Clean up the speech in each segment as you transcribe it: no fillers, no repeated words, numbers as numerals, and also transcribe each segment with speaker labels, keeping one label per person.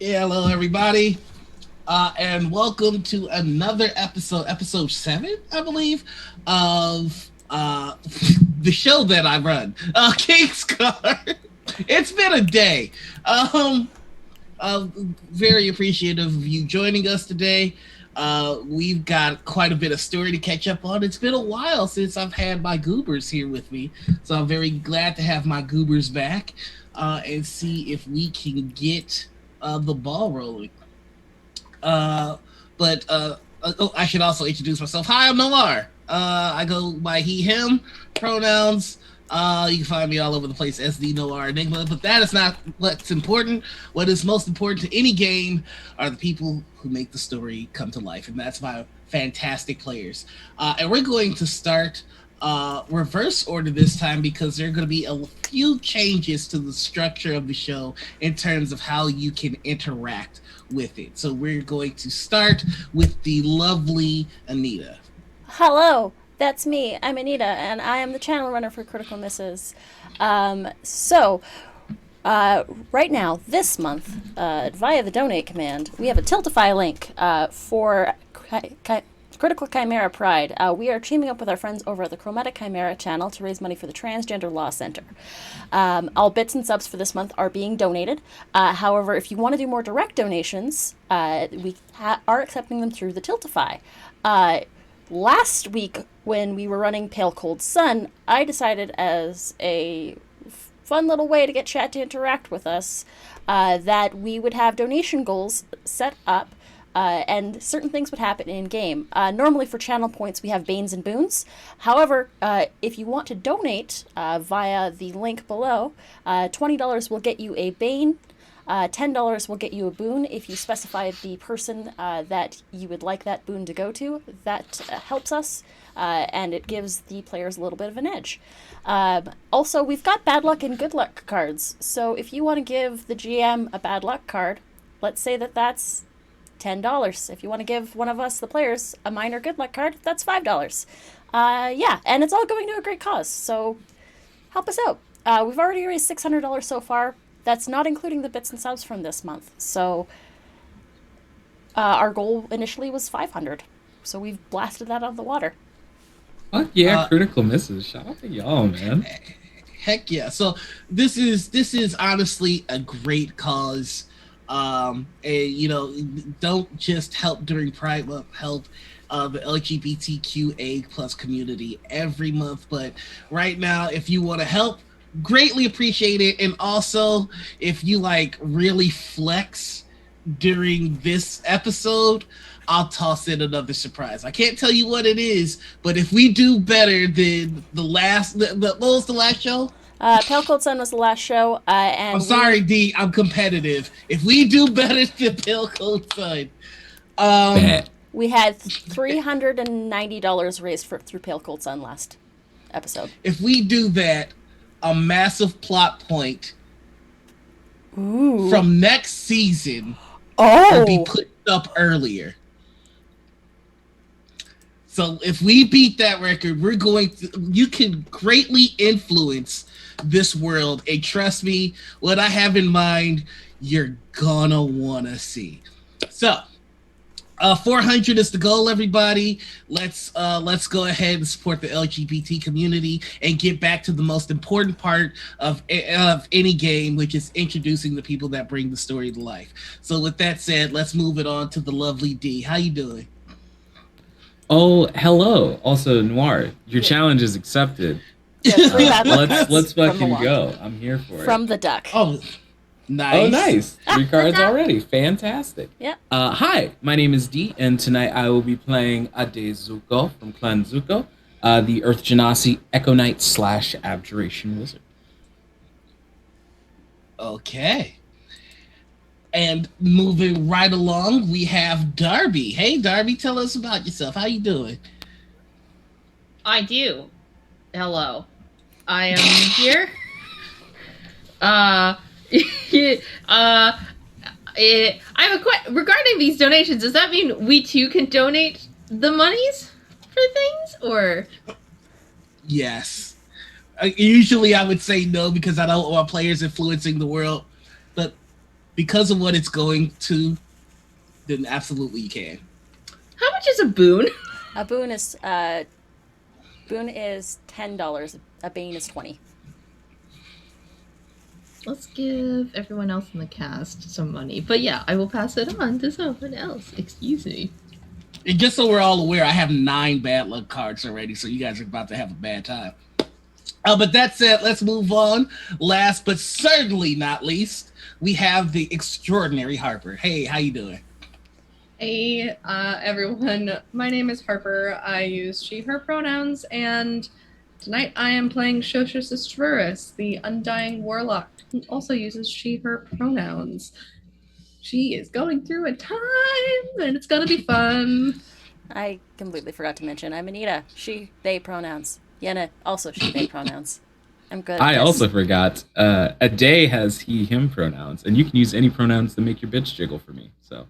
Speaker 1: Yeah, hello everybody, and welcome to another episode 7, I believe, of the show that I run, KingsGuard. It's been a day. Um, very appreciative of you joining us today. We've got quite a bit of story to catch up on. It's been a while since I've had my goobers here with me, so I'm very glad to have my goobers back and see if we can get the ball rolling. Uh, but I should also introduce myself. Hi, I'm Noir. I go by he, him pronouns. You can find me all over the place, SD Noir Enigma. But that is not what's important. What is most important to any game are the people who make the story come to life, and that's my fantastic players. And we're going to start reverse order this time because there are going to be a few changes to the structure of the show in terms of how you can interact with it. So we're going to start with the lovely Anita.
Speaker 2: Hello, that's me. I'm Anita, and I am the channel runner for Critical Misses. So, right now, this month, via the donate command, we have a Tiltify link for Critical Chimera Pride. We are teaming up with our friends over at the Chromatic Chimera channel to raise money for the Transgender Law Center. All bits and subs for this month are being donated. However, if you want to do more direct donations, we are accepting them through the Tiltify. Last week, when we were running Pale Cold Sun, I decided as a fun little way to get chat to interact with us that we would have donation goals set up. And certain things would happen in game. Normally for channel points, we have Banes and Boons. However, if you want to donate via the link below, $20 will get you a Bane. $10 will get you a boon if you specify the person that you would like that boon to go to. That helps us, and it gives the players a little bit of an edge. Also, we've got bad luck and good luck cards. So if you want to give the GM a bad luck card, let's say that's $10. If you want to give one of us, the players, a minor good luck card, that's $5. Yeah, and it's all going to a great cause, so help us out. We've already raised $600 so far. That's not including the bits and subs from this month. So our goal initially was 500. So we've blasted that out of the water.
Speaker 3: Fuck yeah, critical misses. Shout out to y'all, man.
Speaker 1: Heck yeah! So this is honestly a great cause. And don't just help during Pride Month. Help the LGBTQA plus community every month. But right now, if you want to help, greatly appreciate it. And also, if you like really flex during this episode, I'll toss in another surprise. I can't tell you what it is, but if we do better than what was the last show?
Speaker 2: Pale Cold Sun was the last show, and
Speaker 1: I'm sorry, D. I'm competitive. If we do better than Pale Cold Sun,
Speaker 2: we had $390 raised through Pale Cold Sun last episode.
Speaker 1: If we do that, a massive plot point from next season will be put up earlier. So if we beat that record, you can greatly influence this world. And trust me, what I have in mind, you're gonna wanna see. So 400 is the goal, everybody. Let's go ahead and support the LGBT community and get back to the most important part of any game, which is introducing the people that bring the story to life. So with that said, let's move it on to the lovely D. How you doing?
Speaker 3: Oh, hello. Also, Noir, your challenge is accepted. Let's fucking go. I'm here for it.
Speaker 2: From the duck.
Speaker 1: Oh, nice.
Speaker 3: Oh, nice. 3 cards already. Fantastic.
Speaker 2: Yeah.
Speaker 3: Hi, my name is D, and tonight I will be playing Ade Zuko from Clan Zuko, the Earth Genasi Echo Knight / Abjuration Wizard.
Speaker 1: Okay. And moving right along, we have Darby. Hey, Darby, tell us about yourself. How you doing?
Speaker 4: I do. Hello. I am here. I have a question regarding these donations. Does that mean we too can donate the monies for things, or?
Speaker 1: Yes. Usually I would say no because I don't want players influencing the world. But because of what it's going to, then absolutely you can.
Speaker 4: How much is a boon?
Speaker 2: A boon is $10. A bane is 20.
Speaker 4: Let's give everyone else in the cast some money. But yeah, I will pass it on to someone else. Excuse me.
Speaker 1: And just so we're all aware, I have 9 bad luck cards already, so you guys are about to have a bad time. But that said, let's move on. Last but certainly not least, we have the extraordinary Harper. Hey, how you doing?
Speaker 5: Hey, everyone. My name is Harper. I use she, her pronouns, and tonight I am playing Shosha Sistraris, the Undying Warlock, who also uses she, her pronouns. She is going through a time, and it's gonna be fun.
Speaker 2: I completely forgot to mention I'm Anita. She, they pronouns. Yenna, also she, they pronouns. I'm good.
Speaker 3: I also forgot. A day has he, him pronouns, and you can use any pronouns to make your bitch jiggle for me. So.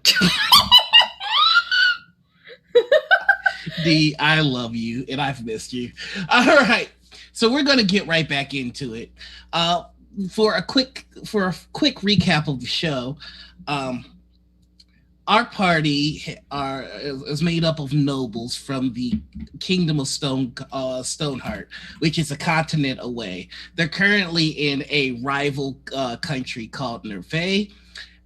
Speaker 1: D, I love you, and I've missed you. All right, so we're gonna get right back into it. For a quick recap of the show, our party is made up of nobles from the Kingdom of Stoneheart, which is a continent away. They're currently in a rival country called Nerve,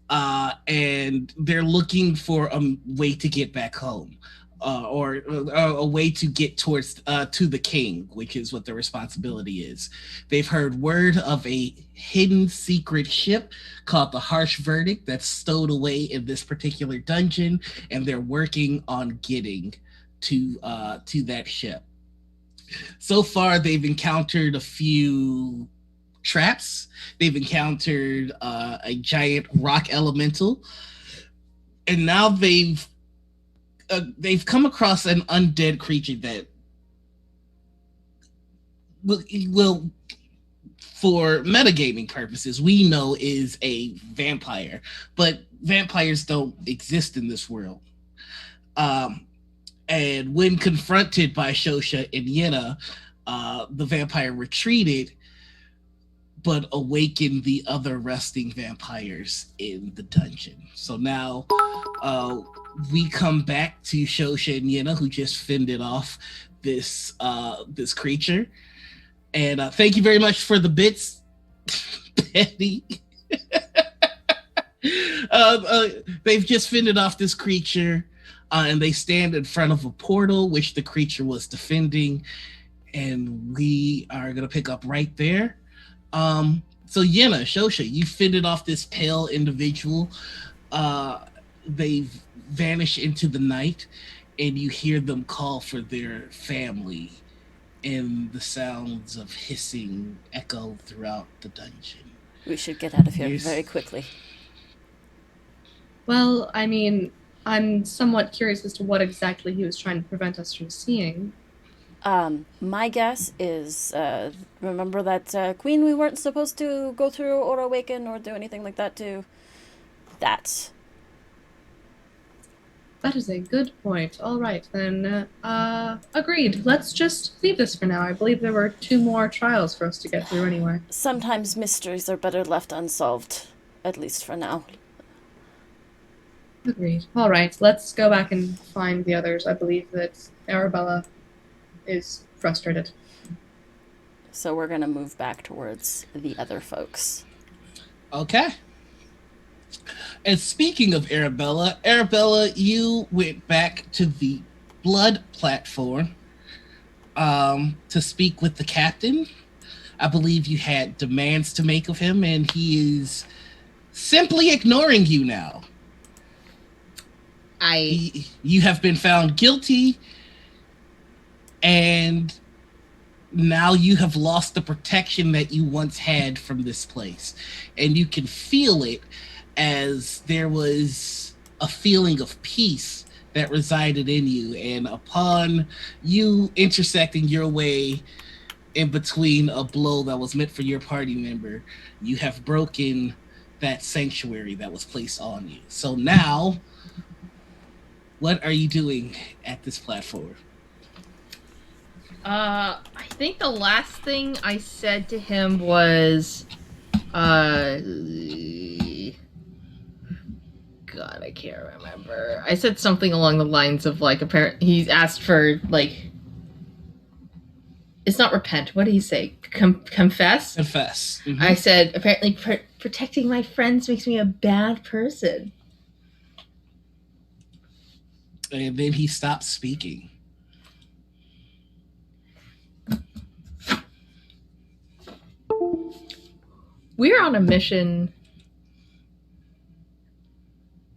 Speaker 1: and they're looking for a way to get back home. Or a way to get towards to the king, which is what their responsibility is. They've heard word of a hidden secret ship called the Harsh Verdict that's stowed away in this particular dungeon, and they're working on getting to that ship. So far, they've encountered a few traps. They've encountered a giant rock elemental, and now they've come across an undead creature that will, for metagaming purposes, we know is a vampire, but vampires don't exist in this world. And when confronted by Shosha and Yenna, the vampire retreated, but awakened the other resting vampires in the dungeon. So now we come back to Shosha and Yenna, who just fended off this creature. And thank you very much for the bits, Betty. They've just fended off this creature, and they stand in front of a portal, which the creature was defending. And we are going to pick up right there. So Yenna, Shosha, you fended off this pale individual. They've vanished into the night, and you hear them call for their family, and the sounds of hissing echo throughout the dungeon.
Speaker 2: We should get out of here very quickly.
Speaker 5: Well, I mean, I'm somewhat curious as to what exactly he was trying to prevent us from seeing.
Speaker 2: My guess is, remember that queen we weren't supposed to go through or awaken or do anything like that to? That.
Speaker 5: That is a good point. All right, then. Agreed. Let's just leave this for now. I believe there were 2 more trials for us to get through anyway.
Speaker 2: Sometimes mysteries are better left unsolved, at least for now.
Speaker 5: Agreed. All right, let's go back and find the others. I believe that Arabella is frustrated.
Speaker 2: So we're going to move back towards the other folks.
Speaker 1: Okay. And speaking of Arabella, you went back to the blood platform to speak with the captain. I believe you had demands to make of him, and he is simply ignoring you now. You have been found guilty, and now you have lost the protection that you once had from this place. And you can feel it, as there was a feeling of peace that resided in you. And upon you intersecting your way in between a blow that was meant for your party member, you have broken that sanctuary that was placed on you. So now, what are you doing at this platform?
Speaker 4: I think the last thing I said to him was, God, I can't remember. I said something along the lines of like, he's asked for like, it's not repent. What did he say? Confess.
Speaker 1: Confess. Mm-hmm.
Speaker 4: I said apparently protecting my friends makes me a bad person.
Speaker 1: And then he stopped speaking.
Speaker 4: We're on a mission.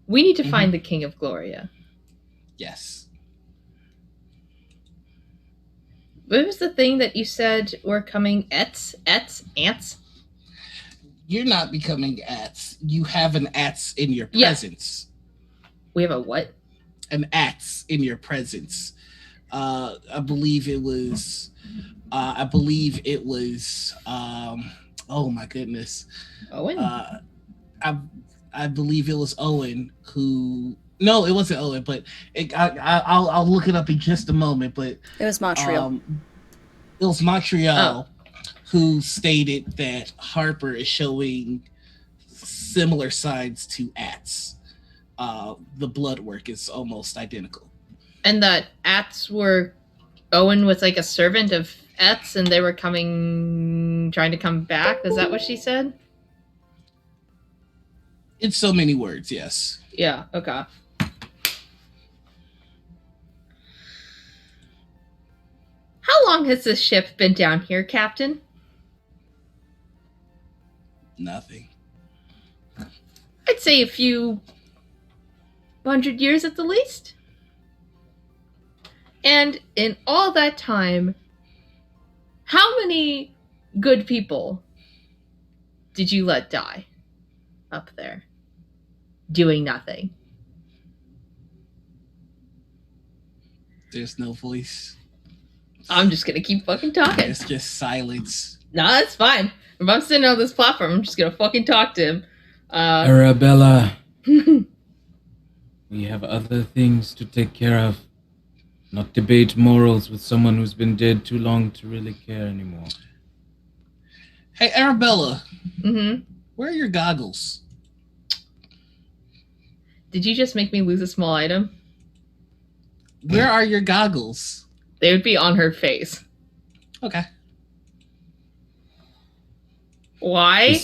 Speaker 4: We need to find the King of Gloria.
Speaker 1: Yes.
Speaker 4: What was the thing that you said were coming? Ants?
Speaker 1: You're not becoming ats. You have an ats in your presence.
Speaker 4: We have a what?
Speaker 1: An ats in your presence. I believe it was. Oh my goodness.
Speaker 4: Owen.
Speaker 1: I believe it was Owen who. No, it wasn't Owen, but I'll look it up in just a moment. But
Speaker 2: It was Montreal.
Speaker 1: It was Montreal who stated that Harper is showing similar signs to Ats. The blood work is almost identical.
Speaker 4: And that Ats were... Owen was like a servant of Ats and they were trying to come back? Is that what she said?
Speaker 1: In so many words, yes.
Speaker 4: Yeah, okay. How long has this ship been down here, Captain?
Speaker 1: Nothing.
Speaker 4: I'd say a few 100 years at the least. And in all that time, how many good people did you let die up there? Doing nothing.
Speaker 1: There's no voice.
Speaker 4: I'm just gonna keep fucking talking.
Speaker 1: It's just silence.
Speaker 4: No, that's fine. If I'm sitting on this platform, I'm just gonna fucking talk to him.
Speaker 3: Arabella. We have other things to take care of. Not debate morals with someone who's been dead too long to really care anymore.
Speaker 1: Hey, Arabella.
Speaker 4: Mm-hmm.
Speaker 1: Where are your goggles?
Speaker 4: Did you just make me lose a small item?
Speaker 1: Where are your goggles?
Speaker 4: They would be on her face.
Speaker 1: Okay.
Speaker 4: Why?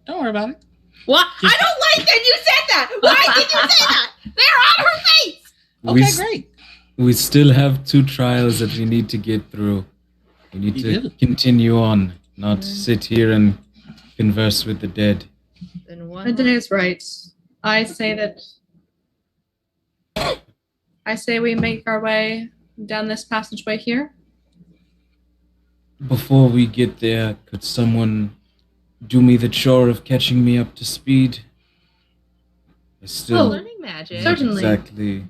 Speaker 1: Don't worry about it.
Speaker 4: What? I don't like that you said that! Why did you say that? They're on her face!
Speaker 1: Okay, great.
Speaker 3: We still have 2 trials that we need to get through. We need to continue on, not sit here and converse with the dead.
Speaker 4: Then what?
Speaker 5: Clinton is right. I say we make our way down this passageway here.
Speaker 3: Before we get there, could someone do me the chore of catching me up to speed? I still
Speaker 4: Learning magic.
Speaker 5: Certainly.
Speaker 3: exactly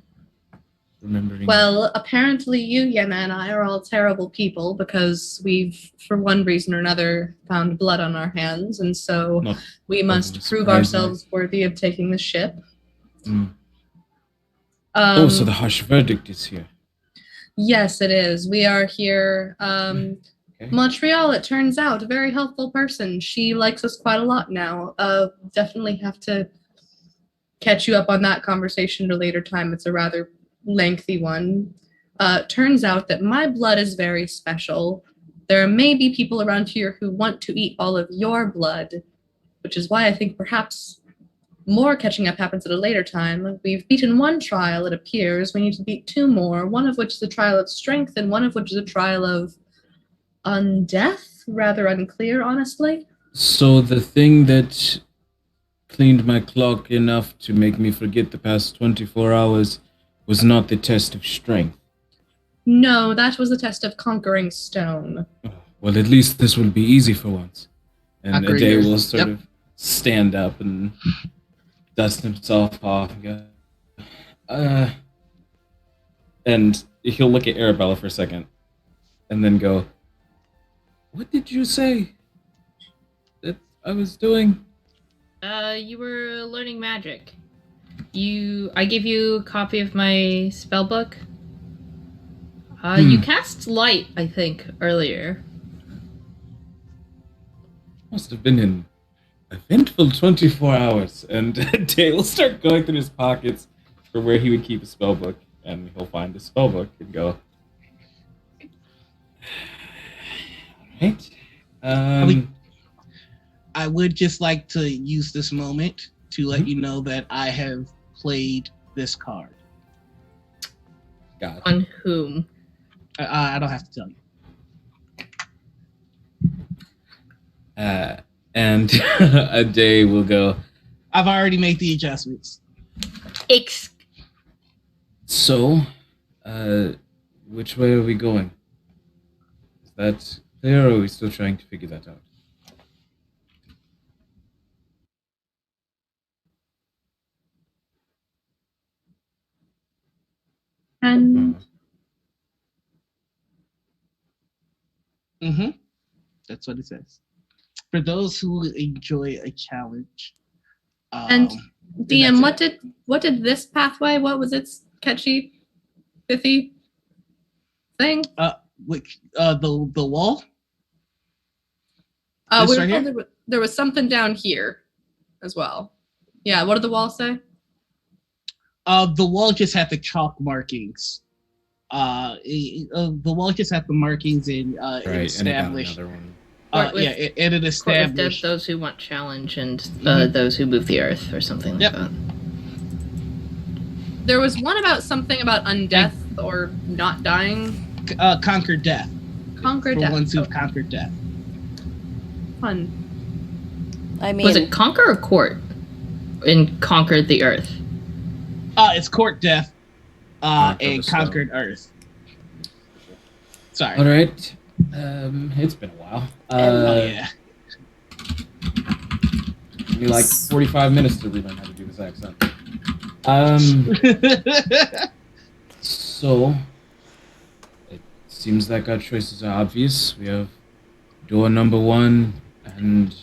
Speaker 3: remembering.
Speaker 5: Well, apparently you, Yenna, and I are all terrible people because we've, for one reason or another, found blood on our hands, and so
Speaker 3: Not
Speaker 5: we must
Speaker 3: doesn't
Speaker 5: prove
Speaker 3: surprise me.
Speaker 5: ourselves worthy of taking the ship.
Speaker 3: Mm.
Speaker 5: Um,
Speaker 3: So the harsh verdict is here.
Speaker 5: Yes, it is. We are here.
Speaker 3: Okay.
Speaker 5: Montreal, it turns out, a very helpful person. She likes us quite a lot now. Definitely have to catch you up on that conversation at a later time. It's a rather lengthy one. Turns out that my blood is very special. There may be people around here who want to eat all of your blood, which is why I think perhaps more catching up happens at a later time. We've beaten one trial, it appears. We need to beat 2 more, one of which is a trial of strength and one of which is a trial of undeath. Rather unclear, honestly.
Speaker 3: So the thing that cleaned my clock enough to make me forget the past 24 hours was not the test of strength.
Speaker 5: No, that was a test of conquering stone.
Speaker 3: Well, at least this will be easy for once. And
Speaker 1: Agreed.
Speaker 3: Ade will sort of stand up and dust himself off and go, and he'll look at Arabella for a second and then go, "What did you say that I was doing?"
Speaker 4: You were learning magic. I gave you a copy of my spell book. You cast light, I think, earlier.
Speaker 3: Must have been in eventful 24 hours. And Day will start going through his pockets for where he would keep a spell book, and he'll find a spell book and go, alright.
Speaker 1: I would just like to use this moment to let you know that I have played this card.
Speaker 3: Got it.
Speaker 4: On whom?
Speaker 1: I don't have to tell you.
Speaker 3: And a Day will go,
Speaker 1: I've already made the adjustments.
Speaker 3: so, which way are we going? Is that clear, or are we still trying to figure that out?
Speaker 5: And
Speaker 1: Mm-hmm. That's what it says. For those who enjoy a challenge.
Speaker 5: And DM,
Speaker 1: that's
Speaker 5: what did this pathway? What was its catchy, pithy thing?
Speaker 1: The wall?
Speaker 5: We
Speaker 1: This
Speaker 5: were
Speaker 1: right
Speaker 5: told
Speaker 1: here?
Speaker 5: there was something down here as well. Yeah, what did the wall say?
Speaker 1: The wall just had the chalk markings. The wall just had the markings in it
Speaker 3: Right, and I got
Speaker 1: established.
Speaker 3: another one.
Speaker 4: Court with-
Speaker 1: It
Speaker 4: Court with death,
Speaker 1: established.
Speaker 4: those who want challenge, and
Speaker 1: Mhm.
Speaker 4: those who move the earth, or something like
Speaker 1: Yep.
Speaker 4: that.
Speaker 5: There was one about something about undeath or not dying.
Speaker 1: Conquer death.
Speaker 5: Conquer
Speaker 1: For
Speaker 5: death.
Speaker 1: ones who've
Speaker 5: Oh,
Speaker 1: conquered death.
Speaker 5: fun.
Speaker 2: I mean,
Speaker 4: Was it conquer or court? In conquered the earth.
Speaker 1: It's court death.
Speaker 3: Conquer
Speaker 1: And
Speaker 3: the stone.
Speaker 1: conquered earth. Sorry.
Speaker 3: All right. It's been a while.
Speaker 1: Oh yeah.
Speaker 3: Took me like 45 minutes to relearn how to do this accent. So it seems like our choices are obvious. We have door number 1 and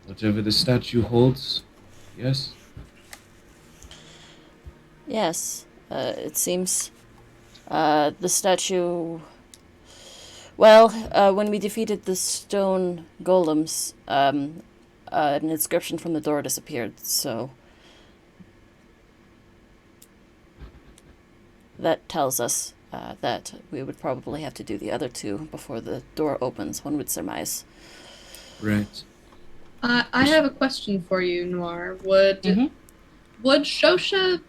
Speaker 3: whatever the statue holds. Yes.
Speaker 2: yes. It seems the statue. Well, when we defeated the stone golems, an inscription from the door disappeared, so that tells us that we would probably have to do the other two before the door opens, one would surmise.
Speaker 3: Right.
Speaker 5: I have a question for you, Noir. Would
Speaker 1: Mhm.
Speaker 5: Shosha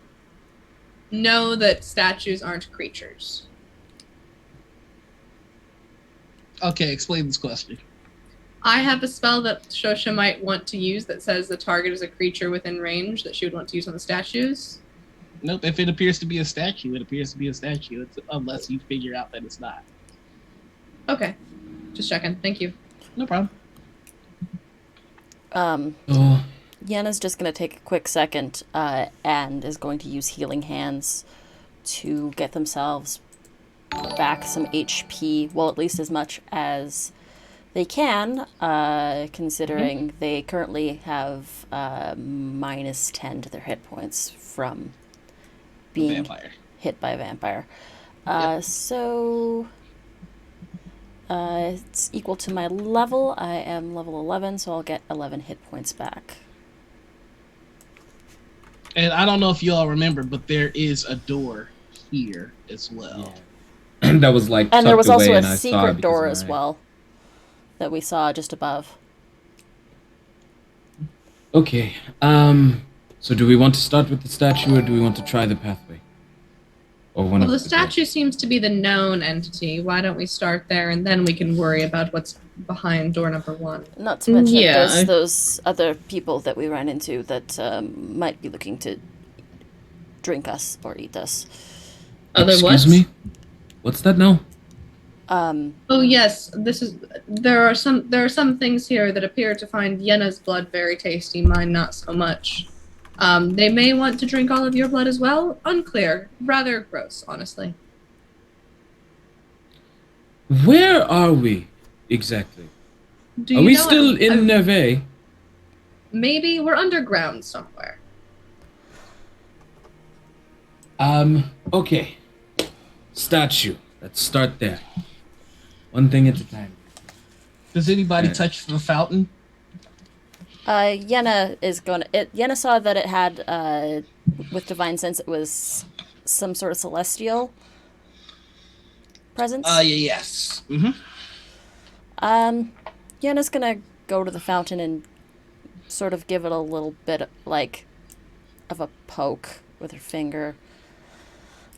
Speaker 5: know that statues aren't creatures?
Speaker 1: Okay, explain this question.
Speaker 5: I have a spell that Shosha might want to use that says the target is a creature within range that she would want to use on the statues.
Speaker 1: Nope, if it appears to be a statue, it appears to be a statue. Unless you figure out that it's not.
Speaker 5: Okay. Just checking. Thank you.
Speaker 1: No problem.
Speaker 3: Oh,
Speaker 2: Yenna's just going to take a quick second and is going to use Healing Hands to get themselves back some HP, well, at least as much as they can, considering they currently have minus 10 to their hit points from being
Speaker 1: Vampire.
Speaker 2: hit by a vampire.
Speaker 1: Yep.
Speaker 2: So it's equal to my level. I am level 11, so I'll get 11 hit points back.
Speaker 1: And I don't know if you all remember, but there is a door here as well.
Speaker 3: and that was like.
Speaker 2: And there was
Speaker 3: tucked
Speaker 2: also
Speaker 3: away
Speaker 2: a
Speaker 3: and I saw it
Speaker 2: secret
Speaker 3: because
Speaker 2: door
Speaker 3: of
Speaker 2: as
Speaker 3: my-
Speaker 2: well that we saw just above.
Speaker 3: Okay. So do we want to start with the statue, or do we want to try the pathway? Or one
Speaker 5: Well,
Speaker 3: of
Speaker 5: the
Speaker 3: doors?
Speaker 5: statue seems to be the known entity. Why don't we start there and then we can worry about what's behind door number 1?
Speaker 2: Not to mention
Speaker 4: Yeah.
Speaker 2: there's those other people that we ran into that might be looking to drink us or eat us.
Speaker 4: Other
Speaker 3: Excuse
Speaker 4: what?
Speaker 3: me. What's that now?
Speaker 5: Oh yes, there are some things here that appear to find Yenna's blood very tasty, mine not so much. They may want to drink all of your blood as well. Unclear. Rather gross, honestly.
Speaker 3: Where are we exactly?
Speaker 5: Do
Speaker 3: Are
Speaker 5: you
Speaker 3: we
Speaker 5: know
Speaker 3: still
Speaker 5: I'm-
Speaker 3: in Neve?
Speaker 5: Maybe we're underground somewhere.
Speaker 3: Okay. Statue. Let's start there. One thing at a time.
Speaker 1: Does anybody
Speaker 3: Yeah.
Speaker 1: touch the fountain?
Speaker 2: Yenna is going to... Yenna saw that it had, with Divine Sense, it was some sort of celestial presence.
Speaker 1: Yes. Mm-hmm.
Speaker 2: Yenna's going to go to the fountain and sort of give it a little bit, like, of a poke with her finger.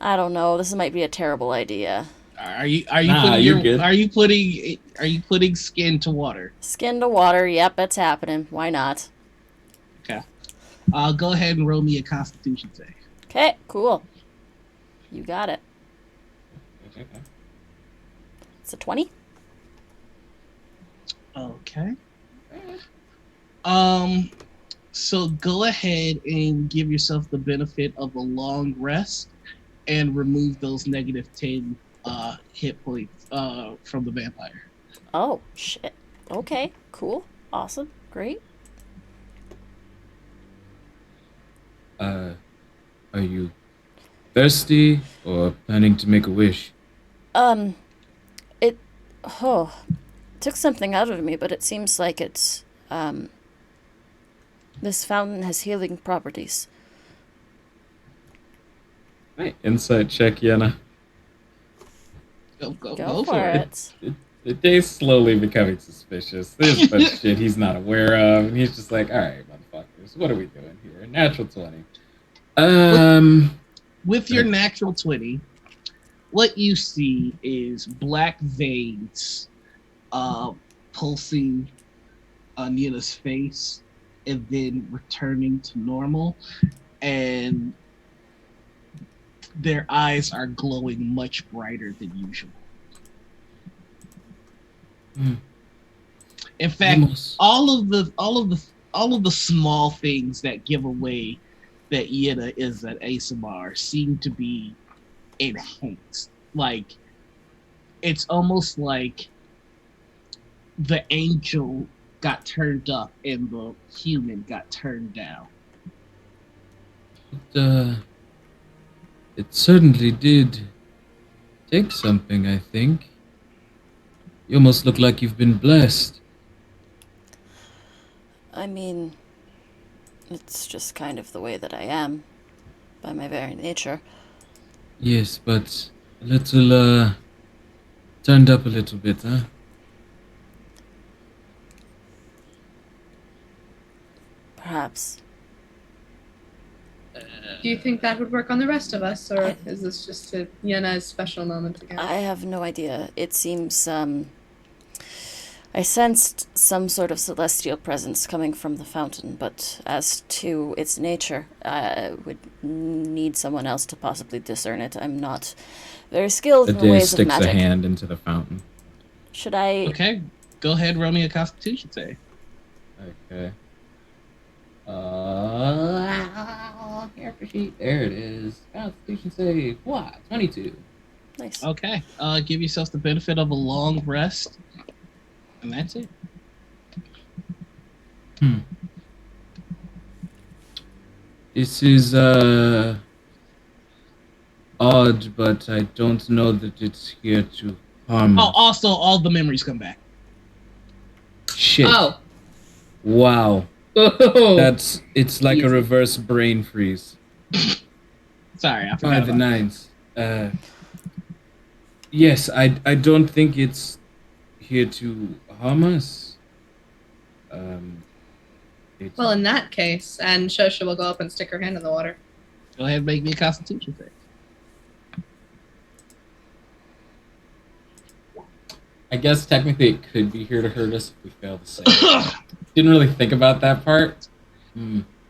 Speaker 2: I don't know. This might be a terrible idea.
Speaker 1: Are you
Speaker 3: Nah, you're good.
Speaker 1: Are you putting skin to water?
Speaker 2: Skin to water. Yep, it's happening. Why not?
Speaker 1: Okay. Go ahead and roll me a Constitution save.
Speaker 2: Okay, cool. You got it.
Speaker 3: Okay.
Speaker 2: It's a 20.
Speaker 1: Okay. So go ahead and give yourself the benefit of a long rest and remove those negative 10 hit points from the vampire.
Speaker 2: Oh, shit. Okay, cool. Awesome. Great.
Speaker 3: Are you thirsty or planning to make a wish?
Speaker 2: It took something out of me, but it seems like it's, this fountain has healing properties.
Speaker 3: Right. Insight check, Yenna.
Speaker 1: Go
Speaker 2: for it.
Speaker 3: The day's slowly becoming suspicious. There's a bunch of shit he's not aware of, and he's just like, alright, motherfuckers, what are we doing here? Natural 20.
Speaker 1: With your natural 20, what you see is black veins pulsing on Nina's face and then returning to normal, and their eyes are glowing much brighter than usual. In fact, all of the small things that give away that Yenna is an ASMR seem to be enhanced. Like, it's almost like the angel got turned up and the human got turned down.
Speaker 3: It certainly did take something, I think. You almost look like you've been blessed.
Speaker 2: I mean, it's just kind of the way that I am, by my very nature.
Speaker 3: Yes, but a little, turned up a little bit, huh?
Speaker 2: Perhaps.
Speaker 5: Do you think that would work on the rest of us, or is this just a Yenna's special moment again?
Speaker 2: I have no idea. It seems, I sensed some sort of celestial presence coming from the fountain, but as to its nature, I would need someone else to possibly discern it. I'm not very skilled in the ways of magic.
Speaker 3: Sticks a hand into the fountain.
Speaker 2: Should I...
Speaker 1: Okay, go ahead, roll me a Constitution save.
Speaker 3: Okay. Character sheet. There it is. Constitution save. What? 22.
Speaker 2: Nice.
Speaker 1: Okay. Give yourself the benefit of a long rest. And that's it.
Speaker 3: This is odd, but I don't know that it's here to harm us.
Speaker 1: Oh, also, all the memories come back.
Speaker 3: Shit.
Speaker 4: Oh.
Speaker 3: Wow.
Speaker 4: Oh.
Speaker 3: It's like a reverse brain freeze.
Speaker 1: Sorry, I forgot.
Speaker 3: By the nines. Yes, I don't think it's here to harm us.
Speaker 5: Well, in that case, and Shosha will go up and stick her hand in the water.
Speaker 1: Go ahead and make me a Constitution save.
Speaker 3: I guess technically it could be here to hurt us if we fail to save it. Didn't really think about that part.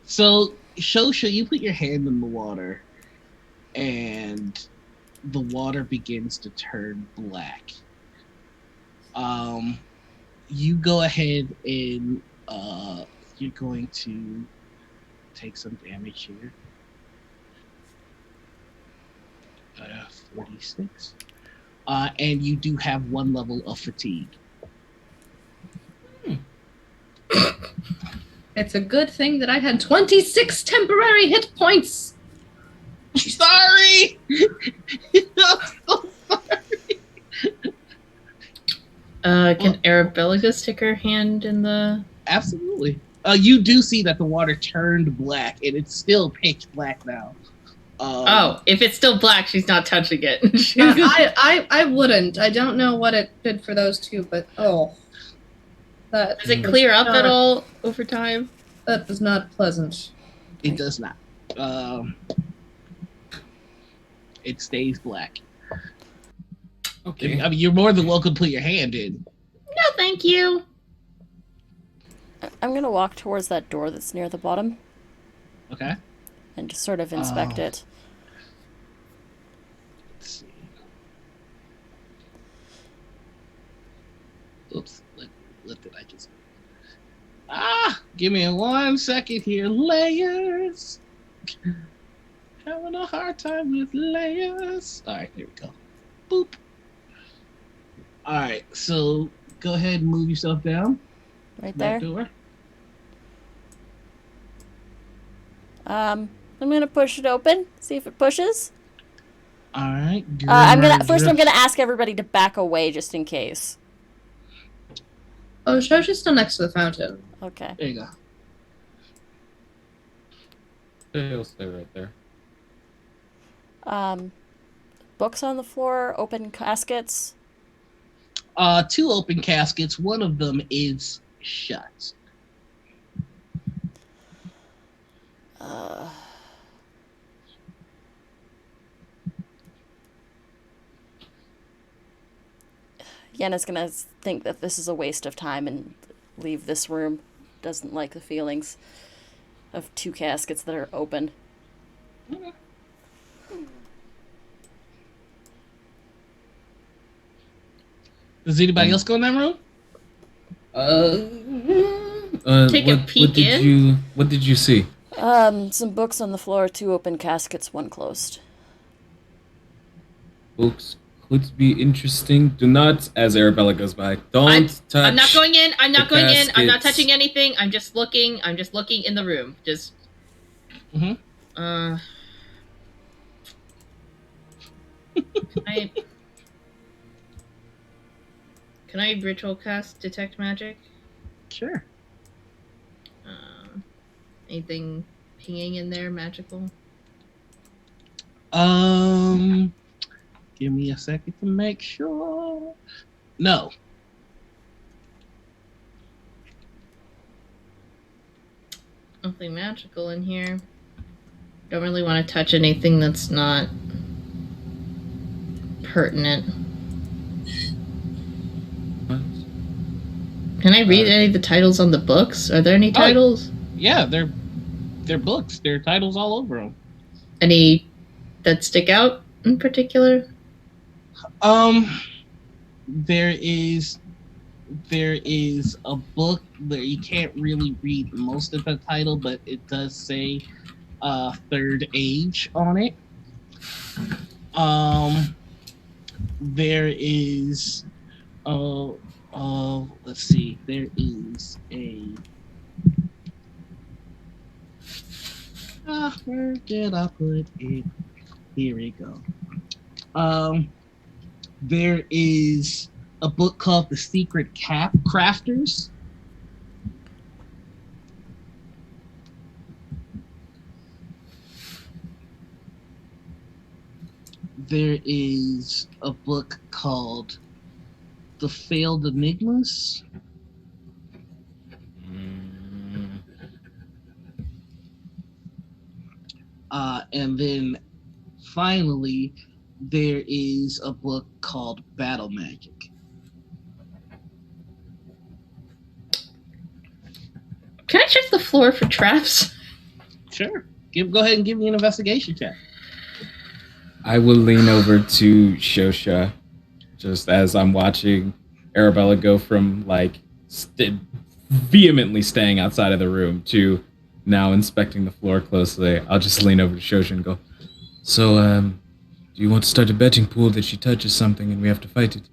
Speaker 1: So, Shosha, you put your hand in the water, and the water begins to turn black. You go ahead and you're going to take some damage here. 46. And you do have 1 level of fatigue.
Speaker 5: It's a good thing that I had 26 temporary hit points.
Speaker 1: Sorry. I'm so sorry.
Speaker 4: Can Arabella stick her hand in the...
Speaker 1: Absolutely. You do see that the water turned black, and it's still pitch black now.
Speaker 4: Oh, if it's still black, she's not touching it.
Speaker 5: I wouldn't. I don't know what it did for those two, but that
Speaker 4: Does it clear up at all over time?
Speaker 5: That was not pleasant.
Speaker 1: It does not. It stays black.
Speaker 3: Okay.
Speaker 1: I mean, you're more than welcome to put your hand in.
Speaker 4: No, thank you.
Speaker 2: I'm gonna walk towards that door that's near the bottom
Speaker 1: Okay.
Speaker 2: and just sort of inspect it.
Speaker 1: Let's see. Oops. What did I just... give me 1 second here. Layers. Having a hard time with layers. All right, here we go. Boop. All right, so go ahead and move yourself down.
Speaker 2: Right
Speaker 1: Back
Speaker 2: there.
Speaker 1: door.
Speaker 2: I'm gonna push it open. See if it pushes.
Speaker 1: All right.
Speaker 2: I'm gonna ask everybody to back away just in case.
Speaker 5: Oh, Shosha's still next to the fountain.
Speaker 2: Okay.
Speaker 1: There you go.
Speaker 3: It'll stay right there.
Speaker 2: Books on the floor, open caskets.
Speaker 1: 2 open caskets. One of them is shut.
Speaker 2: Yenna's gonna think that this is a waste of time and leave this room. Doesn't like the feelings of 2 caskets that are open.
Speaker 1: Does anybody else go in that room?
Speaker 4: Take a peek
Speaker 3: What did you see?
Speaker 2: Some books on the floor, 2 open caskets, 1 closed.
Speaker 3: Books could be interesting. Do not, as Arabella goes by, touch.
Speaker 4: I'm not going in. I'm not going in. I'm not
Speaker 3: caskets.
Speaker 4: touching anything. I'm just looking. I'm just looking in the room. Just.
Speaker 1: Mhm.
Speaker 4: Can I ritual cast detect magic?
Speaker 1: Sure.
Speaker 4: Anything pinging in there magical?
Speaker 1: Give me a second to make sure. No.
Speaker 4: Nothing magical in here. Don't really want to touch anything that's not pertinent.
Speaker 3: What?
Speaker 4: Can I read any of the titles on the books? Are there any titles?
Speaker 1: Yeah, they're books. There are titles all over them.
Speaker 4: Any that stick out in particular?
Speaker 1: There is a book that you can't really read most of the title, but it does say Third Age on it. There is let's see, there is a where did I put it? Here we go. There is a book called The Secret Cap Crafters. There is a book called The Failed Enigmas. And then finally, there is a book called Battle Magic.
Speaker 4: Can I check the floor for traps?
Speaker 1: Sure. Go ahead and give me an investigation check.
Speaker 3: I will lean over to Shosha, just as I'm watching Arabella go from like vehemently staying outside of the room to now inspecting the floor closely. I'll just lean over to Shosha and go, "So, do you want to start a betting pool that she touches something and we have to fight it?"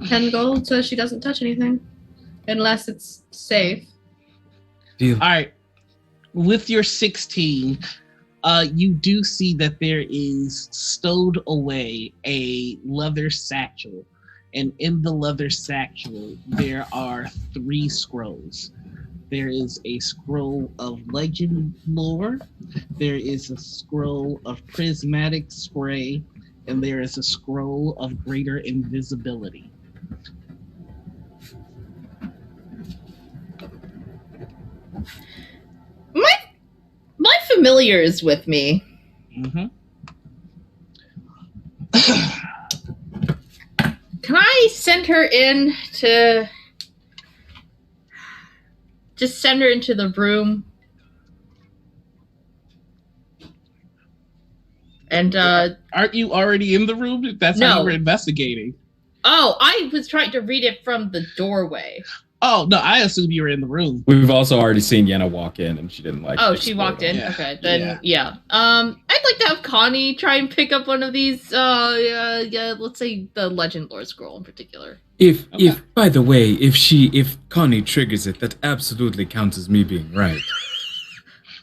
Speaker 5: 10 gold so she doesn't touch anything. Unless it's safe.
Speaker 3: Deal.
Speaker 1: All right. With your 16, you do see that there is stowed away a leather satchel, and in the leather satchel there are 3 scrolls. There is a scroll of legend lore, there is a scroll of prismatic spray, and there is a scroll of greater invisibility.
Speaker 4: My familiar is with me.
Speaker 1: Mm-hmm.
Speaker 4: Can I send her in to just send her into the room? And
Speaker 1: Aren't you already in the room? That's how
Speaker 4: No.
Speaker 1: you were investigating.
Speaker 4: oh, I was trying to read it from the doorway.
Speaker 1: Oh no, I assume you were in the room.
Speaker 3: We've also already seen Yenna walk in, and she didn't like.
Speaker 4: Oh, she walked in.
Speaker 1: Yeah.
Speaker 4: Okay, then yeah. I'd like to have Connie try and pick up one of these. Let's say the Legend Lore scroll in particular.
Speaker 3: If
Speaker 1: Okay.
Speaker 3: by the way, if Connie triggers it, that absolutely counts as me being right.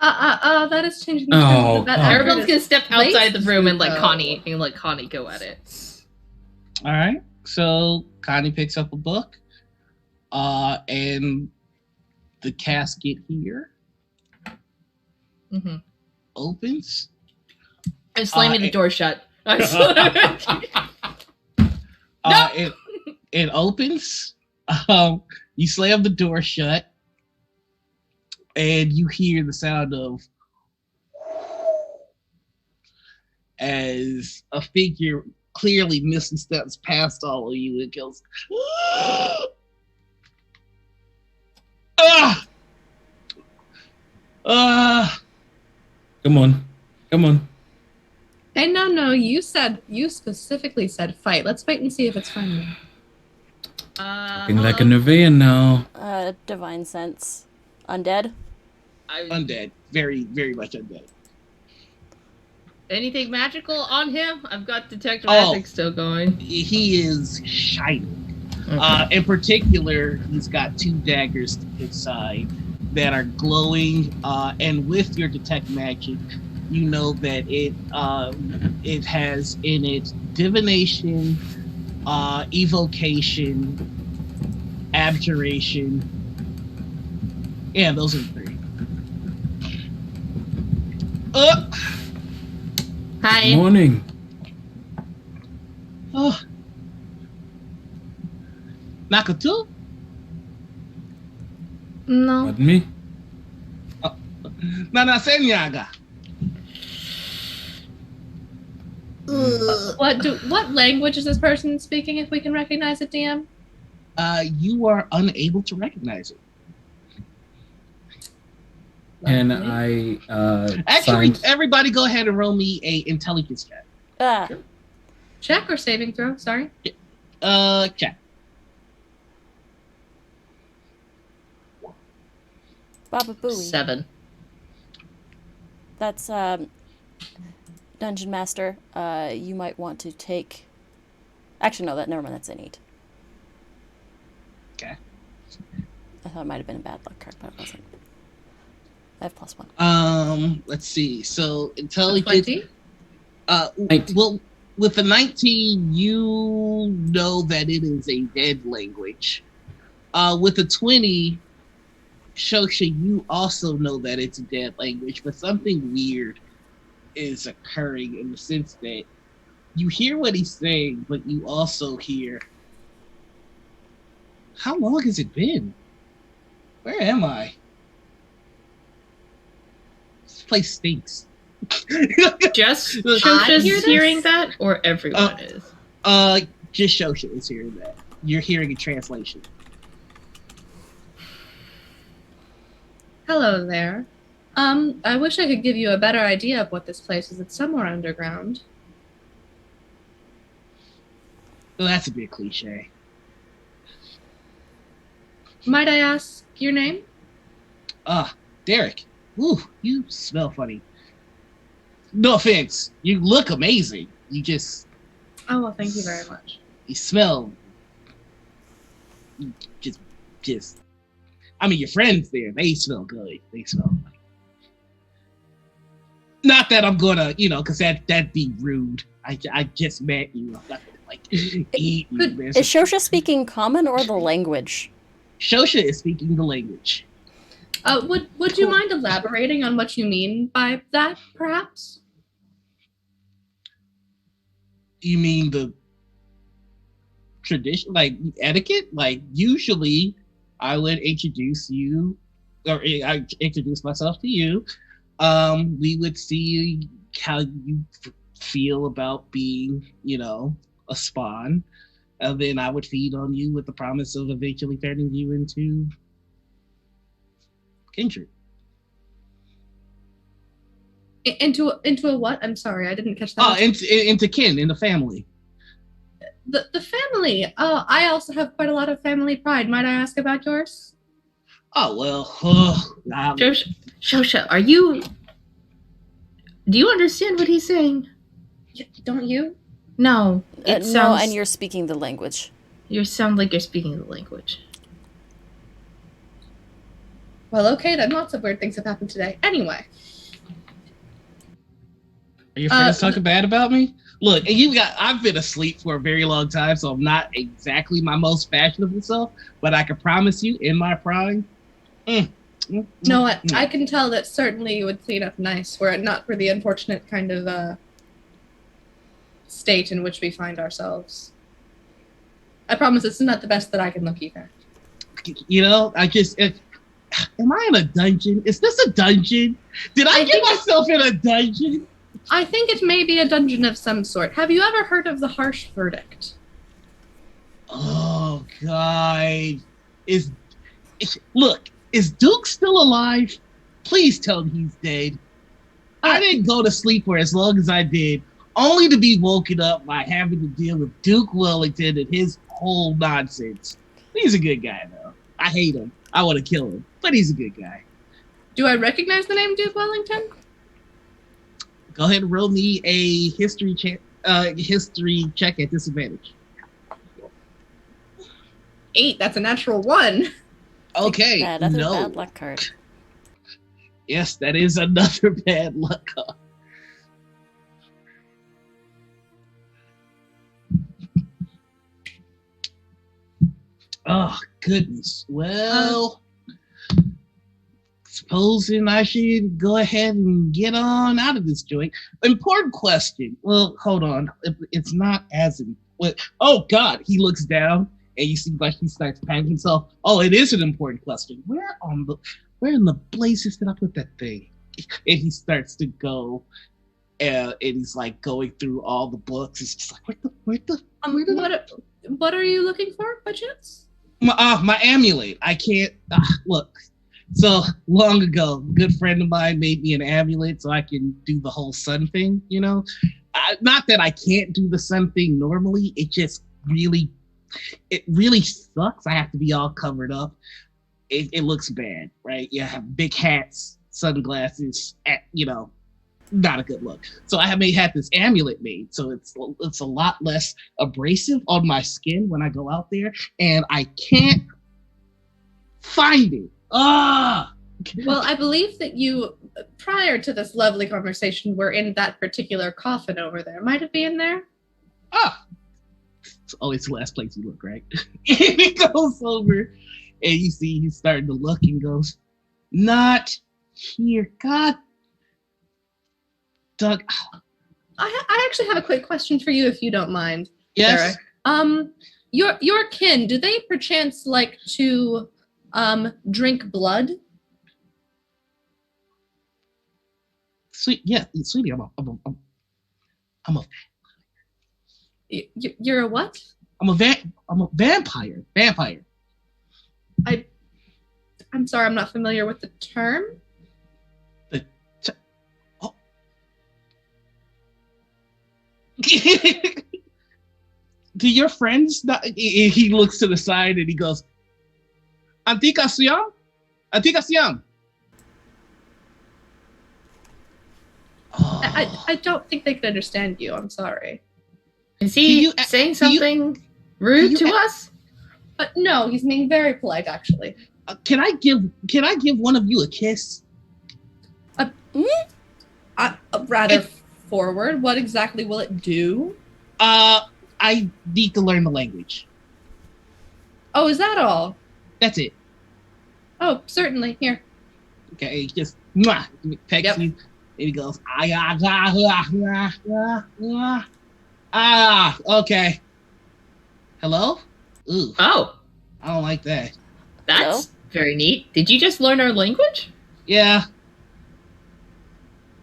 Speaker 5: That is changing the
Speaker 3: Oh,
Speaker 5: terms of that.
Speaker 3: Connie.
Speaker 4: Everyone's gonna step outside the room and let
Speaker 5: Oh.
Speaker 4: Connie go at it.
Speaker 1: All right. So Connie picks up a book, and the casket here
Speaker 4: Mm-hmm.
Speaker 1: opens.
Speaker 4: I'm slamming the door shut.
Speaker 1: It opens. You slam the door shut, and you hear the sound of as a figure clearly missing steps past all of you and goes, ah!
Speaker 3: Come on.
Speaker 5: Hey, no, you specifically said fight. Let's wait and see if it's friendly.
Speaker 3: Looking like a Nevaeh now.
Speaker 2: Divine sense. Undead.
Speaker 1: Undead. Very, very much undead.
Speaker 4: Anything magical on him? I've got detect
Speaker 1: Oh.
Speaker 4: magic still going.
Speaker 1: He is shiny.
Speaker 4: Okay.
Speaker 1: In particular, he's got 2 daggers to his side that are glowing, and with your detect magic, you know that it has in it divination, evocation, abjuration. Yeah, those are the 3.
Speaker 4: Hi.
Speaker 3: Morning.
Speaker 1: Nakatu?
Speaker 4: No.
Speaker 3: Pardon me?
Speaker 1: Nana Senyaga.
Speaker 5: What language is this person speaking? If we can recognize it, DM.
Speaker 1: You are unable to recognize it.
Speaker 3: Can I
Speaker 1: Actually,
Speaker 3: sign-
Speaker 1: everybody go ahead and roll me a intelligence check.
Speaker 2: Sure.
Speaker 5: Check or saving throw? Sorry.
Speaker 1: Check.
Speaker 2: Baba Booey.
Speaker 4: 7.
Speaker 2: That's Dungeon Master. You might want to take. Actually, no. Never mind. That's an 8.
Speaker 1: Okay.
Speaker 2: I thought it might have been a bad luck card, but it wasn't. I have +1.
Speaker 1: Let's see. So intelligence.
Speaker 5: 20?
Speaker 3: 19.
Speaker 1: Well, with the 19, you know that it is a dead language. With the 20, Shosha, you also know that it's a dead language, but something weird is occurring in the sense that you hear what he's saying, but you also hear, how long has it been? Where am I? This place stinks.
Speaker 4: Just
Speaker 1: I
Speaker 4: Shosha's
Speaker 5: hear this?
Speaker 4: hearing that, or everyone is?
Speaker 1: Just Shosha is hearing that. You're hearing a translation.
Speaker 5: Hello there. I wish I could give you a better idea of what this place is. It's somewhere underground.
Speaker 1: Well, that's a bit cliche.
Speaker 5: Might I ask your name?
Speaker 1: Derek. Ooh, you smell funny. No offense. You look amazing. You just,
Speaker 5: Oh, well, thank you very much.
Speaker 1: you smell. Just. I mean, your friends there, they smell good. They smell. Not that I'm gonna, because that'd be rude. I just met you. I'm not gonna, like eat me.
Speaker 2: Is Shosha speaking common or the language?
Speaker 1: Shosha is speaking the language.
Speaker 5: Would you mind elaborating on what you mean by that, perhaps?
Speaker 1: You mean the tradition, like etiquette? Like usually, I would introduce you, or I introduce myself to you. We would see how you feel about being, a spawn, and then I would feed on you with the promise of eventually turning you into kindred.
Speaker 5: Into a what? I'm sorry, I didn't catch that.
Speaker 1: Oh, into kin in the family.
Speaker 5: The family. Oh, I also have quite a lot of family pride. Might I ask about yours?
Speaker 1: Oh well.
Speaker 4: Shosha, do you understand what he's saying?
Speaker 5: Don't you?
Speaker 4: No.
Speaker 2: No, and you're speaking the language.
Speaker 4: You sound like you're speaking the language.
Speaker 5: Well, okay, then lots of weird things have happened today. Anyway.
Speaker 1: Are your friends talking bad about me? Look, I've been asleep for a very long time, so I'm not exactly my most fashionable self, but I can promise you, in my prime,
Speaker 5: No, I can tell that certainly you would clean up nice were it not for the unfortunate kind of state in which we find ourselves. I promise it's not the best that I can look either.
Speaker 1: Am I in a dungeon? Is this a dungeon? Did I get myself in a dungeon?
Speaker 5: I think it may be a dungeon of some sort. Have you ever heard of the harsh verdict?
Speaker 1: Oh, God. Look, is Duke still alive? Please tell me he's dead. I didn't go to sleep for as long as I did, only to be woken up by having to deal with Duke Wellington and his whole nonsense. He's a good guy, though. I hate him. I want to kill him, but he's a good guy.
Speaker 5: Do I recognize the name Duke Wellington?
Speaker 1: Go ahead and roll me a history check at disadvantage.
Speaker 5: 8. That's a natural 1.
Speaker 1: Okay.
Speaker 2: Another bad luck card.
Speaker 1: Yes, that is another bad luck card. Oh, goodness. Well, supposing I should go ahead and get on out of this joint. Important question. Well, hold on. It's not as important. Oh, God. He looks down, and you see like he starts patting himself. Oh, it is an important question. Where in the blazes did I put that thing? And he starts to go, and he's like going through all the books. It's just like,
Speaker 5: what are you looking for, by chance?
Speaker 1: My amulet. I can't look. So long ago, a good friend of mine made me an amulet so I can do the whole sun thing. Not that I can't do the sun thing normally. It just really sucks. I have to be all covered up. It looks bad, right? You have big hats, sunglasses, not a good look. So I had this amulet made, so it's a lot less abrasive on my skin when I go out there, and I can't find it.
Speaker 5: Well, I believe that you, prior to this lovely conversation, were in that particular coffin over there. Might it be in there?
Speaker 1: It's always the last place you look, right? And he goes over, and you see he's starting to look and goes, not here. God. Doug.
Speaker 5: I actually have a quick question for you, if you don't mind.
Speaker 1: Yes.
Speaker 5: Sarah. Your kin, do they perchance like to drink blood?
Speaker 1: Sweetie, I'm a.
Speaker 5: You're a what?
Speaker 1: I'm a vampire. Vampire.
Speaker 5: I'm sorry, I'm not familiar with the term. Do your friends not? He looks to the side and he goes, Anticación? I don't think they could understand you. I'm sorry.
Speaker 4: Is he saying something rude to us?
Speaker 5: No, he's being very polite, actually.
Speaker 1: Can I give one of you a kiss?
Speaker 5: Rather forward. What exactly will it do?
Speaker 1: I I need to learn the language.
Speaker 5: Oh, is that all?
Speaker 1: That's it.
Speaker 5: Oh, certainly. Here.
Speaker 1: Okay, just mwah, pecks
Speaker 5: Yep.
Speaker 1: you, and he goes, ah, okay. Hello? Ooh,
Speaker 4: Oh,
Speaker 1: I don't like that.
Speaker 4: that's very neat. Did you just learn our language?
Speaker 1: Yeah,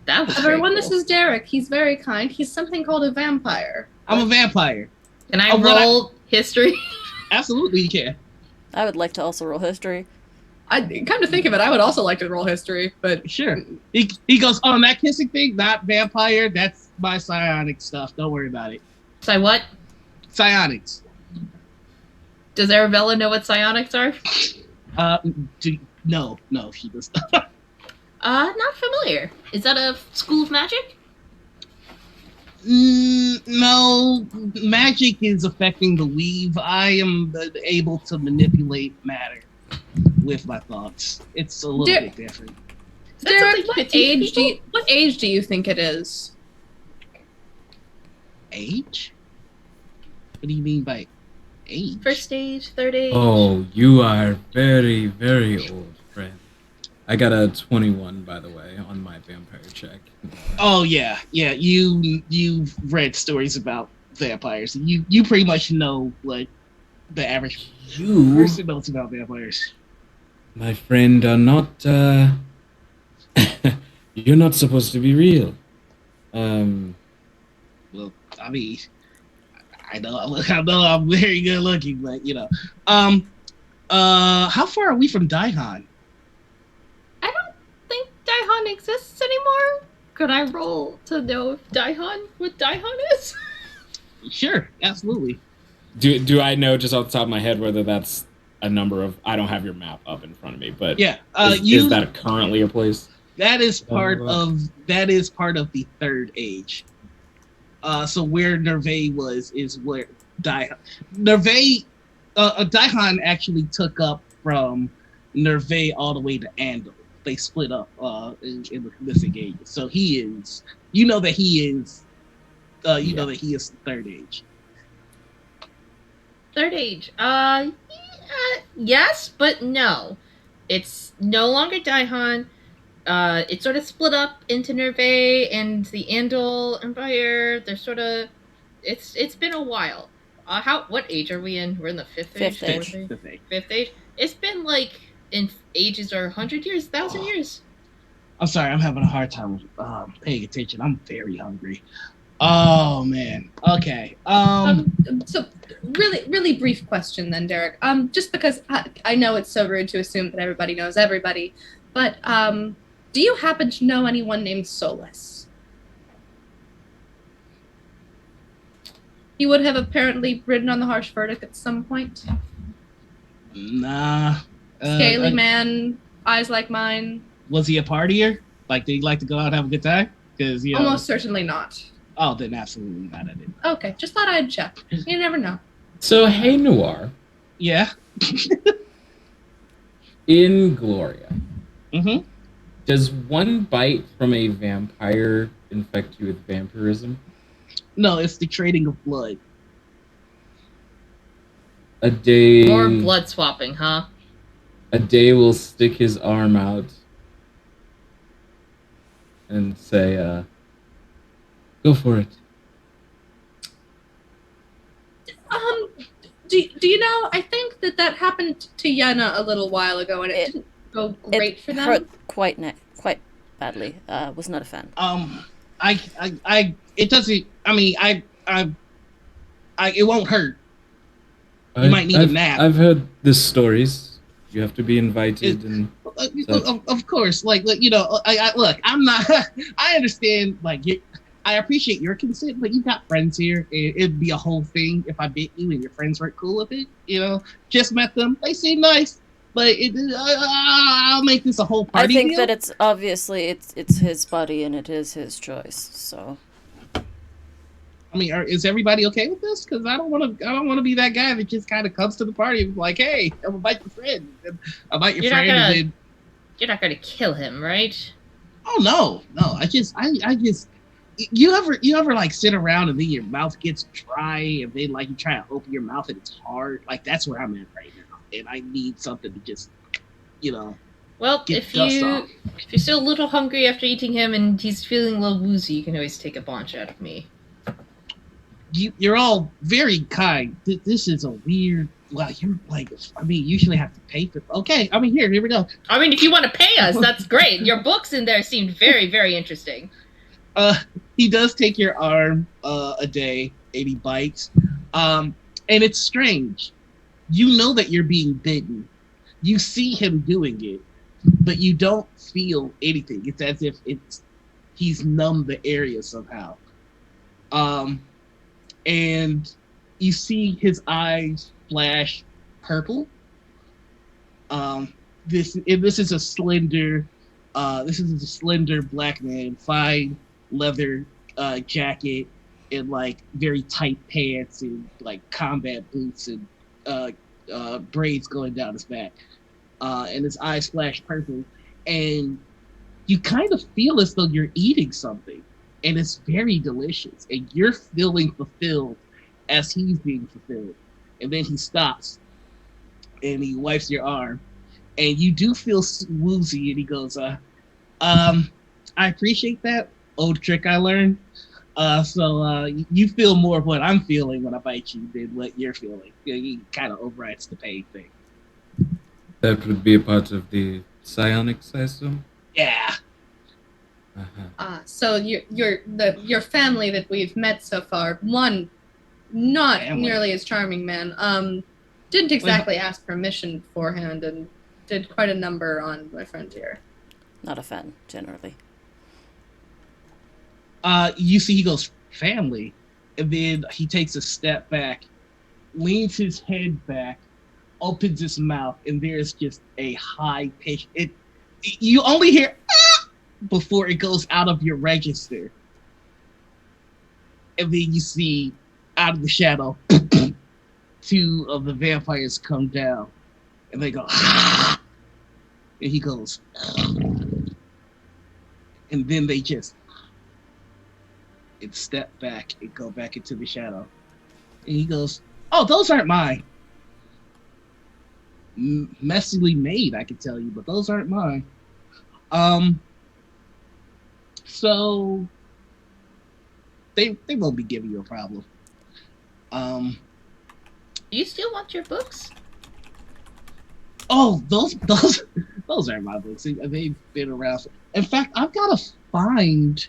Speaker 4: That was very
Speaker 5: Everyone,
Speaker 4: cool.
Speaker 5: this is Derek. He's very kind. He's something called a vampire.
Speaker 1: I'm a vampire.
Speaker 4: Can I
Speaker 1: Oh, but
Speaker 4: roll history?
Speaker 1: Absolutely, you can.
Speaker 2: I would like to also roll history.
Speaker 5: I come to think of it, I would also like to roll history, but
Speaker 1: Sure. He goes, oh, and that kissing thing, not vampire. That's my psionic stuff. Don't worry about it.
Speaker 4: So what?
Speaker 1: Psionics.
Speaker 4: Does Arabella know what psionics are?
Speaker 1: No, she does not.
Speaker 4: Not familiar. Is that a school of magic?
Speaker 1: No, magic is affecting the weave. I am able to manipulate matter with my thoughts. It's a little bit different.
Speaker 4: That's
Speaker 5: Derek,
Speaker 4: something you could teach people?
Speaker 5: what age do you think it is?
Speaker 1: Age? What do you mean by age?
Speaker 4: First stage, third age.
Speaker 3: Oh, you are very, very old, friend. I got a 21, by the way, on my vampire check.
Speaker 1: Oh yeah. You've read stories about vampires. You pretty much know what the average
Speaker 3: You,
Speaker 1: person knows about vampires.
Speaker 3: my friend, are not. You're not supposed to be real.
Speaker 1: Well, I mean, I know I'm very good looking, but how far are we from Daihon?
Speaker 4: I don't think Daihon exists anymore. Could I roll to know if what Daihon is?
Speaker 1: Sure, absolutely.
Speaker 3: Do I know just off the top of my head whether that's a number of? I don't have your map up in front of me, but
Speaker 1: Yeah,
Speaker 3: is that currently a place?
Speaker 1: that is part of the third age. So where Nervei was is where Daihon. Daihon actually took up from Nervei all the way to Andal. They split up in the missing age. So he is. You know that he is. You know that he is the third age.
Speaker 4: Third age. Yes, but no. It's no longer Daihon. It's sort of split up into Nervei and the Andal Empire. They're sort of. It's been a while. What age are we in? We're in the fifth age.
Speaker 2: Fifth age.
Speaker 4: Fourth age? Fifth age. It's been like in ages are 100 years, 1,000 years.
Speaker 1: I'm sorry, I'm having a hard time paying attention. I'm very hungry. Oh man. Okay.
Speaker 5: So really brief question then, Derek. Just because I know it's so rude to assume that everybody knows everybody, but do you happen to know anyone named Solus? He would have apparently ridden on the harsh verdict at some point.
Speaker 1: Nah.
Speaker 5: Scaly man, eyes like mine.
Speaker 1: Was he a partier? Like, did he like to go out and have a good time? Because
Speaker 5: Almost certainly not.
Speaker 1: Oh, then absolutely not. I didn't.
Speaker 5: Okay, just thought I'd check. You never know.
Speaker 3: So, hey, Noir,
Speaker 1: Yeah.
Speaker 3: in Gloria,
Speaker 1: Mm-hmm.
Speaker 3: does one bite from a vampire infect you with vampirism?
Speaker 1: No, it's the trading of blood.
Speaker 3: A day.
Speaker 4: More blood swapping, huh?
Speaker 3: A day will stick his arm out and say, go for it.
Speaker 5: Do you know? I think that happened to Yenna a little while ago, and it didn't go great for them.
Speaker 2: Hurt quite badly. Was not a fan.
Speaker 1: It doesn't. I mean, it won't hurt. You might need a nap.
Speaker 3: I've heard the stories. You have to be invited, and
Speaker 1: Of course, like I look. I'm not. I understand. Like, I appreciate your consent, but you got friends here. It'd be a whole thing if I bit you and your friends weren't cool with it. Just met them. They seem nice, but I'll make this a whole party.
Speaker 2: I think
Speaker 1: deal.
Speaker 2: that it's obviously it's his body and it is his choice. So.
Speaker 1: I mean, is everybody okay with this? Because I don't want to be that guy that just kind of comes to the party and like, hey, I'm gonna bite your friend. I'll bite your friend, and then
Speaker 4: You're not gonna kill him, right?
Speaker 1: oh no. I just you ever like sit around and then your mouth gets dry and then like you try to open your mouth and it's hard? Like that's where I'm at right now, and I need something to just
Speaker 4: Well,
Speaker 1: get
Speaker 4: if
Speaker 1: dust off.
Speaker 4: you're still a little hungry after eating him and he's feeling a little woozy, you can always take a bunch out of me.
Speaker 1: You're all very kind. This is a weird. Well, you're like, I mean, you usually have to pay for. Okay, I mean, here we go.
Speaker 4: I mean, if you want to pay us, that's great. Your books in there seemed very, very interesting.
Speaker 1: He does take your arm a day, 80 bites. And it's strange. You know that you're being bitten. You see him doing it, but you don't feel anything. It's as if he's numbed the area somehow. And you see his eyes flash purple. This is a slender black man, fine leather jacket and like very tight pants and like combat boots and braids going down his back. And his eyes flash purple, and you kind of feel as though you're eating something, and it's very delicious, and you're feeling fulfilled as he's being fulfilled. And then he stops, and he wipes your arm, and you do feel woozy, and he goes, I appreciate that old trick I learned. So you feel more of what I'm feeling when I bite you than what you're feeling. He kind of overrides the pain thing.
Speaker 3: That would be a part of the psionics, I assume?
Speaker 1: Yeah.
Speaker 5: So your family that we've met so far, one not
Speaker 1: Family.
Speaker 5: nearly as charming man, didn't exactly ask permission beforehand and did quite a number on my friend here.
Speaker 2: Not a fan, generally.
Speaker 1: You see he goes, family, and then he takes a step back, leans his head back, opens his mouth, and there's just a high pitch. You only hear before it goes out of your register. And then you see out of the shadow, two of the vampires come down, and they go, and he goes, and then they just step back and go back into the shadow. And he goes, oh, those aren't mine. Messily made, I can tell you, but those aren't mine. So they won't be giving you a problem.
Speaker 4: Do you still want your books?
Speaker 1: Oh, those aren't my books. They've been around. In fact, I've got to find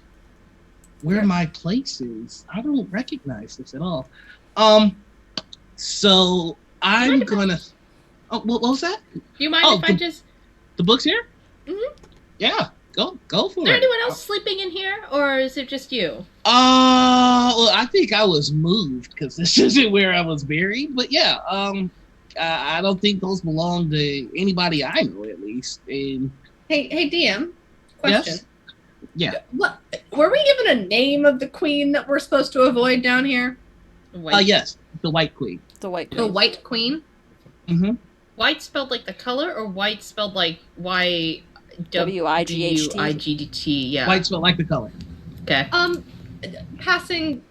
Speaker 1: where my place is. I don't recognize this at all. So I'm gonna. Oh, what was that?
Speaker 4: Do you mind if I just...
Speaker 1: The book's here?
Speaker 4: Mm-hmm.
Speaker 1: Yeah, go for it.
Speaker 4: Is there anyone else sleeping in here, or is it just you?
Speaker 1: Well, I think I was moved because this isn't where I was buried. But yeah, I don't think those belong to anybody I know, at least. And
Speaker 5: Hey, DM, question.
Speaker 1: Yes? Yeah.
Speaker 5: What were we given a name of the queen that we're supposed to avoid down here?
Speaker 1: Yes, the White Queen.
Speaker 2: The White
Speaker 5: The
Speaker 2: Queen.
Speaker 5: White Queen?
Speaker 1: Mm-hmm.
Speaker 4: White spelled like the color, or white spelled like Y
Speaker 2: W-I-G-H-T?
Speaker 4: W-I-G-T, yeah.
Speaker 1: White spelled like the color.
Speaker 4: Okay.
Speaker 5: Passing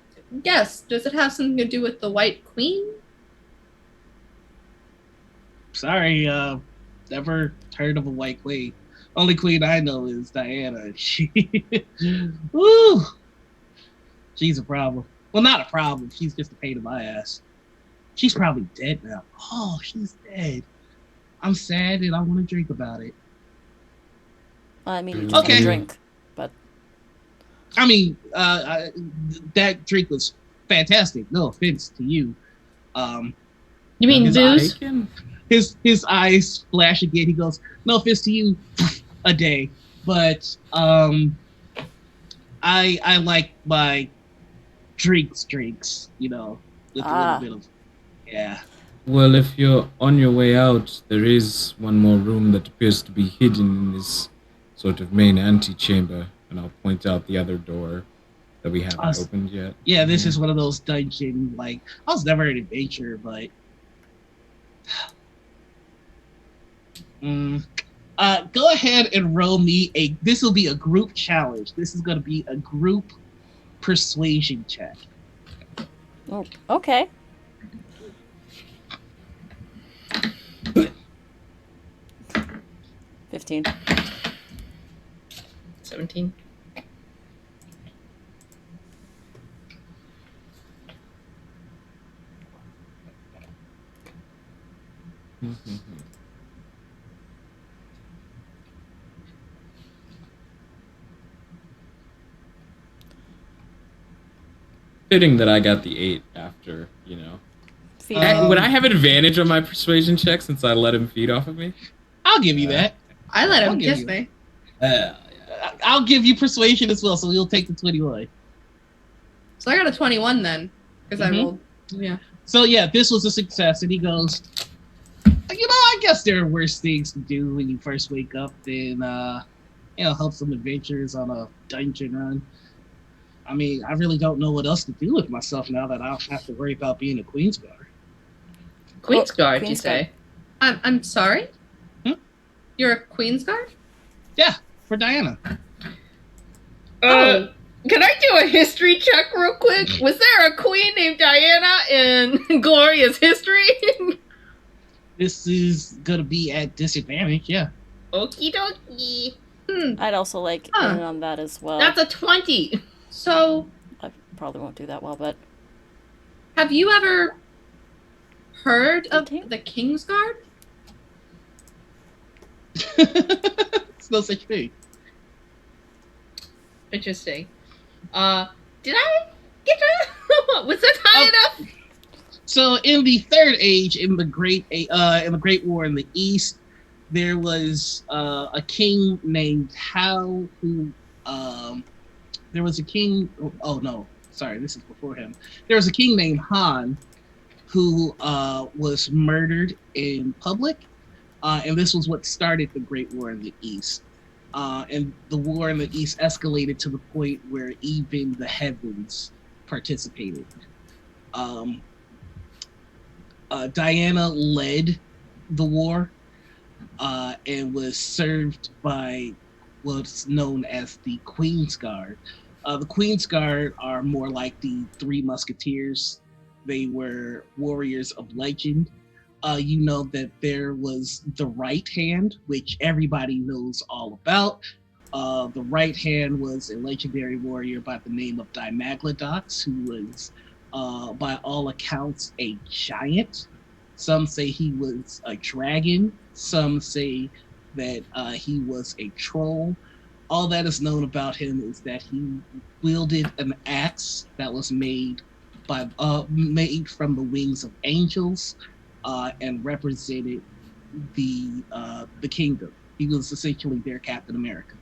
Speaker 5: guess, does it have something to do with the White Queen?
Speaker 1: Sorry, never heard of a White Queen. Only queen I know is Diana. She, woo, she's a problem. Well, not a problem. She's just a pain in my ass. She's probably dead now. Oh, she's dead. I'm sad and I want to drink about it.
Speaker 2: I mean, you just
Speaker 1: Okay.
Speaker 2: have a drink, but
Speaker 1: I mean, that drink was fantastic. No offense to you.
Speaker 4: You mean
Speaker 1: his
Speaker 4: booze?
Speaker 1: His eyes flash again. He goes, "No offense to you, a day, but I like my drinks. You know, with a little bit of yeah."
Speaker 3: Well, if you're on your way out, there is one more room that appears to be hidden in this sort of main antechamber, and I'll point out the other door that we haven't opened yet.
Speaker 1: Yeah, this is one of those dungeon, like, I was never an adventurer, but go ahead and roll me this will be a group challenge. This is going to be a group persuasion check.
Speaker 2: Oh, okay. $15.
Speaker 4: 17.
Speaker 3: Fitting that I got the 8 after,
Speaker 2: Feed
Speaker 1: Um,
Speaker 3: Would I have advantage on my persuasion check since I let him feed off of me?
Speaker 1: I'll give you that.
Speaker 5: I let
Speaker 1: I'll
Speaker 5: him
Speaker 1: give
Speaker 5: kiss
Speaker 1: you-
Speaker 5: me.
Speaker 1: I'll give you persuasion as well, so you'll take the 21.
Speaker 5: So I got a 21 then, because I
Speaker 1: Mhm.
Speaker 5: rolled. Yeah.
Speaker 1: So yeah, this was a success, and he goes, I guess there are worse things to do when you first wake up than help some adventurers on a dungeon run. I mean, I really don't know what else to do with myself now that I don't have to worry about being a KingsGuard.
Speaker 4: KingsGuard, you
Speaker 2: Queensguard.
Speaker 4: say?
Speaker 5: I'm sorry?
Speaker 1: Hmm?
Speaker 5: You're a KingsGuard?
Speaker 1: Yeah, for Diana.
Speaker 5: Oh.
Speaker 4: Can I do a history check real quick? Was there a queen named Diana in Gloria's history?
Speaker 1: This is gonna be at disadvantage, yeah.
Speaker 4: Okie dokie.
Speaker 2: I'd also like
Speaker 5: Huh.
Speaker 2: in on that as well.
Speaker 4: That's a 20.
Speaker 5: So,
Speaker 2: I probably won't do that well, but
Speaker 5: have you ever heard of
Speaker 2: 18?
Speaker 5: the KingsGuard?
Speaker 1: It's no such thing.
Speaker 4: Interesting. Did I get that? Was that high enough?
Speaker 1: So in the Third Age, in the Great War in the East, there was a king named Hal who there was a king. Oh no, sorry, this is before him. There was a king named Han who was murdered in public, and this was what started the Great War in the East. And the war in the East escalated to the point where even the heavens participated. Diana led the war and was served by what's known as the KingsGuard. The KingsGuard are more like the Three Musketeers. They were warriors of legend. You know that there was the right hand, which everybody knows all about. The right hand was a legendary warrior by the name of Dimaglodox, who was, by all accounts, a giant. Some say he was a dragon. Some say that he was a troll. All that is known about him is that he wielded an axe that was made from the wings of angels. And represented the kingdom. He was essentially their Captain America.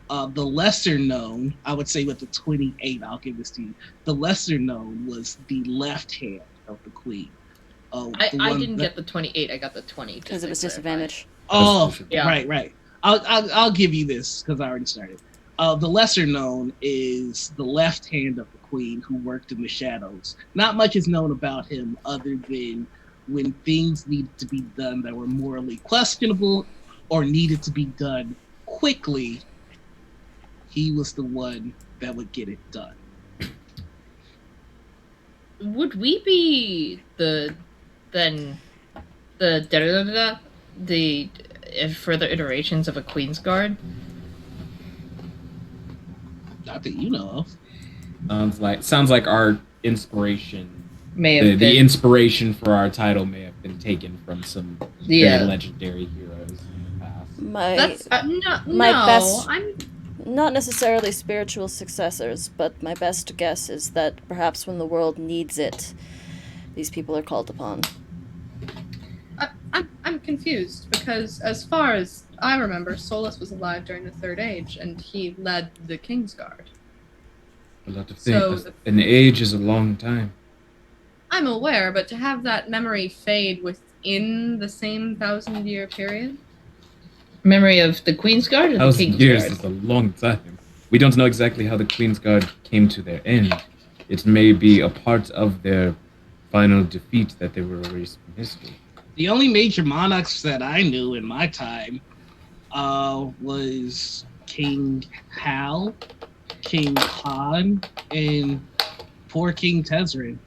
Speaker 1: The lesser known, I would say with the 28, I'll give this to you. The lesser known was the left hand of the queen.
Speaker 4: I didn't get the 28. I got the 20.
Speaker 2: because it was disadvantage.
Speaker 1: Oh,
Speaker 4: Yeah.
Speaker 1: right. I'll give you this because I already started. The lesser known is the left hand of the queen who worked in the shadows. Not much is known about him other than when things needed to be done that were morally questionable or needed to be done quickly, he was the one that would get it done.
Speaker 4: Would we be the further iterations of a KingsGuard?
Speaker 1: Not that you know of.
Speaker 3: Sounds like our inspiration.
Speaker 4: May have
Speaker 3: The
Speaker 4: been.
Speaker 3: inspiration for our title may have been taken from some
Speaker 4: Yeah.
Speaker 3: very legendary heroes in the past.
Speaker 5: That's
Speaker 2: my
Speaker 5: no.
Speaker 2: best-
Speaker 5: I'm
Speaker 2: Not necessarily spiritual successors, but my best guess is that perhaps when the world needs it, these people are called upon.
Speaker 5: I'm confused because as far as I remember, Solus was alive during the Third Age and he led the KingsGuard.
Speaker 3: A lot of
Speaker 5: So
Speaker 3: things. An age is a long time.
Speaker 5: I'm aware, but to have that memory fade within the same 1,000-year period?
Speaker 4: Memory of the KingsGuard or the
Speaker 3: 1,000 years is
Speaker 4: KingsGuard?
Speaker 3: a long time. We don't know exactly how the KingsGuard came to their end. It may be a part of their final defeat that they were erased from history.
Speaker 1: The only major monarchs that I knew in my time was King Hal King Han and poor King Tezrin.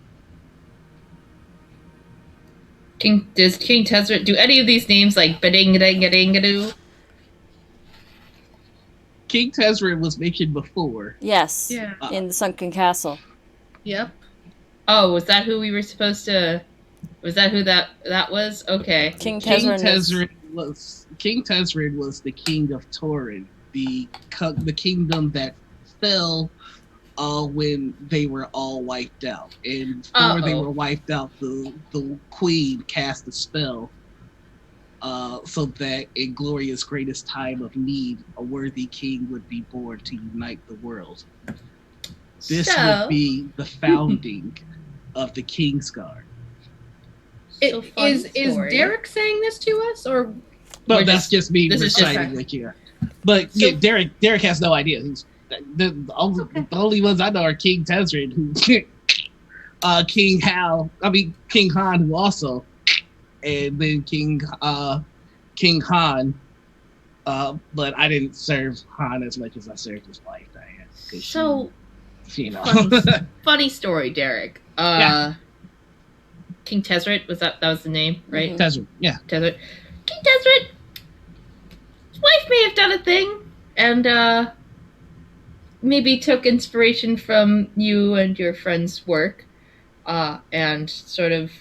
Speaker 4: Does King Tezzeret do any of these names like Badingadingadingadoo?
Speaker 1: King Tezrin was mentioned before.
Speaker 2: Yes,
Speaker 5: Yeah.
Speaker 2: in the Sunken Castle.
Speaker 5: Yep.
Speaker 4: Oh, was that who we were supposed to? Was that who that was? Okay.
Speaker 2: King
Speaker 1: King
Speaker 2: Tezrin
Speaker 1: King Tezrin was the king of Torin, the kingdom that fell when they were all wiped out. And before they were wiped out, the queen cast a spell so that in Gloria's greatest time of need, a worthy king would be born to unite the world. This would be the founding of the KingsGuard.
Speaker 5: Is Derek saying this to us, or?
Speaker 1: No, that's just me
Speaker 4: this is
Speaker 1: reciting what you got. But yeah, Derek has no idea. The only ones I know are King Tezrin, who King Han, who also, and then King Han. But I didn't serve Han as much as I served his wife, Diane.
Speaker 4: So,
Speaker 1: you know,
Speaker 4: funny story, Derek.
Speaker 1: Yeah.
Speaker 4: King Tezzeret, that was the name, right?
Speaker 2: Mhm.
Speaker 1: Tezrin, yeah.
Speaker 4: Tezzeret. King Tezzeret, his wife may have done a thing, and maybe took inspiration from you and your friend's work, and sort of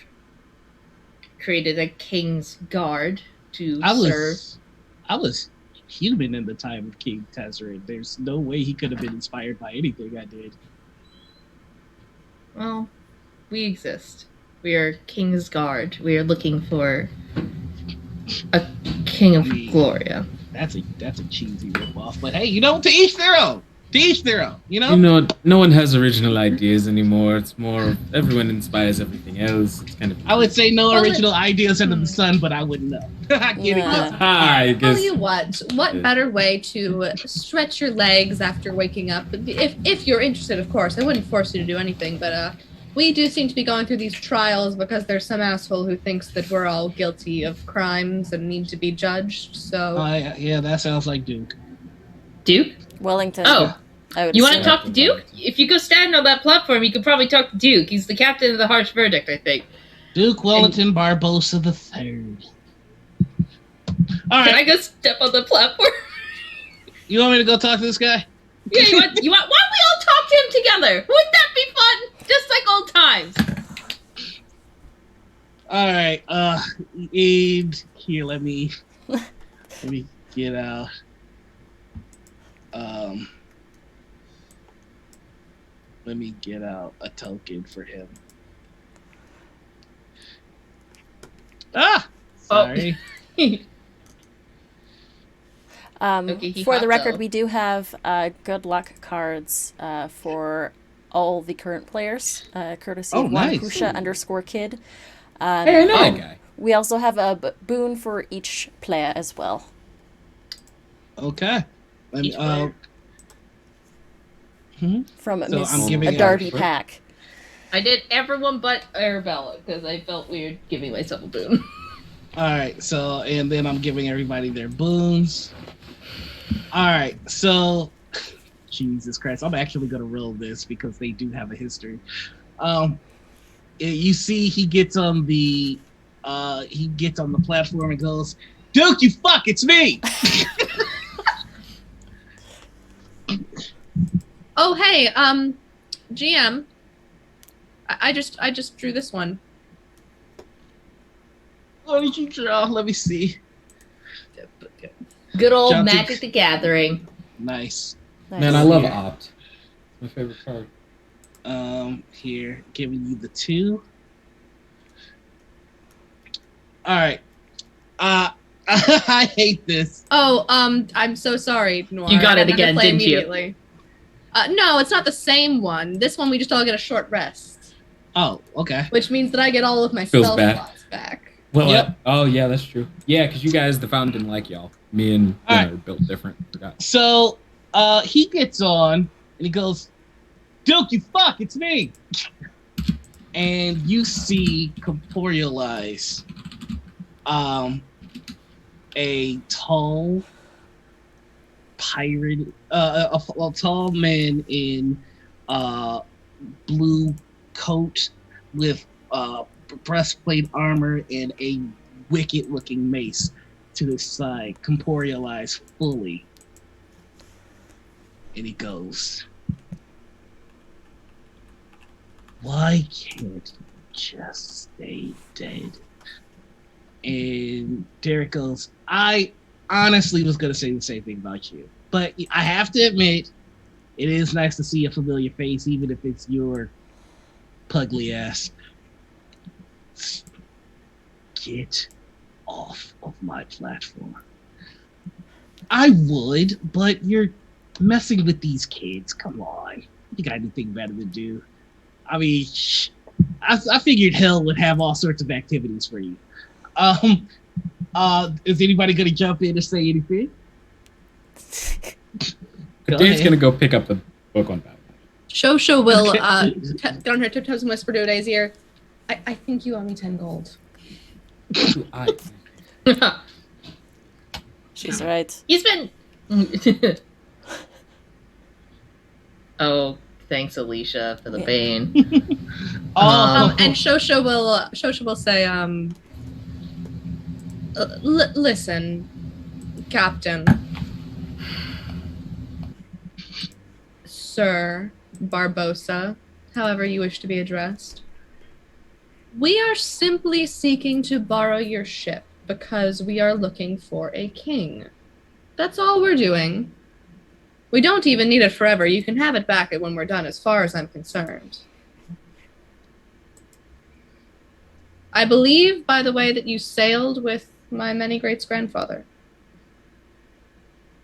Speaker 4: created a King's Guard to serve.
Speaker 1: I was human in the time of King Tezrin. There's no way he could have been inspired by anything I did.
Speaker 4: Well, we exist. We are King's Guard. We are looking for a King of Gloria.
Speaker 1: That's a cheesy ripoff. But hey, to each their own. To each their own.
Speaker 3: No one has original ideas anymore. It's more everyone inspires everything else. It's kind of.
Speaker 1: I would say no original ideas under the sun, but I wouldn't know. I get it.
Speaker 3: I guess.
Speaker 5: Tell you what better way to stretch your legs after waking up? If you're interested, of course. I wouldn't force you to do anything, but we do seem to be going through these trials because there's some asshole who thinks that we're all guilty of crimes and need to be judged. So.
Speaker 1: Yeah, that sounds like Duke.
Speaker 4: Duke?
Speaker 2: Wellington.
Speaker 4: Oh.
Speaker 2: I would
Speaker 4: You want to
Speaker 2: assume.
Speaker 4: talk to Duke? If you go stand on that platform, you could probably talk to Duke. He's the captain of the Harsh Verdict, I think.
Speaker 1: Duke Wellington Barbosa the Third. All
Speaker 4: Can I
Speaker 1: right,
Speaker 4: go step on the platform?
Speaker 1: you want me to go talk to this guy?
Speaker 4: Yeah, you want? Why don't we all talk to him together? Wouldn't that be fun? Just like old times.
Speaker 1: All right. And here, let me get out. Let me get out a token for him. Sorry.
Speaker 4: Okay, he
Speaker 2: For the
Speaker 4: hot
Speaker 2: record,
Speaker 4: though.
Speaker 2: we do have good luck cards for all the current players, courtesy
Speaker 1: Oh,
Speaker 2: of
Speaker 1: nice.
Speaker 2: Wankusha_kid.
Speaker 3: Hey, I know that guy.
Speaker 2: We also have a boon for each player as well.
Speaker 1: Okay. Let me,
Speaker 4: Each player.
Speaker 2: From
Speaker 1: So
Speaker 2: Miss
Speaker 1: I'm giving out-
Speaker 2: Darby Pack.
Speaker 4: I did everyone but Arabella because I felt weird giving myself a boon.
Speaker 1: All right. So, and then I'm giving everybody their boons. All right. So, Jesus Christ, I'm actually gonna roll this because they do have a history. You see, he gets on the platform and goes, "Duke, you fuck, it's me."
Speaker 5: Oh hey, GM. I just drew this one.
Speaker 1: What did you draw? Let me see.
Speaker 4: Good old
Speaker 1: Jump to-
Speaker 4: Magic the Gathering.
Speaker 1: Nice.
Speaker 3: Man, I love
Speaker 1: Yeah.
Speaker 3: Opt. My favorite card.
Speaker 1: Here, giving you the 2. All right. I hate this.
Speaker 5: Oh, I'm so sorry, Noir.
Speaker 4: You got
Speaker 5: I
Speaker 4: it
Speaker 5: had to
Speaker 4: again,
Speaker 5: play
Speaker 4: didn't you?
Speaker 5: immediately. No, it's not the same one. This one we just all get a short rest,
Speaker 1: Oh, okay.
Speaker 5: which means that I get all of my
Speaker 3: Feels
Speaker 5: spell
Speaker 3: bad.
Speaker 5: slots back.
Speaker 3: Well,
Speaker 1: Yep.
Speaker 3: oh yeah, that's true. Yeah, because you guys, the Found didn't like y'all. Me and
Speaker 1: All
Speaker 3: Dinner
Speaker 1: right.
Speaker 3: are built different. Forgot.
Speaker 1: So, he gets on and he goes, "Duke, you fuck, it's me." And you see corporealize a tall, pirate, a tall man in blue coat with breastplate armor and a wicked-looking mace to his side, corporealized fully. And he goes, "Why can't you just stay dead?" And Derek goes, "I honestly was going to say the same thing about you. But I have to admit, it is nice to see a familiar face, even if it's your pugly ass. Get off of my platform." "I would, but you're messing with these kids. Come on. You got anything better to do?" I mean, I figured hell would have all sorts of activities for you. Is anybody gonna jump in and say anything?
Speaker 3: Dave's gonna go pick up the book on Batman.
Speaker 5: Shosha will get on her tiptoes and whisper to Dave's ear, I think you owe me 10 gold.
Speaker 2: She's right.
Speaker 4: He's been. Oh, thanks, Alicia, for the bane.
Speaker 5: And Shosha will say, listen, Captain, Sir Barbosa, however you wish to be addressed. We are simply seeking to borrow your ship because we are looking for a king. That's all we're doing. We don't even need it forever. You can have it back when we're done, as far as I'm concerned. I believe, by the way, that you sailed with my many greats-grandfather.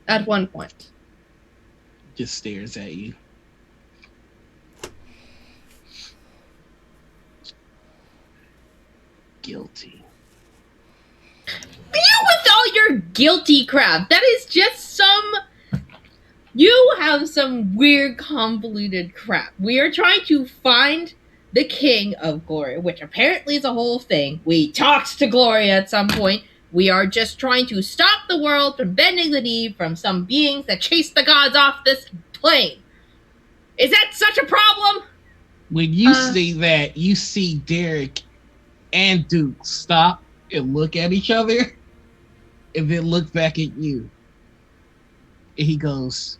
Speaker 5: At one point.
Speaker 1: Just stares at you. Guilty.
Speaker 4: You with all your guilty crap. That is just some... You have some weird, convoluted crap. We are trying to find the King of Gloria, which apparently is a whole thing. We talked to Gloria at some point. We are just trying to stop the world from bending the knee from some beings that chase the gods off this plane. Is that such a problem?
Speaker 1: When you say that, you see Derek and Duke stop and look at each other and then look back at you. And he goes,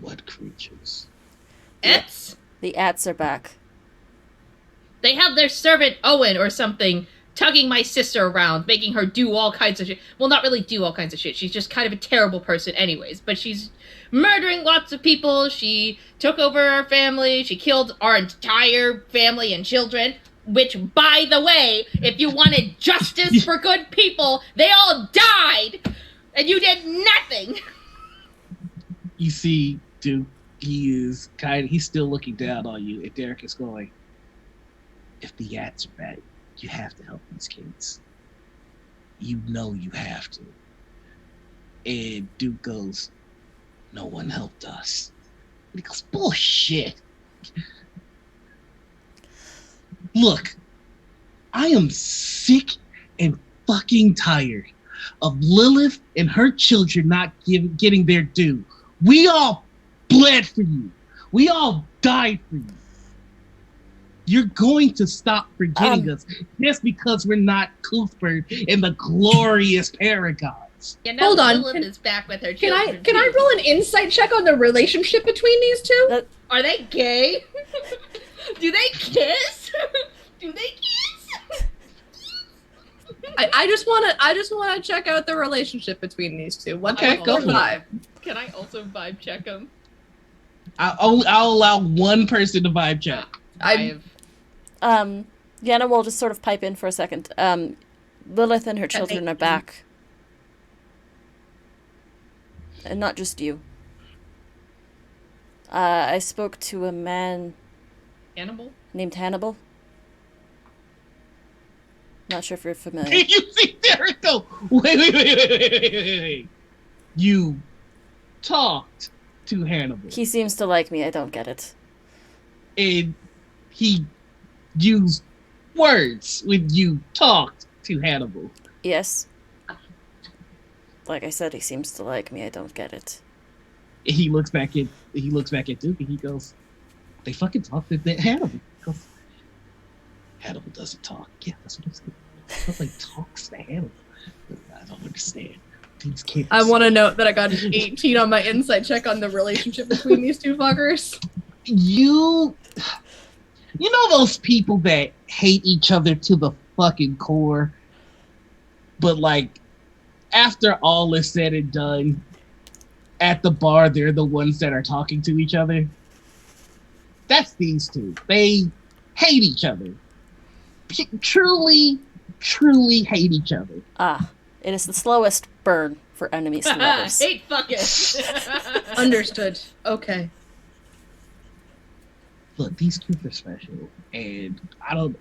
Speaker 1: "What creatures?"
Speaker 4: Ets?
Speaker 2: The Ats are back.
Speaker 4: They have their servant Owen or something tugging my sister around, making her do all kinds of shit. Well, not really do all kinds of shit. She's just kind of a terrible person anyways. But she's murdering lots of people. She took over our family. She killed our entire family and children. Which, by the way, if you wanted justice for good people, they all died. And you did nothing.
Speaker 1: You see Duke, he's still looking down on you. And Derek is going, "If the Yats are bad, you have to help these kids. You know you have to." And Duke goes, "No one helped us." And he goes, "Bullshit. Look, I am sick and fucking tired of Lilith and her children not getting their due. We all bled for you. We all died for you. You're going to stop forgetting us just because we're not Cuthbert and the glorious Paragons."
Speaker 4: You know,
Speaker 5: Hold on.
Speaker 4: Lilith is back with her
Speaker 5: Can
Speaker 4: children.
Speaker 5: I roll an insight check on the relationship between these two?
Speaker 4: Are they gay? Do they kiss? Do they kiss?
Speaker 5: I just wanna check out the relationship between these two.
Speaker 1: Okay, go for it.
Speaker 5: Vibe.
Speaker 4: Can I also vibe check them?
Speaker 1: I'll allow one person to vibe check.
Speaker 2: Yana will just sort of pipe in for a second. Lilith and her children are back. And not just you. I spoke to a man named Hannibal. Not sure if you're familiar.
Speaker 1: Can you see Derek go, wait. You talked to Hannibal.
Speaker 2: He seems to like me. I don't get it.
Speaker 1: And he used words when you talked to Hannibal.
Speaker 2: Yes. Like I said, he seems to like me. I don't get it.
Speaker 1: He looks back at Duke and he goes, "They fucking talk to Hannibal." He goes, "Hannibal doesn't talk." Yeah, that's what I'm saying. Nobody talks to Hannibal. I don't understand. These kids.
Speaker 5: I want to note that I got an 18 on my insight check on the relationship between these two fuckers.
Speaker 1: You know those people that hate each other to the fucking core, but like after all is said and done, at the bar they're the ones that are talking to each other. That's these two. They hate each other. Truly, truly hate each other.
Speaker 2: Ah, it is the slowest burn for enemies to lovers.
Speaker 4: Hate fucking.
Speaker 5: Understood. Okay.
Speaker 1: Look, these kids are special, and I don't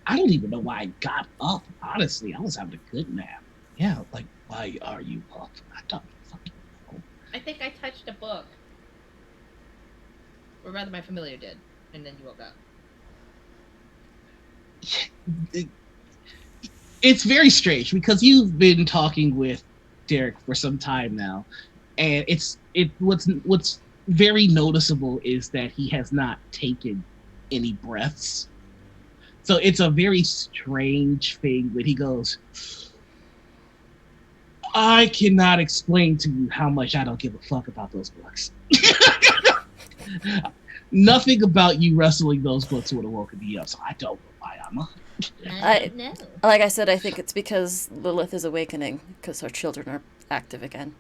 Speaker 1: even know why I got up. Honestly, I was having a good nap. Yeah, like, why are you up? I don't fucking know.
Speaker 4: I think I touched a book. Or rather, my familiar did. And then you woke up.
Speaker 1: It's very strange because you've been talking with Derek for some time now, and what's very noticeable is that he has not taken any breaths. So it's a very strange thing when he goes, "I cannot explain to you how much I don't give a fuck about those books." Nothing about you wrestling those books would have woken me up, so I don't know why I'm up.
Speaker 4: No.
Speaker 2: Like I said, I think it's because Lilith is awakening, because her children are active again.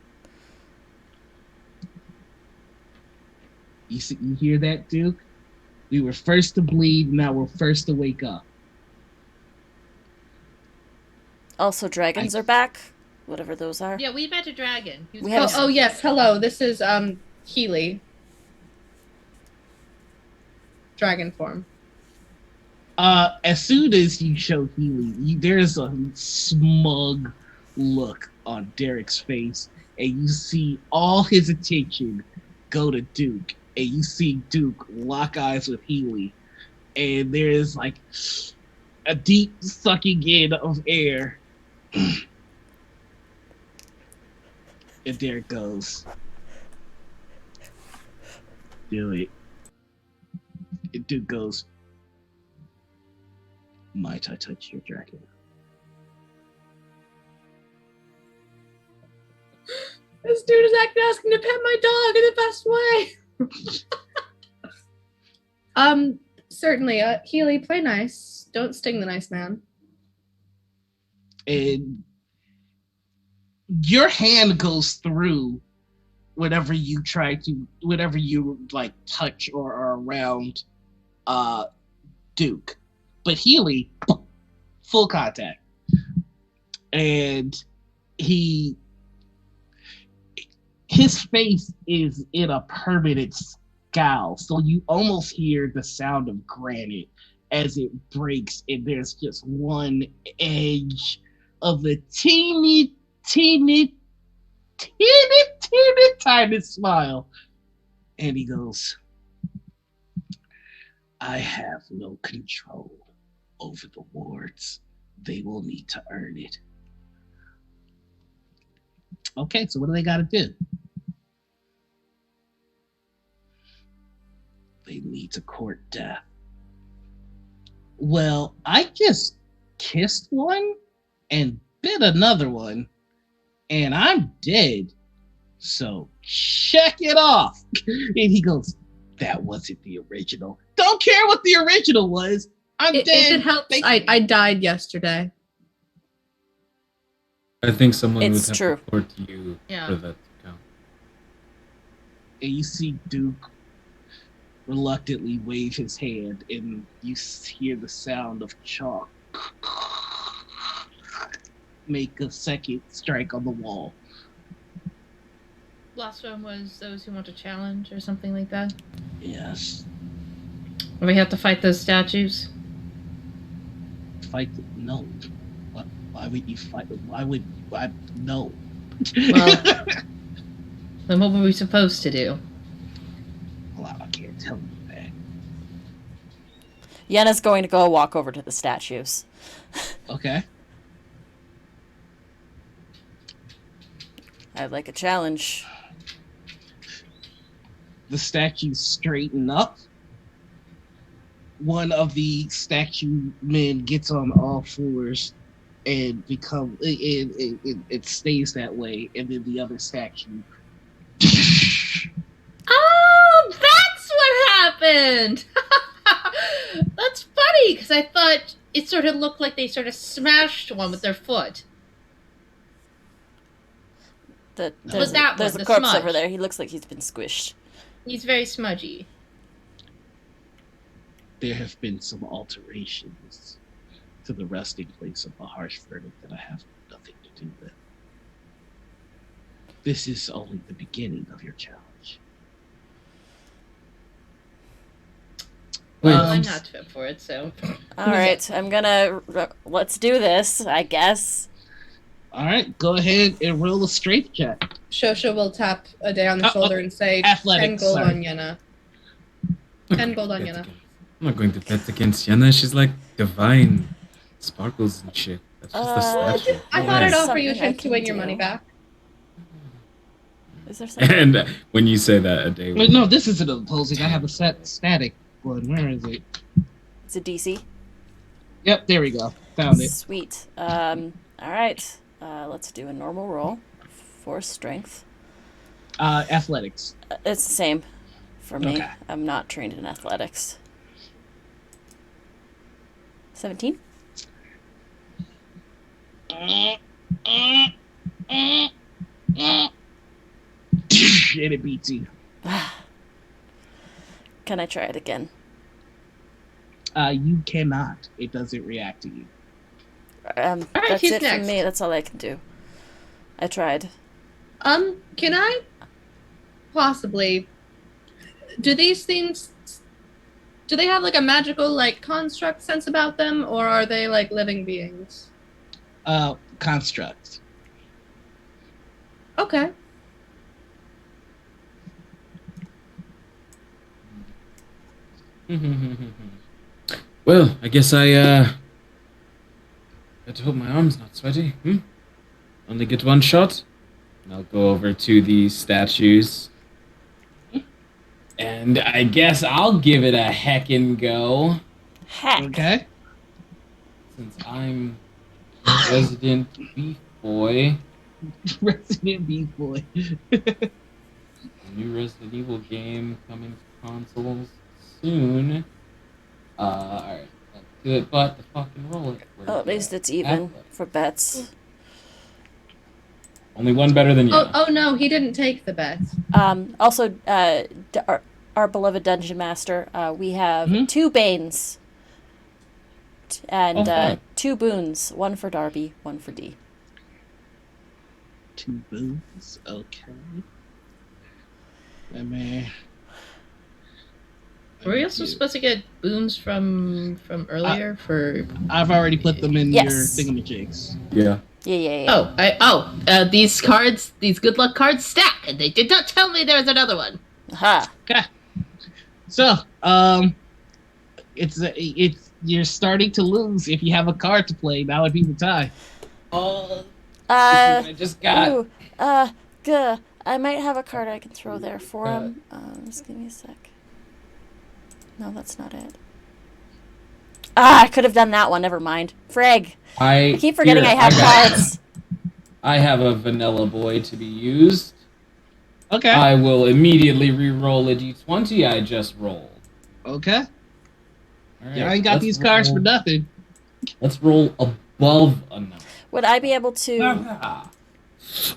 Speaker 1: You hear that, Duke? We were first to bleed, now we're first to wake up.
Speaker 2: Also, dragons are back, whatever those are.
Speaker 4: Yeah, we met a dragon. He was
Speaker 2: We have
Speaker 5: Oh, yes. Hello. This is Healy. Dragon form.
Speaker 1: As soon as you show Healy, there's a smug look on Derek's face, and you see all his attention go to Duke, and you see Duke lock eyes with Healy, and there's like a deep sucking in of air. And Derek goes, "Do it." And Duke goes, "Might I touch your dragon?"
Speaker 5: This dude is asking to pet my dog in the best way. Certainly. Healy, play nice. Don't sting the nice man.
Speaker 1: And your hand goes through whenever you like touch or are around Duke. But Healy, full contact. And his face is in a permanent scowl, so you almost hear the sound of granite as it breaks, and there's just one edge of the teeny tiny smile. And he goes, "I have no control over the wards. They will need to earn it." Okay, so what do they got to do? They need to court death. Well, I just kissed one and bit another one, and I'm dead. So check it off. And he goes, "That wasn't the original." Don't care what the original was. I'm dead.
Speaker 5: If it helps, I died yesterday.
Speaker 3: I think someone
Speaker 2: It's
Speaker 3: would have
Speaker 2: true.
Speaker 3: to court you
Speaker 4: Yeah.
Speaker 3: for that to count.
Speaker 1: And you see Duke reluctantly wave his hand, and you hear the sound of chalk make a second strike on the wall.
Speaker 4: Last one was those who want to challenge or something like that.
Speaker 1: Yes.
Speaker 4: Or we have to fight those statues.
Speaker 1: Fight? No. Why would you fight? No.
Speaker 4: Well, then what were we supposed to do?
Speaker 1: Well, I can't tell you that.
Speaker 2: Yenna's going to go walk over to the statues.
Speaker 1: Okay.
Speaker 2: I'd like a challenge.
Speaker 1: The statues straighten up. One of the statue men gets on all fours and it stays that way, and then the other statue.
Speaker 4: Oh, that's what happened. That's funny because I thought it sort of looked like they sort of smashed one with their foot.
Speaker 2: There's
Speaker 4: that
Speaker 2: a
Speaker 4: one, the
Speaker 2: corpse
Speaker 4: smudge.
Speaker 2: over there. He looks like he's been squished.
Speaker 4: He's very smudgy.
Speaker 1: There have been some alterations to the resting place of the harsh verdict that I have nothing to do with. This is only the beginning of your challenge.
Speaker 4: Well, I'm not fit for it, so.
Speaker 2: All right, I'm gonna. Let's do this, I guess.
Speaker 1: All right, go ahead and roll a strength check.
Speaker 5: Shosha will tap a day on the shoulder and say, 10
Speaker 1: athletics,
Speaker 5: gold
Speaker 1: sorry.
Speaker 5: on Yenna. 10 gold on Yenna.
Speaker 3: I'm not going to bet against Yenna. She's like divine. Sparkles and shit. That's just a statue.
Speaker 5: I thought I'd
Speaker 2: Yes.
Speaker 5: offer you a
Speaker 2: Something I
Speaker 5: chance to
Speaker 2: can
Speaker 5: win your
Speaker 2: do.
Speaker 5: money back.
Speaker 2: Is there something?
Speaker 3: And when you say that, a day.
Speaker 1: Wait, no, this isn't opposing. I have a static one. Where is it?
Speaker 2: It's a DC.
Speaker 1: Yep, there we go. Found it.
Speaker 2: Sweet. All right. Let's do a normal roll for strength.
Speaker 1: Athletics.
Speaker 2: It's the same for me.
Speaker 1: Okay.
Speaker 2: I'm not trained in athletics. 17.
Speaker 1: And it beats you.
Speaker 2: Can I try it again?
Speaker 1: You cannot. It doesn't react to you.
Speaker 2: That's
Speaker 4: who's
Speaker 2: it
Speaker 4: next?
Speaker 2: for me. That's all I can do. I tried.
Speaker 5: Can I possibly do these things, do they have like a magical like construct sense about them, or are they like living beings?
Speaker 1: Construct.
Speaker 5: Okay.
Speaker 3: Well, I guess I got to hope my arm's not sweaty. Only get one shot. And I'll go over to the statues. And I guess I'll give it a heckin' go.
Speaker 2: Heck.
Speaker 1: Okay.
Speaker 3: Since I'm resident beef boy.
Speaker 1: Resident Beef Boy.
Speaker 3: New Resident Evil game coming to consoles soon. Alright, let's do it, but the fucking roll it.
Speaker 2: Oh, at least it's even
Speaker 3: Athletics.
Speaker 2: for bets.
Speaker 3: Only one better than you.
Speaker 5: Oh no, he didn't take the bet.
Speaker 2: Also, our beloved dungeon master, we have 2 Banes and
Speaker 3: fun.
Speaker 2: 2 boons. One for Darby, one for D.
Speaker 1: 2 boons. Okay. Let me.
Speaker 4: Were we also supposed to get boons from earlier for?
Speaker 1: I've already put them in
Speaker 2: Yes.
Speaker 1: your thingamajigs.
Speaker 3: Yeah.
Speaker 2: Yeah.
Speaker 4: These cards, these good luck cards stack, and they did not tell me there was another one.
Speaker 2: Aha.
Speaker 1: Okay. So, it's you're starting to lose. If you have a card to play, now would be the time.
Speaker 3: Oh,
Speaker 2: I
Speaker 3: just got.
Speaker 2: I might have a card I can throw there for him. Just give me a sec. No, that's not it. I could have done that one. Never mind. Frig. I keep forgetting I have cards.
Speaker 3: I have a vanilla boy to be used.
Speaker 1: Okay.
Speaker 3: I will immediately re-roll a d20 I just rolled.
Speaker 1: Okay.
Speaker 3: All right,
Speaker 1: Yeah, I ain't got
Speaker 3: let's
Speaker 1: these cards for
Speaker 3: roll-
Speaker 1: nothing.
Speaker 3: Let's roll above a number.
Speaker 2: Would I be able to?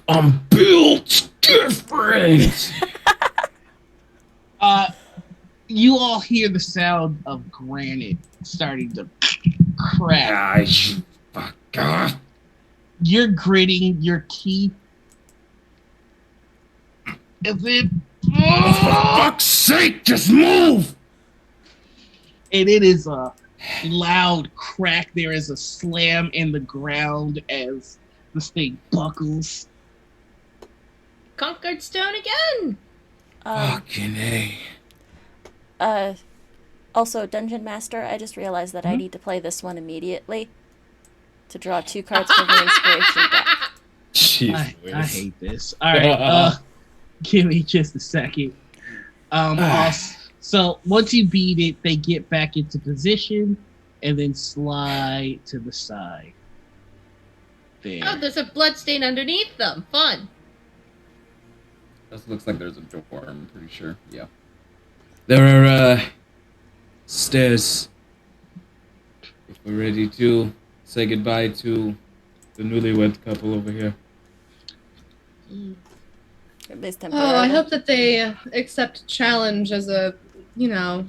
Speaker 3: I'm built different.
Speaker 1: You all hear the sound of granite starting to crack.
Speaker 3: Fuck off.
Speaker 1: You're gritting your teeth. And then,
Speaker 3: For fuck's sake, just move!
Speaker 1: and it is a loud crack. There is a slam in the ground as this thing buckles.
Speaker 4: Conquered stone again.
Speaker 3: Fucking A.
Speaker 2: Also, Dungeon Master, I just realized that I need to play this one immediately to draw 2 cards for the inspiration deck.
Speaker 3: Jeez,
Speaker 1: I hate this. All right, give me just a second. So once you beat it, they get back into position and then slide to the side. There.
Speaker 4: Oh, there's a blood stain underneath them. Fun.
Speaker 3: This looks like there's a door, I'm pretty sure. Yeah. There are stairs. If we're ready to say goodbye to the newlywed couple over here.
Speaker 2: At least
Speaker 5: Oh, I
Speaker 2: temporarily.
Speaker 5: hope that they accept challenge as a, does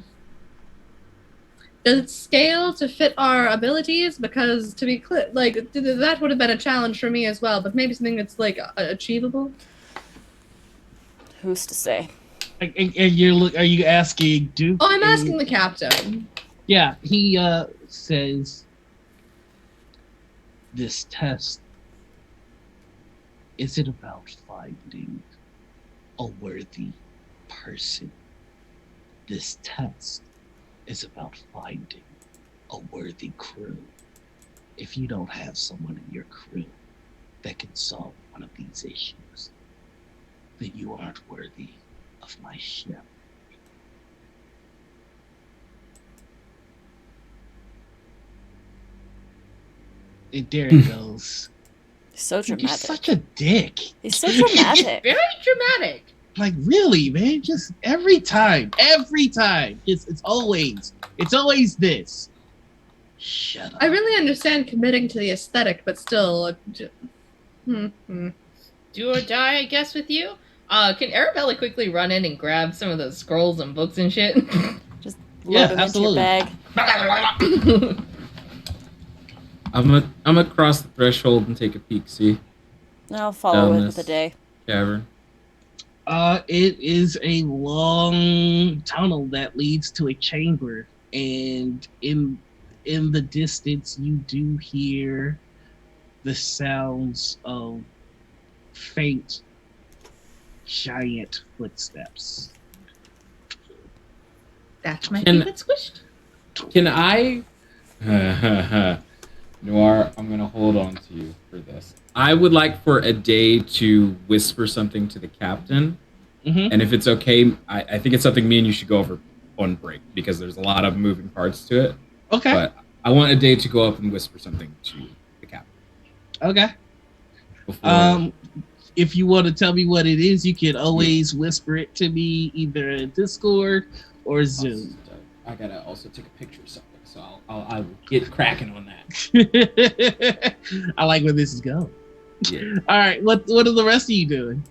Speaker 5: it scale to fit our abilities? Because to be clear, that would have been a challenge for me as well, but maybe something that's achievable.
Speaker 2: Who's to say?
Speaker 1: And are you asking Duke?
Speaker 5: Oh, I'm asking the captain.
Speaker 1: Yeah, he says this test isn't about finding a worthy person. This test is about finding a worthy crew. If you don't have someone in your crew that can solve one of these issues, then you aren't worthy of my ship. And Derek goes,
Speaker 2: So
Speaker 1: "You're
Speaker 2: dramatic.
Speaker 1: such a dick."
Speaker 2: He's so dramatic.
Speaker 4: Very dramatic.
Speaker 1: Like, really, man? Just every time. It's always this. Shut up.
Speaker 5: I really understand committing to the aesthetic, but still.
Speaker 4: Do or die, I guess, with you? Can Arabella quickly run in and grab some of those scrolls and books and shit?
Speaker 2: Just
Speaker 1: Yeah,
Speaker 2: load him
Speaker 1: absolutely.
Speaker 2: into your bag.
Speaker 3: I'm gonna cross the threshold and take a peek, see
Speaker 2: I'll follow
Speaker 3: Down
Speaker 2: it
Speaker 3: this.
Speaker 2: with a day.
Speaker 3: cavern.
Speaker 1: It is a long tunnel that leads to a chamber, and in the distance you do hear the sounds of faint giant footsteps.
Speaker 4: That's my
Speaker 3: Can-
Speaker 4: favorite squish.
Speaker 3: Can I? Noir, I'm gonna hold on to you for this. I would like for a day to whisper something to the captain,
Speaker 1: Mm-hmm.
Speaker 3: and if it's okay, I think it's something me and you should go over on break because there's a lot of moving parts to it.
Speaker 1: Okay.
Speaker 3: But I want a day to go up and whisper something to the captain.
Speaker 1: Okay.
Speaker 3: Before,
Speaker 1: If you want to tell me what it is, you can always whisper it to me either in Discord or Zoom.
Speaker 3: I gotta also take a picture of something, so I will get cracking on that.
Speaker 1: I like where this is going.
Speaker 3: Yeah.
Speaker 1: All right, what are the rest of you doing?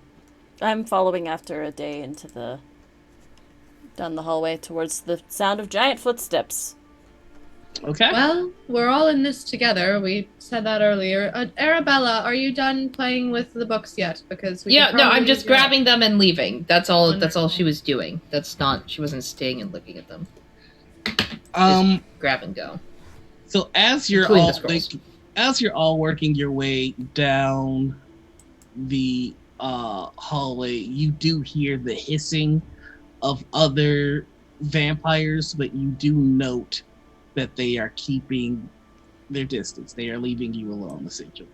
Speaker 2: I'm following after a day down the hallway towards the sound of giant footsteps.
Speaker 1: Okay.
Speaker 5: Well, we're all in this together. We said that earlier. Arabella, are you done playing with the books yet? Because we
Speaker 4: Yeah,
Speaker 5: could
Speaker 4: no,
Speaker 5: probably
Speaker 4: I'm just
Speaker 5: use your-
Speaker 4: grabbing them and leaving. That's all
Speaker 5: Wonderful.
Speaker 4: she was doing. She wasn't staying and looking at them. Grab and go.
Speaker 1: So as you're
Speaker 4: Including
Speaker 1: all
Speaker 4: the scrolls.
Speaker 1: as you're all working your way down the hallway, you do hear the hissing of other vampires, but you do note that they are keeping their distance. They are leaving you alone, essentially.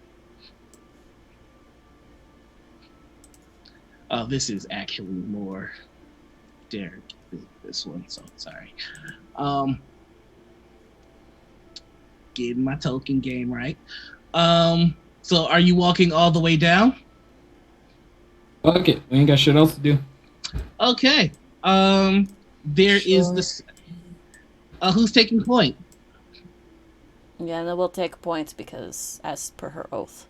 Speaker 1: This is actually more Derek, this one, so sorry. Getting my token game right. So are you walking all the way down?
Speaker 3: Fuck it, we ain't got shit else to do.
Speaker 1: Okay. There is this. Who's taking point?
Speaker 2: Yeah, and then we'll take points because, as per her oath.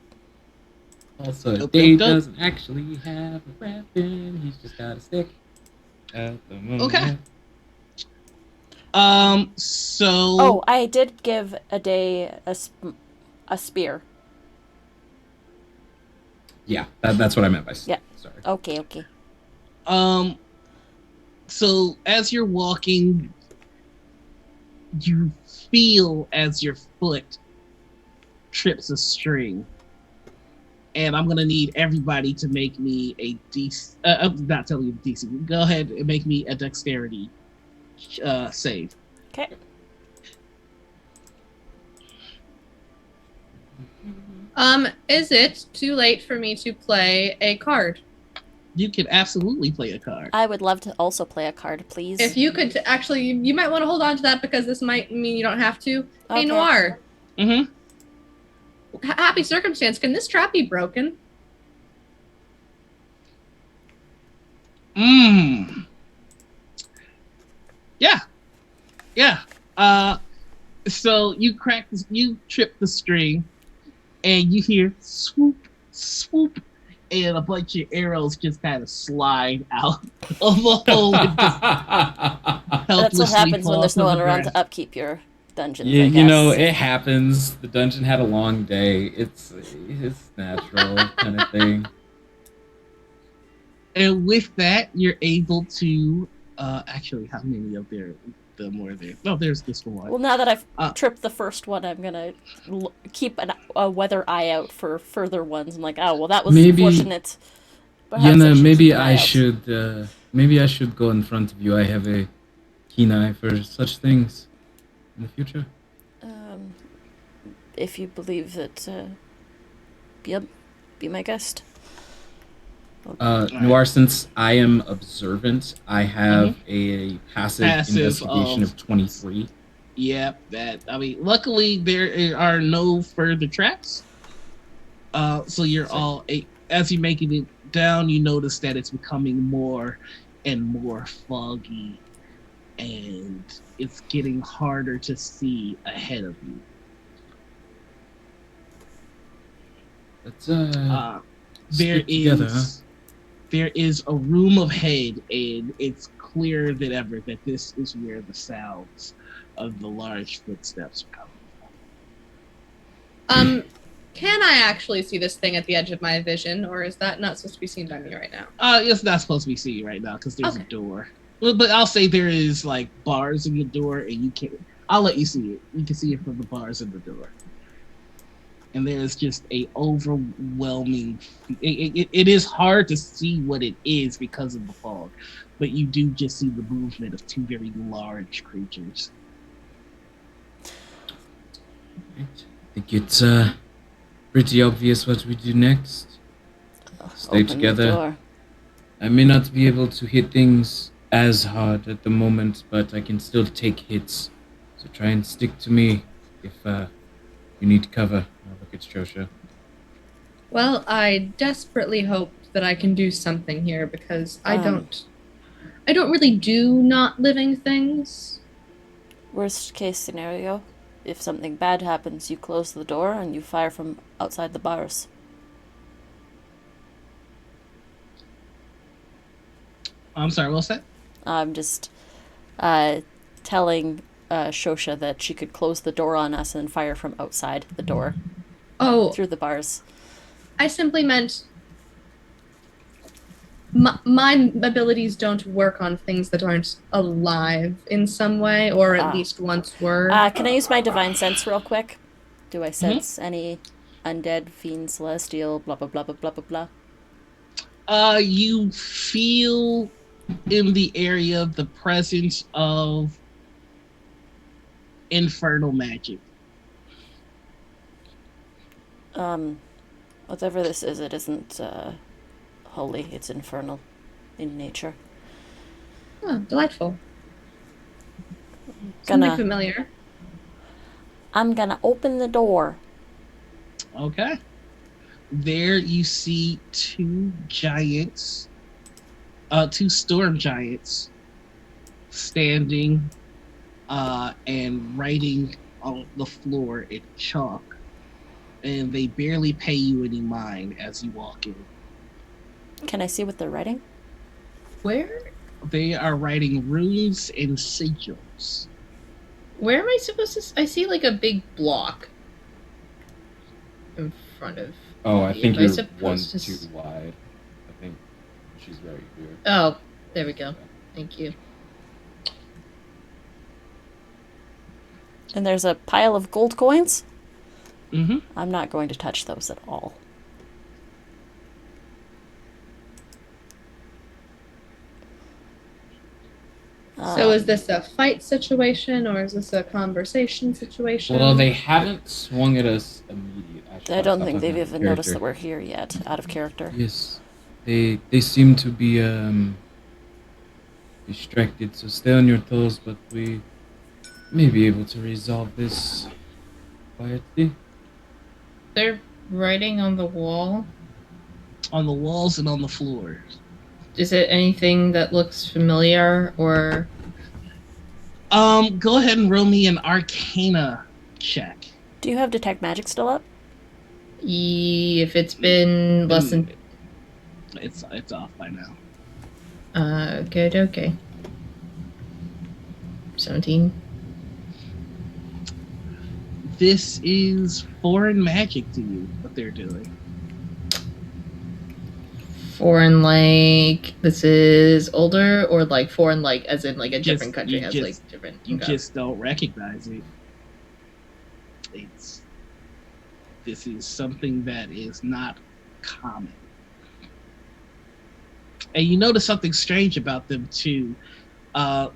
Speaker 3: Also,
Speaker 1: Dope,
Speaker 3: Dave
Speaker 1: dope, dope.
Speaker 3: doesn't actually have a weapon. He's just got a stick. At the moment.
Speaker 1: Okay. So.
Speaker 2: Oh, I did give a day a spear.
Speaker 3: Yeah, that's what I meant by stick.
Speaker 2: Yeah.
Speaker 3: Sorry.
Speaker 2: Okay.
Speaker 1: So as you're walking, you feel as your foot trips a string. And I'm gonna need everybody to make me a DC. I'm not telling you the DC. Go ahead and make me a dexterity save.
Speaker 2: Okay.
Speaker 5: Is it too late for me to play a card?
Speaker 1: You can absolutely play a card.
Speaker 2: I would love to also play a card, please.
Speaker 5: If you could actually, you might want to hold on to that because this might mean you don't have to. Hey,
Speaker 2: Okay.
Speaker 5: Noir.
Speaker 1: Mm-hmm.
Speaker 5: Happy circumstance. Can this trap be broken?
Speaker 1: Yeah. So you trip the string, and you hear swoop, swoop, and a bunch of arrows just kind of slide out of the hole. And just
Speaker 2: That's what happens when there's no one around to upkeep your dungeons. I guess.
Speaker 3: It happens. The dungeon had a long day. It's natural kind of thing.
Speaker 1: And with that, you're able to actually, how many of them are there? Oh, there's this one.
Speaker 2: Well, now that I've tripped the first one, I'm gonna keep a weather eye out for further ones. I'm like, oh, well, that was unfortunate.
Speaker 3: Maybe I should go in front of you. I have a keen eye for such things in the future.
Speaker 2: If you believe that, be my guest.
Speaker 3: Noir, since I am observant, I have a passive investigation of 23.
Speaker 1: Yep, luckily there are no further traps. So you're as you're making it down, you notice that it's becoming more and more foggy, and it's getting harder to see ahead of you. There is a room ahead, and it's clearer than ever that this is where the sounds of the large footsteps are coming from.
Speaker 5: Can I actually see this thing at the edge of my vision, or is that not supposed to be seen by me right now?
Speaker 1: It's not supposed to be seen right now because there's a door. But I'll say there is like bars in the door, and you can't. I'll let you see it. You can see it from the bars in the door. And there's just a overwhelming. It is hard to see what it is because of the fog, but you do just see the movement of two very large creatures.
Speaker 3: I think it's pretty obvious what we do next. Stay together. I may not be able to hit things as hard at the moment, but I can still take hits. So try and stick to me if you need cover. Look at Shosha.
Speaker 5: Well, I desperately hope that I can do something here because I don't really do not living things.
Speaker 2: Worst case scenario, if something bad happens, you close the door and you fire from outside the bars.
Speaker 1: I'm sorry, what's that?
Speaker 2: I'm just telling Shosha that she could close the door on us and fire from outside the door.
Speaker 5: Oh,
Speaker 2: through the bars.
Speaker 5: I simply meant my abilities don't work on things that aren't alive in some way, or at least once were.
Speaker 2: Can I use my divine sense real quick? Do I sense any undead, fiend, celestial, blah blah blah blah blah blah blah?
Speaker 1: You feel in the area the presence of infernal magic.
Speaker 2: Whatever this is, it isn't holy. It's infernal in nature.
Speaker 5: Oh, delightful. Something familiar.
Speaker 2: I'm gonna open the door.
Speaker 1: Okay. There you see two giants, two storm giants, standing and writing on the floor in chalk. And they barely pay you any mind as you walk in.
Speaker 2: Can I see what they're writing?
Speaker 4: Where?
Speaker 1: They are writing runes and sigils.
Speaker 4: Where am I supposed to? I see like a big block in front of.
Speaker 3: Oh, I think you're one too wide. I think she's right here.
Speaker 4: Oh, there we go. Thank you.
Speaker 2: And there's a pile of gold coins?
Speaker 1: Mm-hmm.
Speaker 2: I'm not going to touch those at all.
Speaker 5: So is this a fight situation or is this a conversation situation?
Speaker 3: Well, they haven't swung at us immediately.
Speaker 2: I don't think they've
Speaker 3: Out of
Speaker 2: even noticed that
Speaker 3: character.
Speaker 2: we're here yet, out of character.
Speaker 3: Yes, they seem to be distracted, so stay on your toes. But we may be able to resolve this quietly.
Speaker 4: They're writing on the wall.
Speaker 1: On the walls and on the floors.
Speaker 4: Is it anything that looks familiar or?
Speaker 1: Go ahead and roll me an Arcana check.
Speaker 2: Do you have Detect Magic still up?
Speaker 4: If it's been less than.
Speaker 1: It's off by now.
Speaker 4: Okay. 17.
Speaker 1: This is foreign magic to you, what they're doing.
Speaker 4: Foreign, like this is older, or like foreign, like as in like a different country has like different.
Speaker 1: You just don't recognize it. This is something that is not common. And you notice something strange about them too.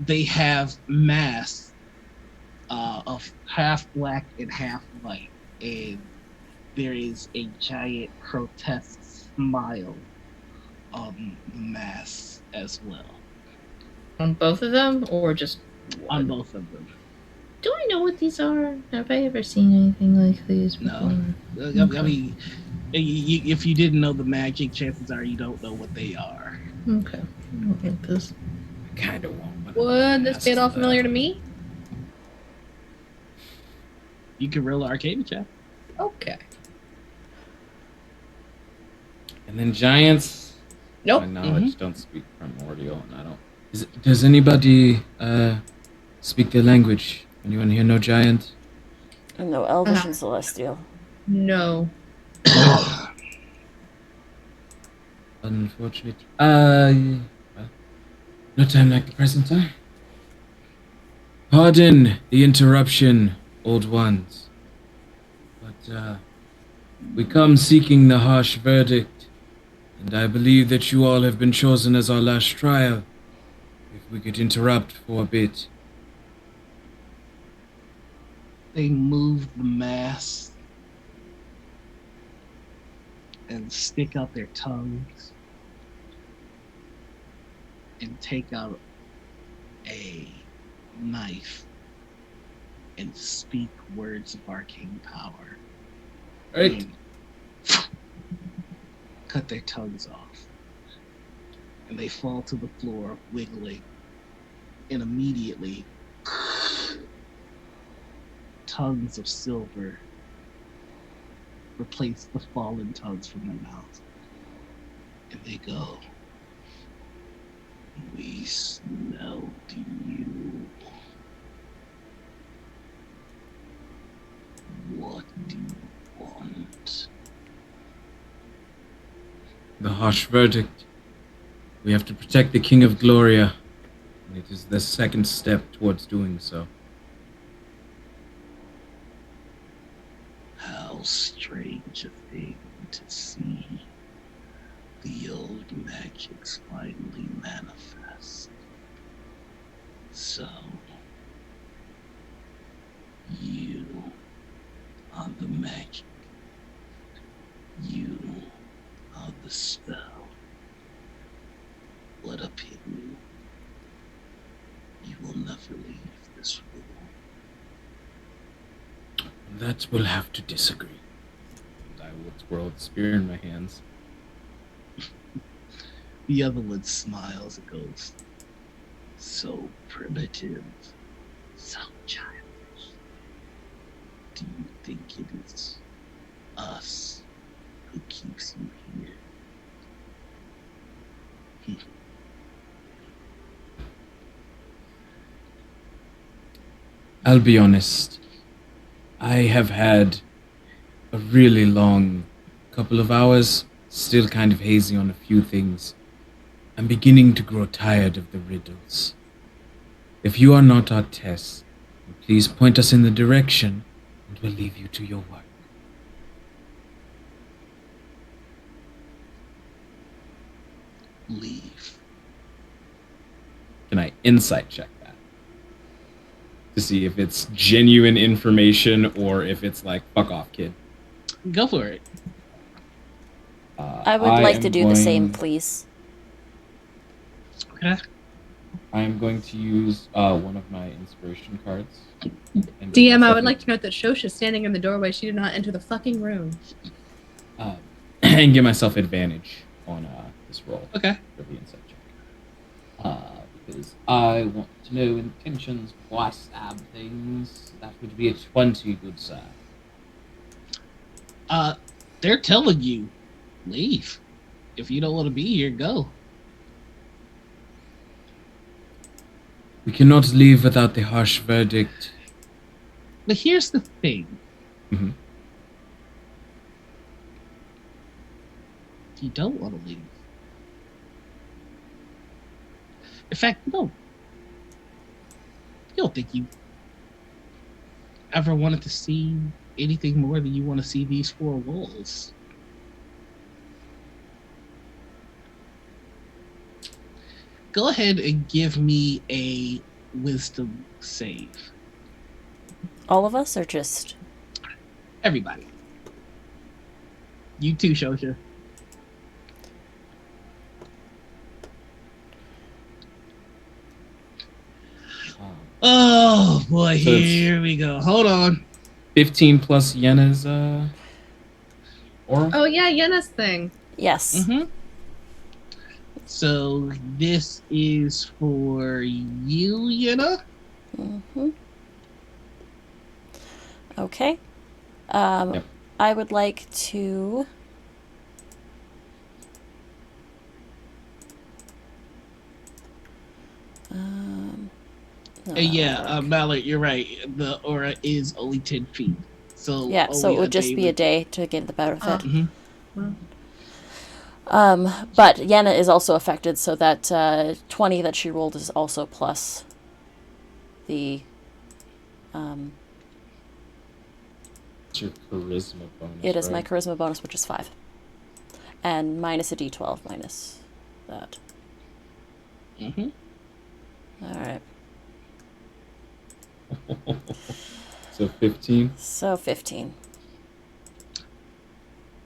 Speaker 1: They have masks of half black and half white, and there is a giant grotesque smile on the masks as well.
Speaker 4: On both of them, or just one?
Speaker 1: On both of them.
Speaker 4: Do I know what these are? Have I ever seen anything like these before?
Speaker 1: No. I mean, if you didn't know the magic, chances are you don't know what they are.
Speaker 4: Okay. I don't like this.
Speaker 3: I kind of want.
Speaker 5: Would this be at all familiar to me?
Speaker 1: You can roll an Arcana check.
Speaker 5: Okay.
Speaker 3: And then giants.
Speaker 5: Nope.
Speaker 3: My knowledge don't speak primordial, and I don't. Does anybody speak their language? Anyone here know giant?
Speaker 2: No, Elvish and Celestial.
Speaker 5: No.
Speaker 3: Unfortunate. Well, no time like the present time. Pardon the interruption, old ones. But we come seeking the harsh verdict, and I believe that you all have been chosen as our last trial. If we could interrupt for a bit.
Speaker 1: They move the mask and stick out their tongues and take out a knife and speak words of arcane power.
Speaker 3: Right.
Speaker 1: And cut their tongues off. And they fall to the floor, wiggling. And immediately, tongues of silver replace the fallen tongues from their mouths. And they go, "We smelled you. What do you want?"
Speaker 3: The harsh verdict. We have to protect the King of Gloria, and it is the second step towards doing so.
Speaker 1: How strange a thing to see the old magics finally manifest. So, you are the magic. You are the spell. What a pity. You will never leave this room.
Speaker 3: That will have to disagree. And I will twirl the spear in my hands.
Speaker 1: The other one smiles and goes, "So primitive, so childish. Do you think it is us who keeps you here?"
Speaker 3: I'll be honest. I have had a really long couple of hours, still kind of hazy on a few things. I'm beginning to grow tired of the riddles. If you are not our test, please point us in the direction, and we'll leave you to your work.
Speaker 1: Leave.
Speaker 3: Can I insight check that? To see if it's genuine information or if it's like, fuck off, kid.
Speaker 1: Go for it.
Speaker 2: I would like to
Speaker 3: am
Speaker 2: do the same,
Speaker 3: going-
Speaker 2: please.
Speaker 1: Okay.
Speaker 3: I am going to use one of my inspiration cards. and give
Speaker 5: DM, I
Speaker 3: myself
Speaker 5: would
Speaker 3: a-
Speaker 5: like to note that Shosha's standing in the doorway. She did not enter the fucking room.
Speaker 3: and give myself advantage on this roll
Speaker 1: Okay.
Speaker 3: for the insight check. Because I want to know intentions before I stab things. That would be a 20, good sir.
Speaker 1: They're telling you, leave. If you don't want to be here, go.
Speaker 3: We cannot leave without the harsh verdict.
Speaker 1: But here's the thing.
Speaker 3: Mhm.
Speaker 1: You don't want to leave. In fact, no. You don't think you ever wanted to see anything more than you want to see these four walls. Go ahead and give me a wisdom save.
Speaker 2: All of us, or just...
Speaker 1: Everybody. You too, Shosha. Oh boy,
Speaker 3: So it's-
Speaker 1: here we go. Hold on.
Speaker 3: 15 plus Yena's aura.
Speaker 5: Oh yeah, Yenna's thing.
Speaker 2: Yes.
Speaker 1: Mm-hmm. So this is for you, Yenna.
Speaker 2: Mm-hmm. Okay.
Speaker 3: Yep.
Speaker 2: I would like to... no, that
Speaker 1: Yeah,
Speaker 2: won't work.
Speaker 1: Mallet, you're right. The aura is only 10 feet. So
Speaker 2: Yeah, so
Speaker 1: only
Speaker 2: it would just be a
Speaker 1: would-
Speaker 2: day to get the benefit.
Speaker 1: Mhm.
Speaker 2: But Yenna is also affected, so that 20 that she rolled is also plus the...
Speaker 3: It's your charisma bonus.
Speaker 2: it is my
Speaker 3: right?
Speaker 2: charisma bonus, which is 5. And minus a d12 minus that.
Speaker 1: Mhm.
Speaker 2: Alright.
Speaker 3: So 15.
Speaker 2: So 15.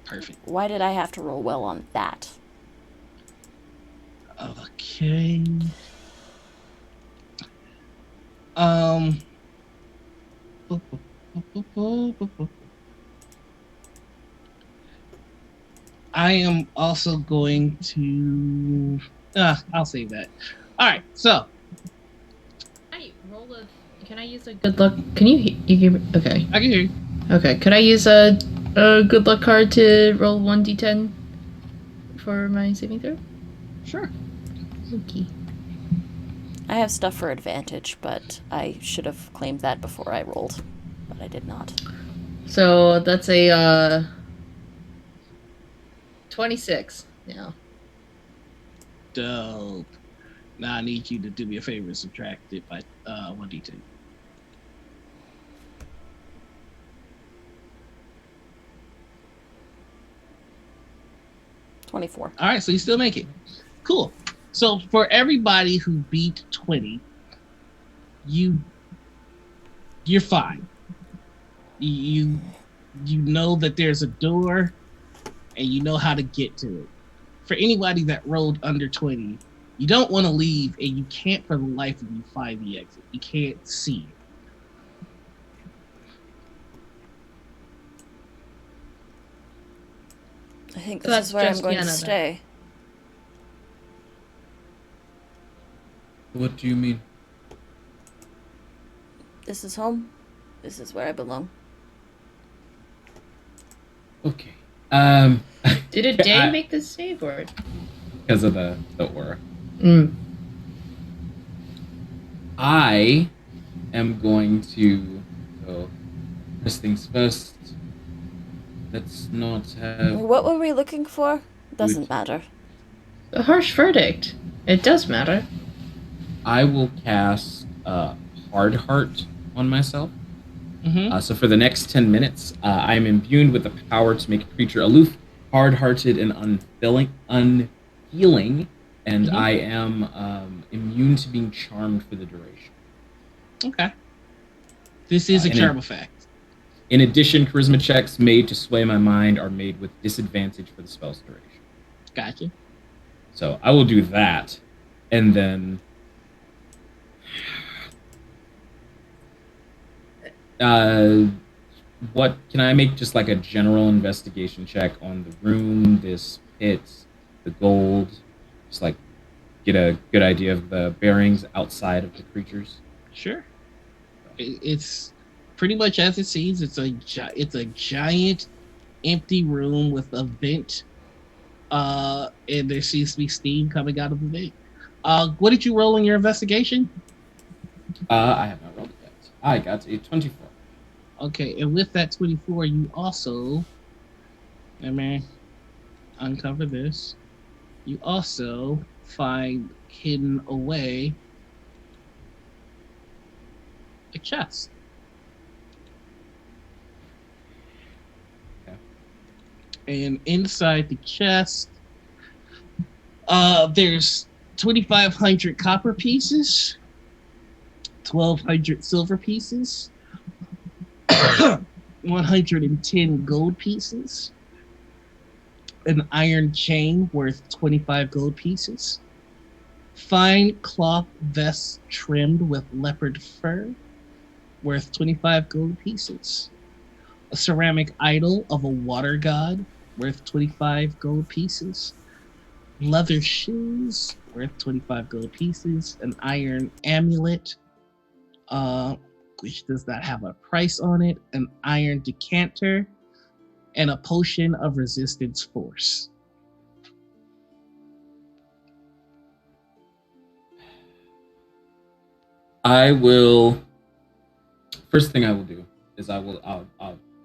Speaker 1: Perfect.
Speaker 2: Why did I have to roll well on that?
Speaker 1: Okay. Um. I am also going to. I'll save that. All right. So
Speaker 4: I roll a. Can I use a good luck? Can you give me? Okay.
Speaker 1: I can hear you.
Speaker 4: Okay. Could I use a good luck card to roll 1d10 for my saving throw?
Speaker 1: Sure.
Speaker 4: Okay.
Speaker 2: I have stuff for advantage, but I should have claimed that before I rolled. But I did not.
Speaker 4: So that's a 26. Yeah.
Speaker 1: Dope. Now I need you to do me a favor and subtract it by 1d2.
Speaker 2: $24.
Speaker 1: All right, so you still make it. Cool. So for everybody who beat 20, you're fine. You know that there's a door and you know how to get to it. For anybody that rolled under 20, you don't want to leave and you can't for the life of you find the exit. You can't see it.
Speaker 2: I think
Speaker 4: So
Speaker 2: this
Speaker 4: that's
Speaker 2: is where I'm
Speaker 4: just
Speaker 2: going
Speaker 4: Yenna,
Speaker 2: to
Speaker 4: then.
Speaker 2: stay.
Speaker 3: What do you mean?
Speaker 2: This is home. This is where I belong.
Speaker 3: Okay.
Speaker 4: Did a day
Speaker 3: I-
Speaker 4: make this save or?
Speaker 3: because of the aura.
Speaker 4: Mm.
Speaker 3: I am going to go. First things first. Let's not have.
Speaker 2: What were we looking for? Doesn't matter.
Speaker 4: A harsh verdict. It does matter.
Speaker 3: I will cast Hard Heart on myself.
Speaker 1: Mm-hmm.
Speaker 3: So for the next 10 minutes, I am imbued with the power to make a creature aloof, hard-hearted, and unfeeling, and
Speaker 1: Mhm.
Speaker 3: I am immune to being charmed for the duration.
Speaker 1: Okay. This is a
Speaker 3: and
Speaker 1: charm effect.
Speaker 3: In addition, charisma checks made to sway my mind are made with disadvantage for the spell's duration.
Speaker 1: Gotcha.
Speaker 3: So I will do that, and then what can I make? Just like a general investigation check on the room, this pit, the gold, just like get a good idea of the bearings outside of the creatures.
Speaker 1: Sure. It's pretty much as it seems. It's a giant empty room with a vent, and there seems to be steam coming out of the vent. What did you roll in your investigation?
Speaker 3: I have not rolled it yet. I got a 24.
Speaker 1: Okay, and with that 24, you also, let me uncover this. You also find hidden away a chest.
Speaker 3: Okay.
Speaker 1: And inside the chest, there's 2,500 copper pieces, 1,200 silver pieces, 110 gold pieces, an iron chain worth 25 gold pieces, fine cloth vests trimmed with leopard fur worth 25 gold pieces, a ceramic idol of a water god worth 25 gold pieces, leather shoes worth 25 gold pieces, an iron amulet, which does not have a price on it, an iron decanter, and a potion of resistance force.
Speaker 3: I will. First thing I will do is I'll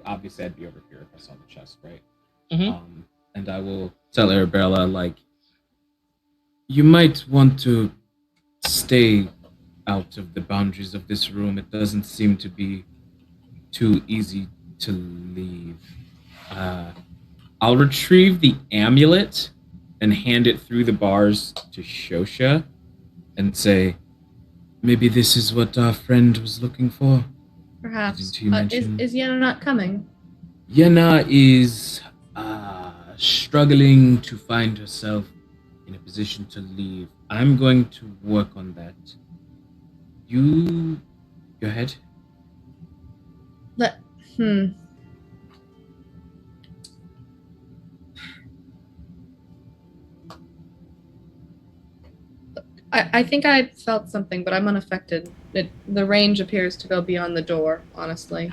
Speaker 3: obviously I'd be over here if I saw the chest, right?
Speaker 1: Mhm.
Speaker 3: And I will tell Arabella, like, you might want to stay out of the boundaries of this room. It doesn't seem to be too easy to leave. I'll retrieve the amulet and hand it through the bars to Shosha and say, maybe this is what our friend was looking for.
Speaker 5: Perhaps.
Speaker 3: Didn't you mention?
Speaker 5: Is Yenna not coming?
Speaker 3: Yenna is struggling to find herself in a position to leave. I'm going to work on that. You go ahead.
Speaker 5: I think I felt something, but I'm unaffected. The range appears to go beyond the door, honestly.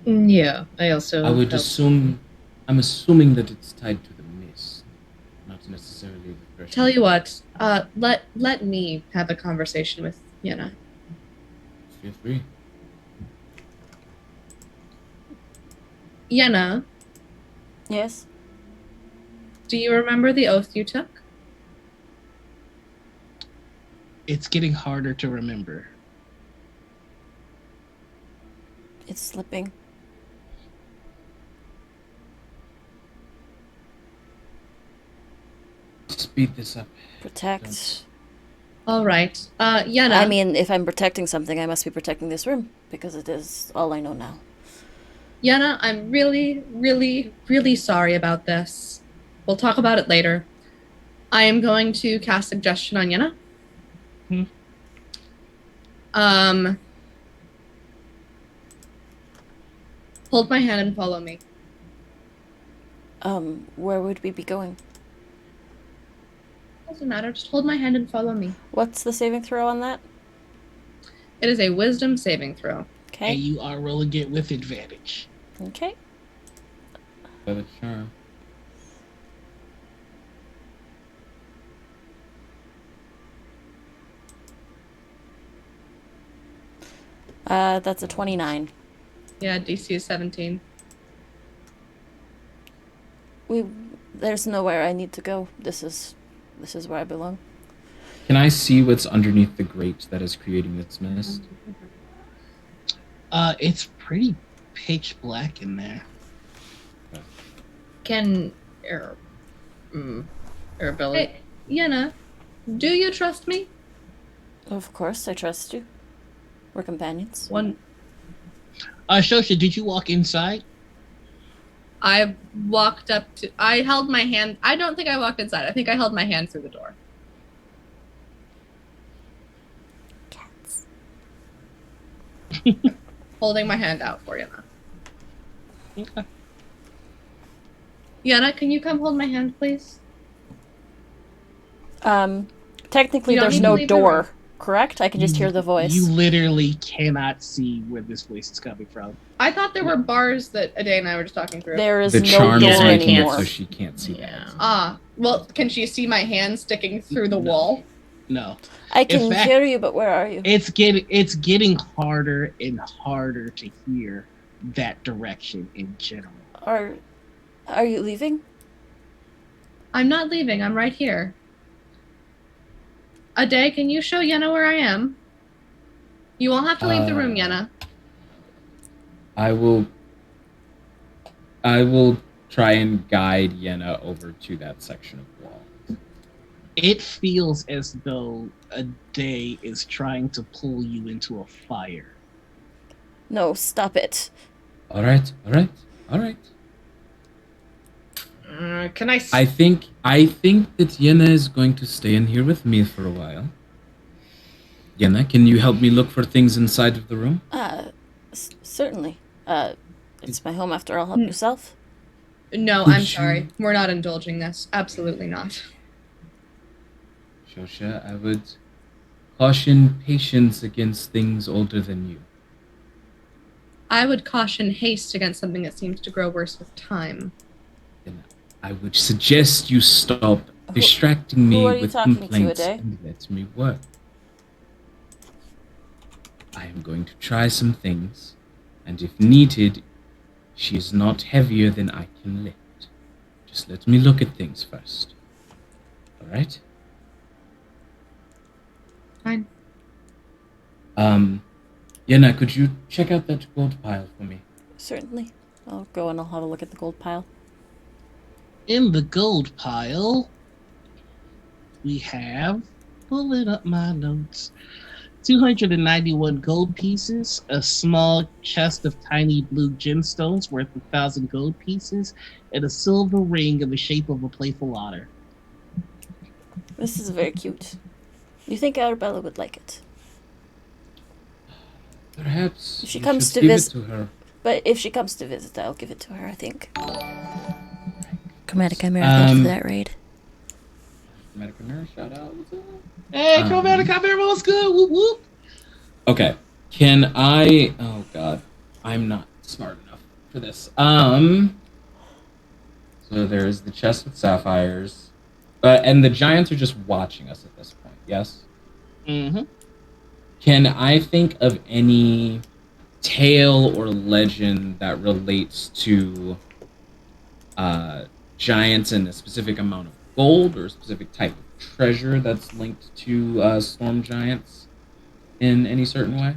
Speaker 4: Yeah, I also.
Speaker 3: I would
Speaker 4: felt-
Speaker 3: assume. I'm assuming that it's tied to the mist, not necessarily the threshold.
Speaker 5: Tell you what, let me have a conversation with Yenna.
Speaker 3: Feel free.
Speaker 5: Yenna,
Speaker 2: Yes?
Speaker 5: do you remember the oath you took?
Speaker 1: It's getting harder to remember.
Speaker 2: It's slipping.
Speaker 3: Speed this up.
Speaker 2: Protect.
Speaker 5: All right. Yenna.
Speaker 2: I mean, if I'm protecting something, I must be protecting this room, because it is all I know now.
Speaker 5: Yenna, I'm really, really, really sorry about this. We'll talk about it later. I am going to cast suggestion on Yenna. Hold my hand and follow me.
Speaker 2: Where would we be going?
Speaker 5: Doesn't matter. Just hold my hand and follow me.
Speaker 2: What's the saving throw on that?
Speaker 5: It is a wisdom saving throw.
Speaker 2: Okay.
Speaker 1: And you are rolling it with advantage.
Speaker 2: Okay.
Speaker 3: By the charm.
Speaker 2: That's a 29.
Speaker 5: Yeah, DC is 17.
Speaker 2: There's nowhere I need to go. This is where I belong.
Speaker 3: Can I see what's underneath the grate that is creating this mist?
Speaker 1: It's pretty pitch black in there.
Speaker 4: Can Arabella?
Speaker 5: Hey, Yenna, do you trust me?
Speaker 2: Of course, I trust you. We're companions.
Speaker 1: Shosha, did you walk inside?
Speaker 5: I walked up to. I held my hand. I don't think I walked inside. I think I held my hand through the door.
Speaker 2: Cats.
Speaker 5: Holding my hand out for Yana.
Speaker 1: Okay.
Speaker 5: Yana, can you come hold my hand, please?
Speaker 2: Technically,
Speaker 5: You don't
Speaker 2: there's
Speaker 5: need to
Speaker 2: no
Speaker 5: leave the room.
Speaker 2: door, correct? I can just hear the voice.
Speaker 1: You literally cannot see where this voice is coming from.
Speaker 5: I thought there were bars that Ade and I were just talking through.
Speaker 2: There is
Speaker 3: The
Speaker 2: no
Speaker 3: charm
Speaker 2: door
Speaker 3: is making it
Speaker 2: anymore.
Speaker 3: so she can't see
Speaker 4: Yeah.
Speaker 3: that.
Speaker 5: Well, can she see my hand sticking through the
Speaker 1: No.
Speaker 5: wall?
Speaker 1: No.
Speaker 2: I can
Speaker 1: In fact-
Speaker 2: hear you, but where are you?
Speaker 1: It's getting harder and harder to hear that direction in general.
Speaker 2: Are you leaving?
Speaker 5: I'm not leaving. I'm right here. Ade, can you show Yenna where I am? You won't have to leave the room, Yenna.
Speaker 3: I will try and guide Yenna over to that section of wall.
Speaker 1: It feels as though a day is trying to pull you into a fire.
Speaker 2: No, stop it.
Speaker 3: All right.
Speaker 4: Can I?
Speaker 3: I think that Yenna is going to stay in here with me for a while. Yenna, can you help me look for things inside of the room?
Speaker 2: Certainly. It's my home after all. Help yourself.
Speaker 5: No,
Speaker 3: Would
Speaker 5: I'm
Speaker 3: you-
Speaker 5: sorry. We're not indulging this. Absolutely not.
Speaker 3: Shosha, I would caution patience against things older than you.
Speaker 5: I would caution haste against something that seems to grow worse with time.
Speaker 3: Yenna, I would suggest you stop distracting me
Speaker 2: who are you
Speaker 3: with
Speaker 2: talking to,
Speaker 3: complaints
Speaker 2: Ade?
Speaker 3: and let me work. I am going to try some things, and if needed, she is not heavier than I can lift. Just let me look at things first. Alright?
Speaker 5: Fine.
Speaker 3: Yenna, could you check out that gold pile for me?
Speaker 2: Certainly. I'll go and I'll have a look at the gold pile.
Speaker 1: In the gold pile, we have, pulling up my notes, 291 gold pieces, a small chest of tiny blue gemstones worth 1,000 gold pieces, and a silver ring in the shape of a playful otter.
Speaker 2: This is very cute. You think Arabella would like it?
Speaker 3: Perhaps
Speaker 2: If she
Speaker 3: we
Speaker 2: comes
Speaker 3: should
Speaker 2: to
Speaker 3: give
Speaker 2: visit-
Speaker 3: it to her.
Speaker 2: But if she comes to visit, I'll give it to her, I think. Chromatic Chimera, thank you for that raid.
Speaker 3: Medical Mirror, shout out.
Speaker 1: Hey, Chromatic Chimera, what's good? Whoop whoop.
Speaker 3: Okay. Can I... Oh, God. I'm not smart enough for this. So there's the chest with sapphires. And the giants are just watching us at this point, yes?
Speaker 1: Mm-hmm.
Speaker 3: Can I think of any tale or legend that relates to giants and a specific amount of gold or a specific type of treasure that's linked to storm giants in any certain way?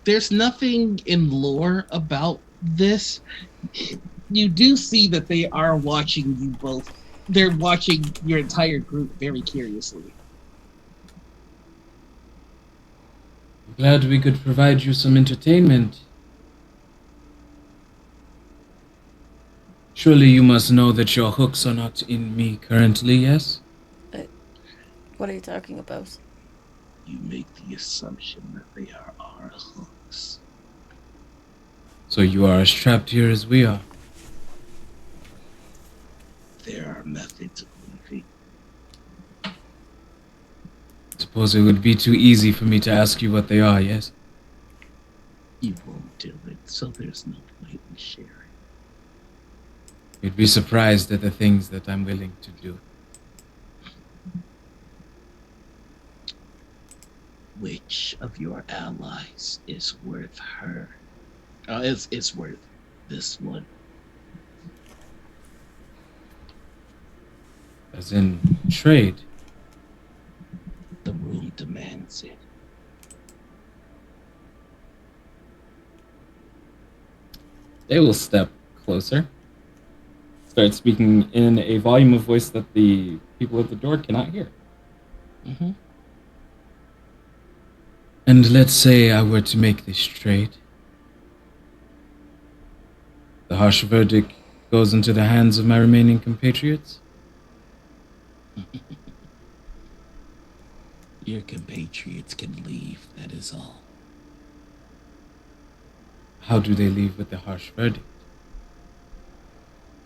Speaker 1: There's nothing in lore about this. You do see that they are watching you both. They're watching your entire group very curiously.
Speaker 3: I'm glad we could provide you some entertainment. Surely you must know that your hooks are not in me currently, yes?
Speaker 2: What are you talking about?
Speaker 1: You make the assumption that they are our hooks.
Speaker 3: So you are as trapped here as we are.
Speaker 1: There are methods of leaving.
Speaker 3: Suppose it would be too easy for me to ask you what they are, yes?
Speaker 1: You won't do it, so there's no point in sharing.
Speaker 3: You'd be surprised at the things that I'm willing to do.
Speaker 1: Which of your allies is worth her? Is worth this one?
Speaker 3: As in trade.
Speaker 1: The room demands it.
Speaker 3: They will step closer. Start speaking in a volume of voice that the people at the door cannot hear.
Speaker 1: Mm-hmm.
Speaker 3: And let's say I were to make this trade. The harsh verdict goes into the hands of my remaining compatriots.
Speaker 1: Your compatriots can leave, that is all.
Speaker 3: How do they leave with the harsh verdict?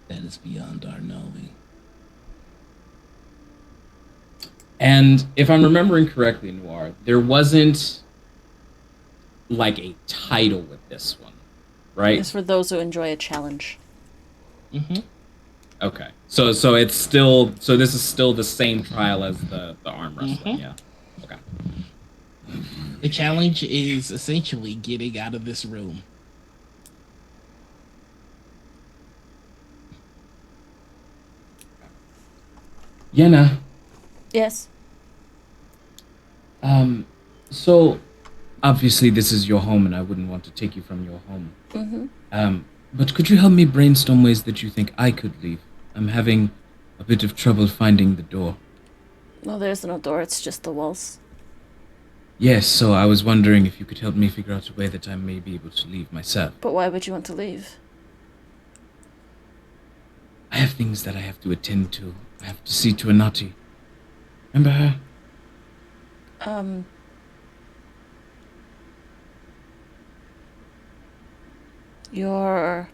Speaker 1: That is beyond our knowing.
Speaker 3: And if I'm remembering correctly, Noir, there wasn't like a title with this one, right?
Speaker 2: It's for those who enjoy a challenge.
Speaker 1: Mm-hmm.
Speaker 3: Okay. So it's still this is still the same trial as the arm wrestling, yeah. Okay.
Speaker 1: The challenge is essentially getting out of this room.
Speaker 3: Yenna,
Speaker 2: Yes.
Speaker 3: so obviously this is your home and I wouldn't want to take you from your home.
Speaker 2: Mm-hmm.
Speaker 3: But could you help me brainstorm ways that you think I could leave? I'm having a bit of trouble finding the door.
Speaker 2: Well, there's no door. It's just the walls.
Speaker 3: Yes, so I was wondering if you could help me figure out a way that I may be able to leave myself.
Speaker 2: But why would you want to leave?
Speaker 3: I have things that I have to attend to. I have to see to Anati. Remember her?
Speaker 2: You're...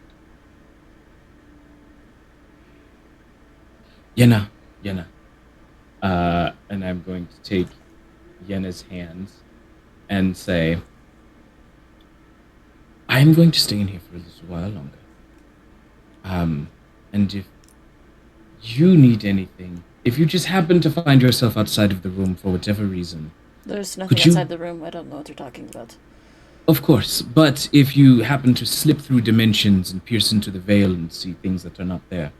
Speaker 3: Yenna. And I'm going to take Yenna's hands and say, I'm going to stay in here for a little while longer. And if you need anything, if you just happen to find yourself outside of the room for whatever reason,
Speaker 2: There's nothing
Speaker 3: Could you-
Speaker 2: outside the room. I don't know what you're talking about.
Speaker 3: of course, but if you happen to slip through dimensions and pierce into the veil and see things that are not there,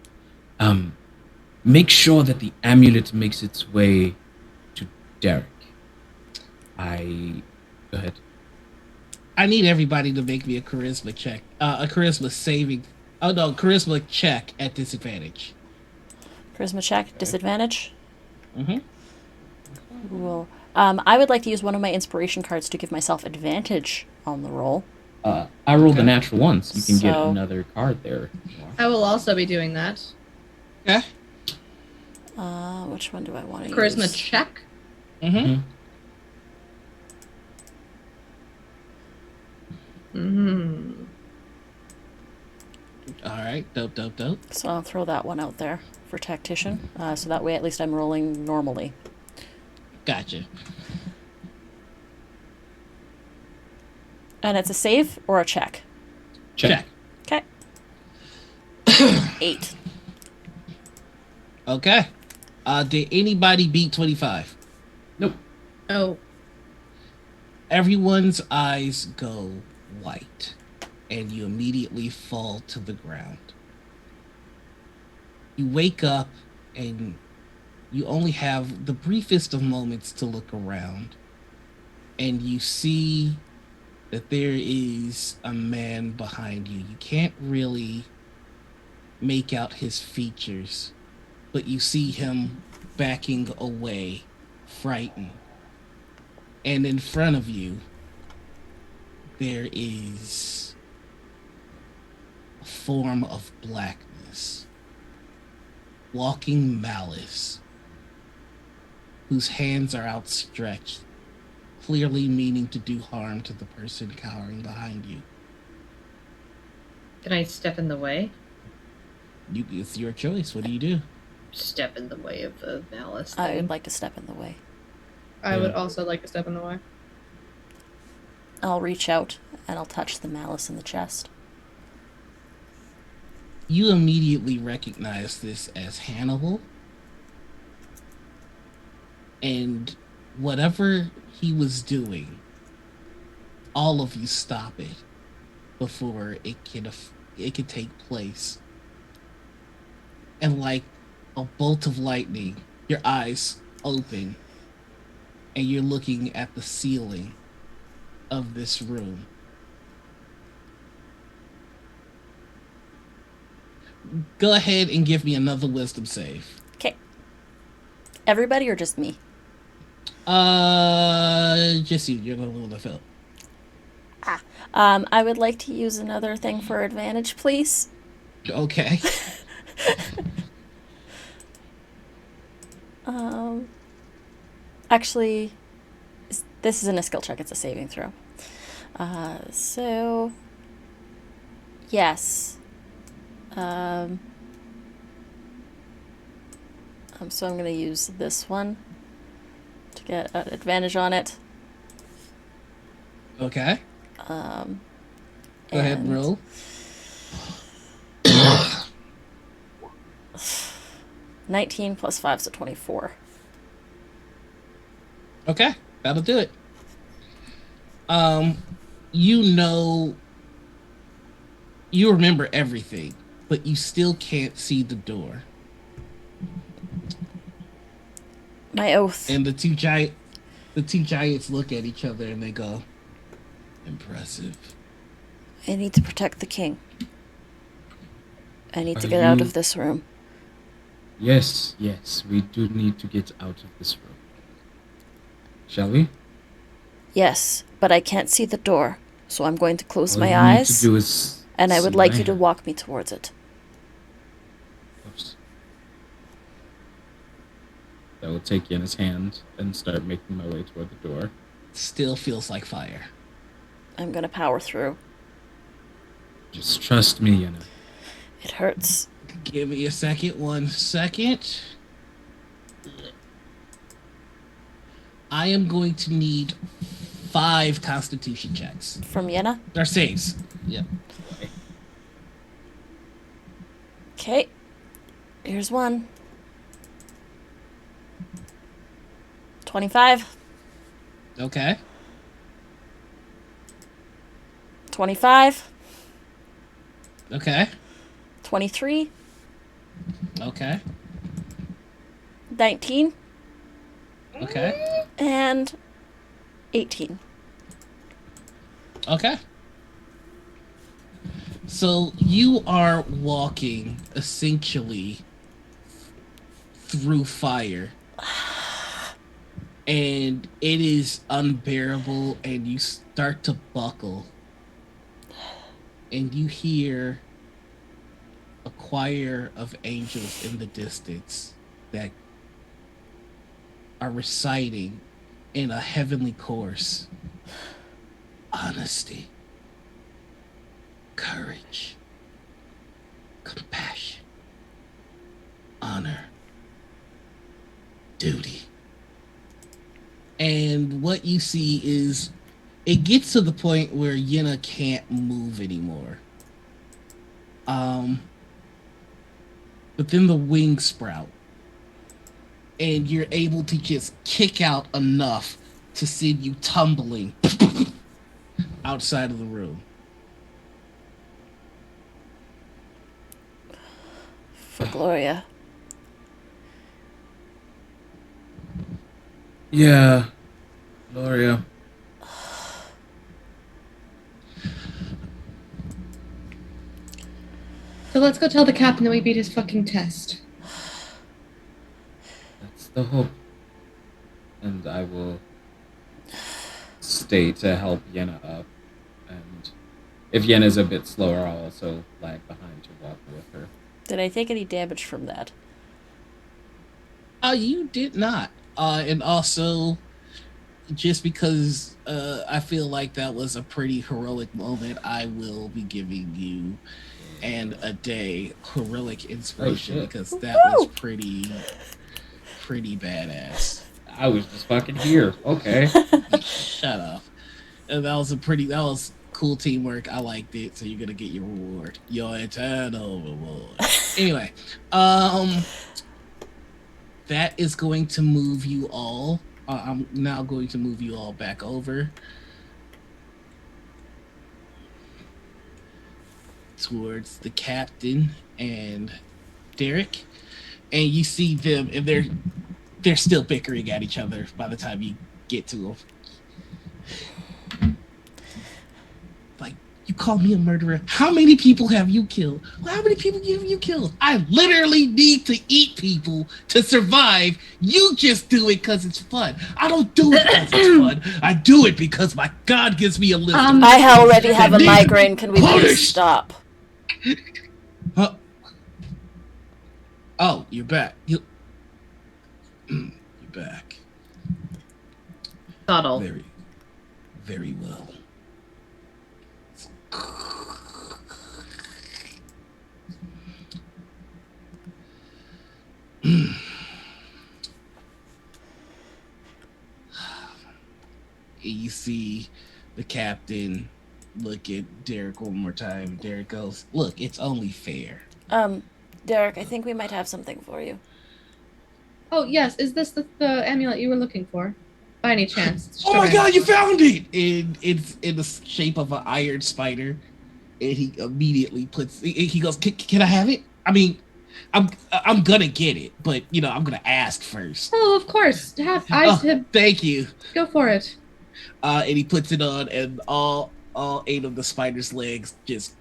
Speaker 3: make sure that the amulet makes its way to Derek. Go ahead.
Speaker 1: I need everybody to make me a charisma check. A charisma saving. Oh no, charisma check at disadvantage.
Speaker 2: Charisma check. Disadvantage.
Speaker 1: Mm-hmm.
Speaker 2: Cool. I would like to use one of my inspiration cards to give myself advantage on the roll.
Speaker 3: I rolled a natural one, so you can get
Speaker 2: So-
Speaker 3: another card there.
Speaker 5: I will also be doing that.
Speaker 1: Okay.
Speaker 2: Which one do I want to
Speaker 5: Charisma
Speaker 2: use?
Speaker 5: check.
Speaker 1: Mm-hmm.
Speaker 5: Mm-hmm.
Speaker 1: All right. Dope.
Speaker 2: So I'll throw that one out there for tactician. So that way at least I'm rolling normally.
Speaker 1: Gotcha.
Speaker 2: And it's a save or a check?
Speaker 1: Check.
Speaker 2: Okay. 8.
Speaker 1: Okay. Did anybody beat 25?
Speaker 3: Nope.
Speaker 5: Oh.
Speaker 1: Everyone's eyes go white, and you immediately fall to the ground. You wake up, and you only have the briefest of moments to look around, and you see that there is a man behind you. You can't really make out his features, but you see him backing away, frightened. And in front of you, there is a form of blackness, walking malice, whose hands are outstretched, clearly meaning to do harm to the person cowering behind you.
Speaker 4: Can I step in the way?
Speaker 1: It's your choice. What do you do?
Speaker 4: Step in the way of the malice
Speaker 2: I
Speaker 4: thing.
Speaker 2: would like to step in the way.
Speaker 5: I would also like to step in the way.
Speaker 2: I'll reach out and I'll touch the malice in the chest.
Speaker 1: You immediately recognize this as Hannibal. And whatever he was doing, all of you stop it before it can take place. And like a bolt of lightning, your eyes open and you're looking at the ceiling of this room. Go ahead and give me another wisdom save.
Speaker 2: Okay. Everybody or just me?
Speaker 1: Just you. You're the one that fell.
Speaker 2: I would like to use another thing for advantage, please.
Speaker 1: Okay.
Speaker 2: Um, actually, this isn't a skill check; it's a saving throw. So yes. Um, so I'm gonna use this one to get an advantage on it.
Speaker 1: Okay.
Speaker 2: Um,
Speaker 1: Go ahead and roll.
Speaker 2: 19 plus 5, so 24.
Speaker 1: Okay, that'll do it. Um, you know, you remember everything, but you still can't see the door.
Speaker 2: My oath.
Speaker 1: And the two giants look at each other and they go, "Impressive."
Speaker 2: I need to protect the king. I need to
Speaker 3: Are
Speaker 2: get out
Speaker 3: you-
Speaker 2: of this room.
Speaker 3: Yes, we do need to get out of this room. Shall we?
Speaker 2: Yes, but I can't see the door, so I'm going to close
Speaker 3: All
Speaker 2: my
Speaker 3: you
Speaker 2: eyes.
Speaker 3: need to do is
Speaker 2: And I would
Speaker 3: see
Speaker 2: like
Speaker 3: my
Speaker 2: you to
Speaker 3: hand.
Speaker 2: walk me towards it.
Speaker 3: Oops. I will take Yenna's hand and start making my way toward the door.
Speaker 1: Still feels like fire.
Speaker 2: I'm gonna power through.
Speaker 3: Just trust me, Yenna.
Speaker 2: It hurts.
Speaker 1: Give me a second. 1 second. I am going to need 5 Constitution checks.
Speaker 2: From Yenna?
Speaker 1: Or saves. Yep.
Speaker 2: Okay. Here's one. 25.
Speaker 1: Okay.
Speaker 2: 25.
Speaker 1: Okay.
Speaker 2: 23.
Speaker 1: Okay.
Speaker 2: 19.
Speaker 1: Okay.
Speaker 2: And 18.
Speaker 1: Okay. So you are walking essentially through fire. And it is unbearable, and you start to buckle. And you hear a choir of angels in the distance that are reciting in a heavenly chorus honesty, courage, compassion, honor, duty. And what you see is it gets to the point where Yenna can't move anymore. But then the wings sprout. And you're able to just kick out enough to send you tumbling outside of the room.
Speaker 2: For Gloria.
Speaker 3: Yeah, Gloria.
Speaker 5: So let's go tell the captain that we beat his fucking test.
Speaker 3: That's the hope. And I will stay to help Yenna up. And if Yenna's a bit slower, I'll also lag behind to walk with her.
Speaker 2: Did I take any damage from that?
Speaker 1: You did not. And also, just because I feel like that was a pretty heroic moment, I will be giving you and a day heroic inspiration because that was pretty badass.
Speaker 3: I was just fucking here. Okay.
Speaker 1: Shut up. And that was cool teamwork. I liked it. So you're gonna get your reward, your eternal reward. Anyway, that is going to move you all. I'm now going to move you all back over towards the captain and Derek, and you see them, and they're still bickering at each other by the time you get to them. Like, you call me a murderer. How many people have you killed? Well, how many people have you killed? I literally need to eat people to survive. You just do it because it's fun. I don't do it because it's fun. I do it because my God gives me a list.
Speaker 2: I already have a
Speaker 1: Need to be
Speaker 2: migraine. Can we please
Speaker 1: punished.
Speaker 2: stop?
Speaker 1: Huh? Oh, you're back. You're back.
Speaker 4: Subtle.
Speaker 1: Very, very well. You see the captain look at Derek one more time. Derek goes, "Look, it's only fair."
Speaker 2: Derek, I think we might have something for you.
Speaker 5: Oh, yes. Is this the amulet you were looking for? By any chance?
Speaker 1: Oh my God, you found it! And it's in the shape of an iron spider. And he immediately puts. He goes, "Can I have it? I mean, I'm gonna get it, but you know, I'm gonna ask first."
Speaker 5: Oh, of course.
Speaker 1: Thank you.
Speaker 5: Go for it.
Speaker 1: And he puts it on, and all 8 of the spider's legs just.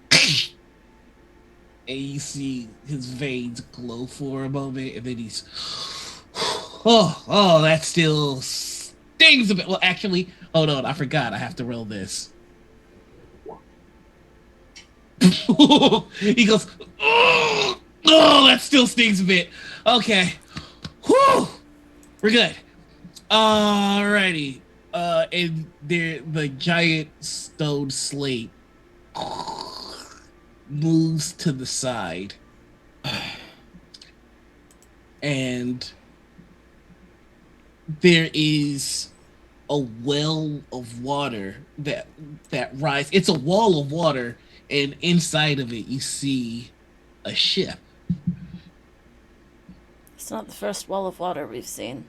Speaker 1: And you see his veins glow for a moment, and then he's. Oh, that still stings a bit. Well, actually, hold on, I forgot. I have to roll this. He goes, oh, that still stings a bit. Okay. Whew. We're good. Alrighty. And the giant stone slate moves to the side. And there is a well of water that rises. It's a wall of water, and inside of it you see a ship.
Speaker 2: It's not the first wall of water we've seen.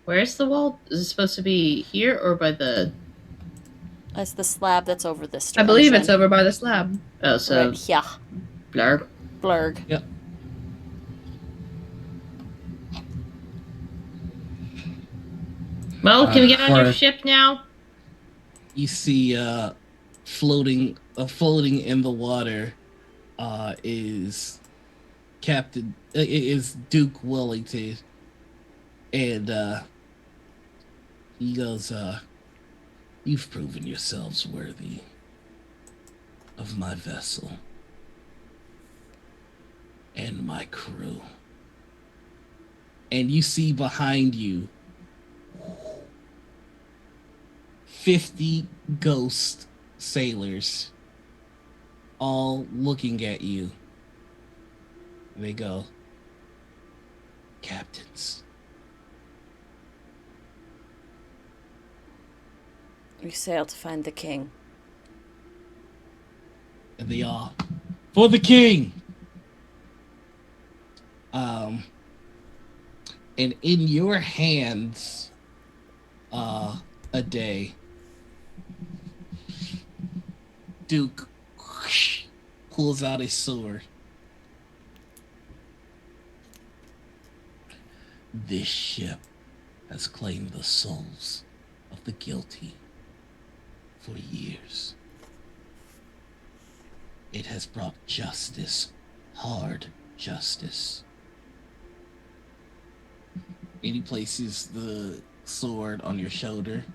Speaker 4: Where's the wall? Is it supposed to be here or by the...
Speaker 2: It's the slab that's over this
Speaker 5: I
Speaker 2: direction.
Speaker 5: believe it's over by the slab.
Speaker 4: Oh, so...
Speaker 2: Right here.
Speaker 4: Blurg.
Speaker 2: Blurg.
Speaker 1: Yep.
Speaker 4: Well, can we get on your
Speaker 3: or-
Speaker 4: ship now?
Speaker 1: You see floating in the water is Captain is Duke Wellington, and he goes, "You've proven yourselves worthy of my vessel and my crew." And you see behind you 50 ghost sailors all looking at you. And they go, "Captains."
Speaker 2: We sail to find the king.
Speaker 1: And they all, "For the king." And in your hands, a day, Duke pulls out his sword. "This ship has claimed the souls of the guilty for years. It has brought justice, hard justice." And he places the sword on your shoulder,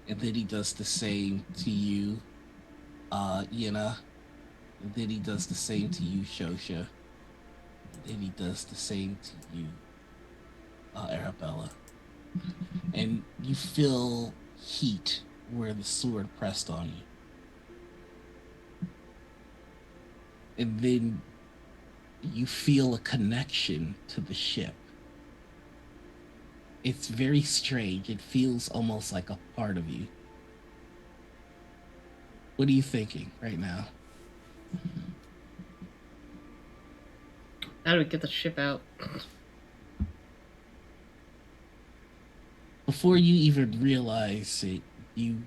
Speaker 1: and then he does the same to you, Yena. And then he does the same to you, Shosha. And then he does the same to you, Arabella. And you feel heat where the sword pressed on you. And then you feel a connection to the ship. It's very strange. It feels almost like a part of you. What are you thinking right now?
Speaker 4: How do we get the ship out?
Speaker 1: Before you even realize it, you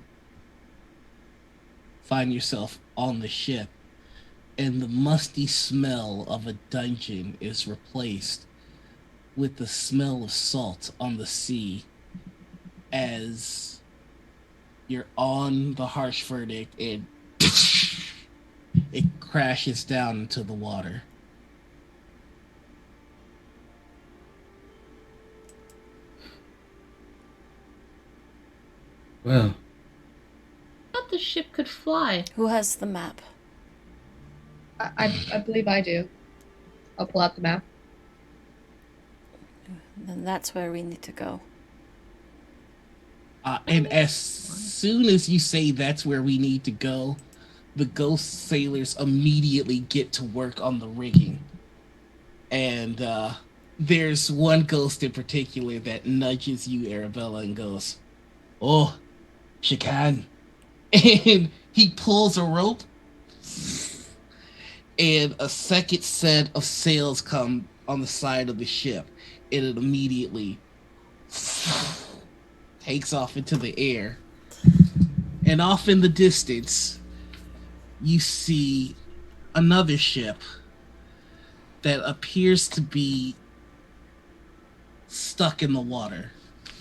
Speaker 1: find yourself on the ship, and the musty smell of a dungeon is replaced with the smell of salt on the sea as you're on the harsh verdict, and it crashes down into the water.
Speaker 3: Well,
Speaker 4: I thought the ship could fly.
Speaker 2: Who has the map?
Speaker 5: I believe I do. I'll pull out the map.
Speaker 2: Then that's where we need to go.
Speaker 1: And as soon as you say that's where we need to go, the ghost sailors immediately get to work on the rigging. And there's one ghost in particular that nudges you, Arabella, and goes, "Oh, Shakan." And he pulls a rope, and a second set of sails come on the side of the ship, and it immediately takes off into the air. And off in the distance, you see another ship that appears to be stuck in the water,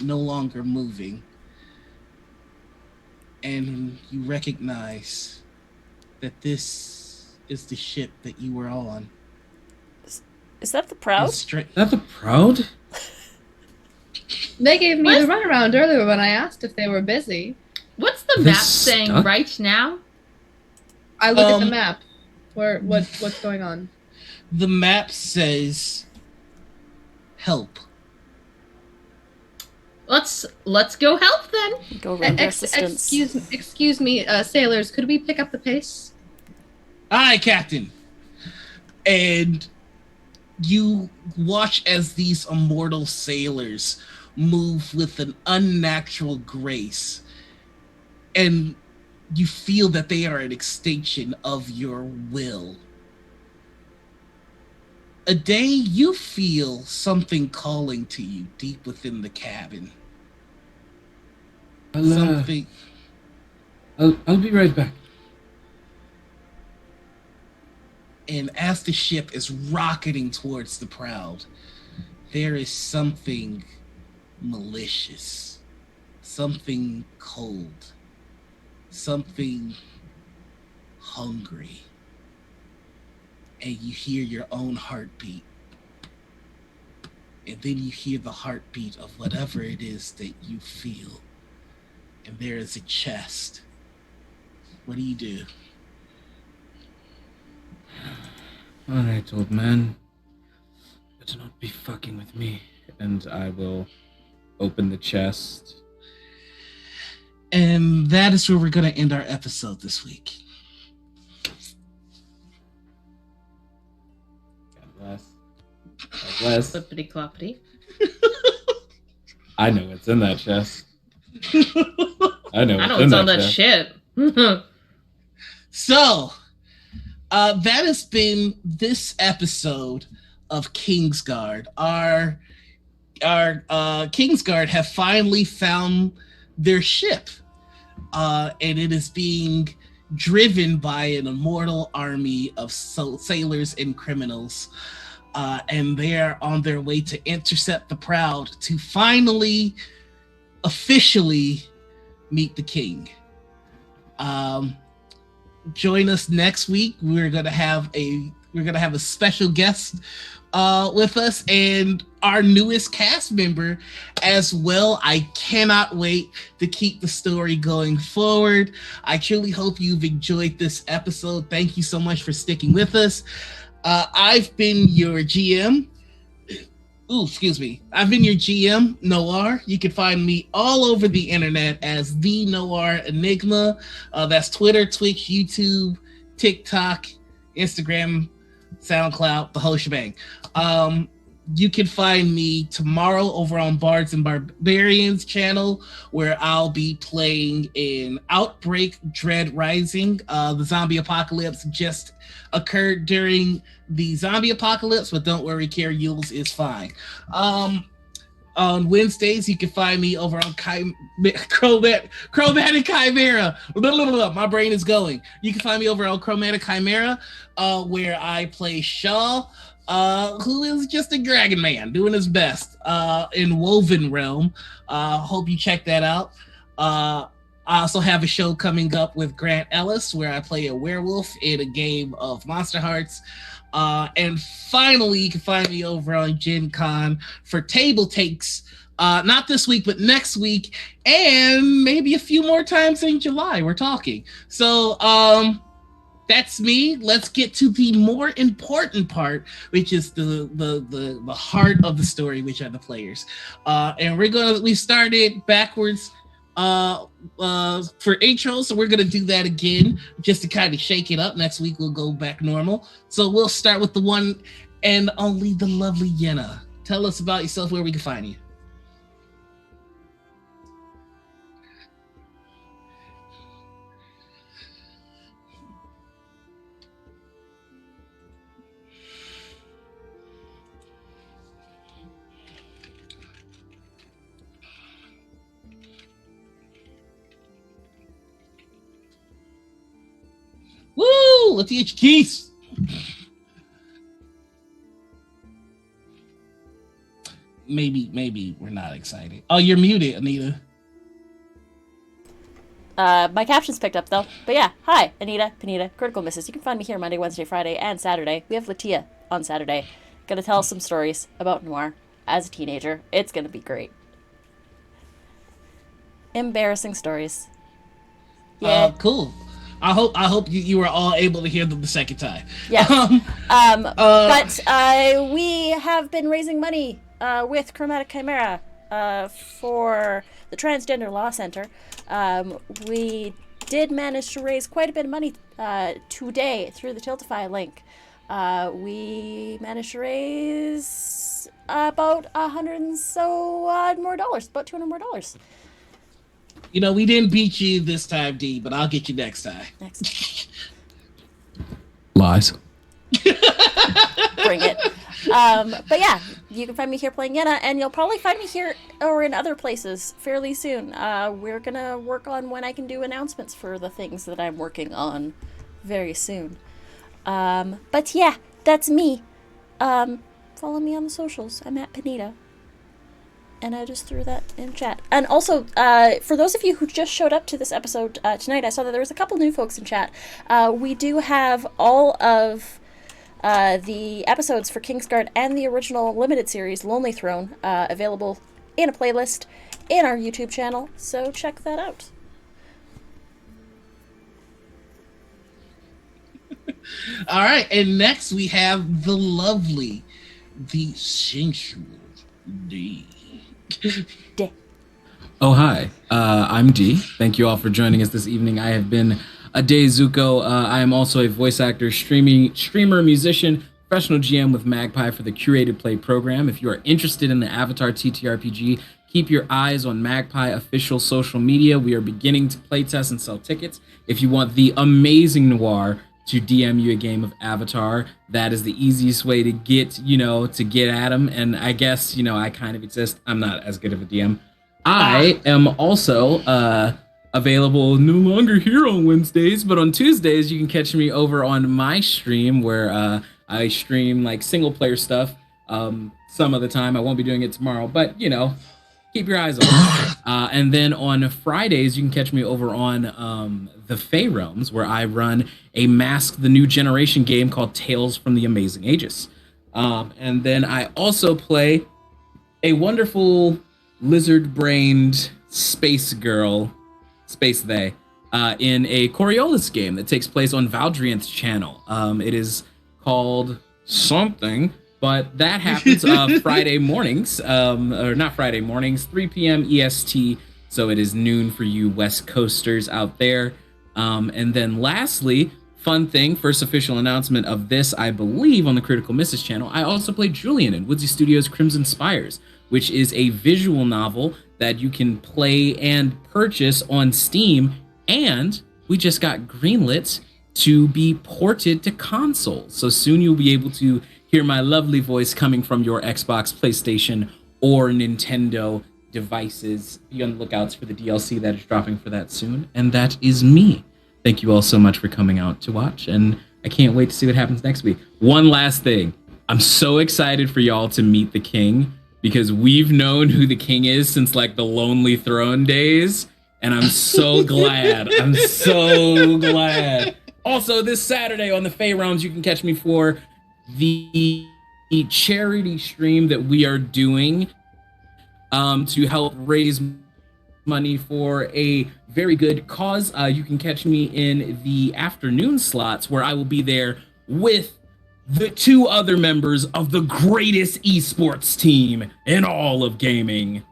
Speaker 1: no longer moving. And you recognize that this is the ship that you were on.
Speaker 2: Is that the Proud?
Speaker 3: is that the Proud?
Speaker 5: They gave me
Speaker 4: What?
Speaker 5: the runaround earlier when I asked if they were busy.
Speaker 4: What's the
Speaker 3: They're
Speaker 4: map saying
Speaker 3: stuck?
Speaker 4: right now?
Speaker 5: I look at the map. What's going on?
Speaker 1: The map says help.
Speaker 4: Let's go help then.
Speaker 2: Go render assistance.
Speaker 5: Excuse me, sailors. Could we pick up the pace?
Speaker 1: Aye, Captain. And you watch as these immortal sailors move with an unnatural grace. And you feel that they are an extension of your will. A day you feel something calling to you deep within the cabin. Something.
Speaker 3: I'll be right back.
Speaker 1: And as the ship is rocketing towards the Proud, there is something malicious, something cold, something hungry. And you hear your own heartbeat. And then you hear the heartbeat of whatever it is that you feel. And there is a chest. What do you do?
Speaker 3: Alright, old man. Better not be fucking with me. And I will open the chest.
Speaker 1: And that is where we're going to end our episode this week.
Speaker 3: God bless. God bless.
Speaker 4: Flippity cloppity.
Speaker 3: I know what's in that chest. I know
Speaker 4: I know
Speaker 3: what's in
Speaker 4: it's on that
Speaker 3: chest.
Speaker 4: ship.
Speaker 1: So, that has been this episode of KingsGuard. Our KingsGuard have finally found their ship, and it is being driven by an immortal army of sailors and criminals, and they are on their way to intercept the Proud to finally, officially meet the king. Join us next week. We're gonna have a special guest with us and our newest cast member as well. I cannot wait to keep the story going forward. I truly hope you've enjoyed this episode. Thank you so much for sticking with us. I've been your GM. I've been your GM, Noir. You can find me all over the internet as the Noir Enigma. That's Twitter, Twitch, YouTube, TikTok, Instagram, SoundCloud, the whole shebang. You can find me tomorrow over on Bards and Barbarians channel, where I'll be playing in Outbreak Dread Rising. The zombie apocalypse just occurred during the zombie apocalypse, but don't worry, Carrie Yules is fine. On Wednesdays, you can find me over on Chromatic Chimera. My brain is going. You can find me over on Chromatic Chimera, where I play Shaw, who is just a dragon man doing his best in Woven Realm. Hope you check that out. I also have a show coming up with Grant Ellis where I play a werewolf in a game of Monster Hearts. And finally, you can find me over on Gen Con for Table Takes. Not this week, but next week, and maybe a few more times in July. We're talking. So that's me. Let's get to the more important part, which is the heart of the story, which are the players. And we started backwards for intro, so we're gonna do that again just to kind of shake it up. Next week we'll go back normal. So we'll start with the one and only the lovely Yenna. Tell us about yourself, where we can find you. Woo! Let's get your keys. Maybe we're not excited. Oh, you're muted, Anita.
Speaker 2: My caption's picked up though. But yeah, hi, Anita, Panita, Critical Misses. You can find me here Monday, Wednesday, Friday, and Saturday. We have Latia on Saturday. Gonna tell some stories about Noir as a teenager. It's gonna be great. Embarrassing stories. Yeah.
Speaker 1: Cool. I hope you were all able to hear them the second time.
Speaker 2: Yeah. But we have been raising money with Chromatic Chimera for the Transgender Law Center. We did manage to raise quite a bit of money today through the Tiltify link. We managed to raise about $100 and so odd more dollars, about $200 more.
Speaker 1: You know, we didn't beat you this time, D, but I'll get you next time.
Speaker 2: Next.
Speaker 3: Lies.
Speaker 2: Bring it. But yeah, you can find me here playing Yenna, and you'll probably find me here or in other places fairly soon. We're gonna work on when I can do announcements for the things that I'm working on very soon. But yeah, that's me. Follow me on the socials. I'm at Panita. And I just threw that in chat. And also, for those of you who just showed up to this episode tonight, I saw that there was a couple new folks in chat. We do have all of the episodes for KingsGuard and the original limited series, Lonely Throne, available in a playlist in our YouTube channel. So check that out.
Speaker 1: All right, and next we have the lovely, the sensual D.
Speaker 3: Oh, hi. I'm D. Thank you all for joining us this evening. I have been a Day Zuko. I am also a voice actor, streamer, musician, professional GM with Magpie for the Curated Play program. If you are interested in the Avatar TTRPG, keep your eyes on Magpie official social media. We are beginning to playtest and sell tickets. If you want the amazing Noir to DM you a game of Avatar, that is the easiest way to get at him. And I guess, I kind of exist. I'm not as good of a DM. I am also available no longer here on Wednesdays, but on Tuesdays you can catch me over on my stream where I stream like single player stuff some of the time. I won't be doing it tomorrow, but keep your eyes on it. And then on Fridays, you can catch me over on the Fey Realms, where I run a Mask the New Generation game called Tales from the Amazing Ages. And then I also play a wonderful lizard-brained space girl, in a Coriolis game that takes place on Valdrian's channel. It is called something, but that happens Friday mornings, or not Friday mornings, 3 p.m. EST, so it is noon for you West Coasters out there. And then lastly, fun thing, first official announcement of this, I believe, on the Critical Misses channel, I also play Julian in Woodsy Studios' Crimson Spires, which is a visual novel that you can play and purchase on Steam, and we just got greenlit to be ported to consoles. So soon you'll be able to hear my lovely voice coming from your Xbox, PlayStation, or Nintendo devices. Be on the lookouts for the DLC that is dropping for that soon. And that is me. Thank you all so much for coming out to watch, and I can't wait to see what happens next week. One last thing. I'm so excited for y'all to meet the king, because we've known who the king is since like the Lonely Throne days, And I'm so glad. I'm so glad. Also, this Saturday on the Fey Realms, you can catch me for the charity stream that we are doing to help raise money for a very good cause. You can catch me in the afternoon slots where I will be there with the 2 other members of the greatest esports team in all of gaming.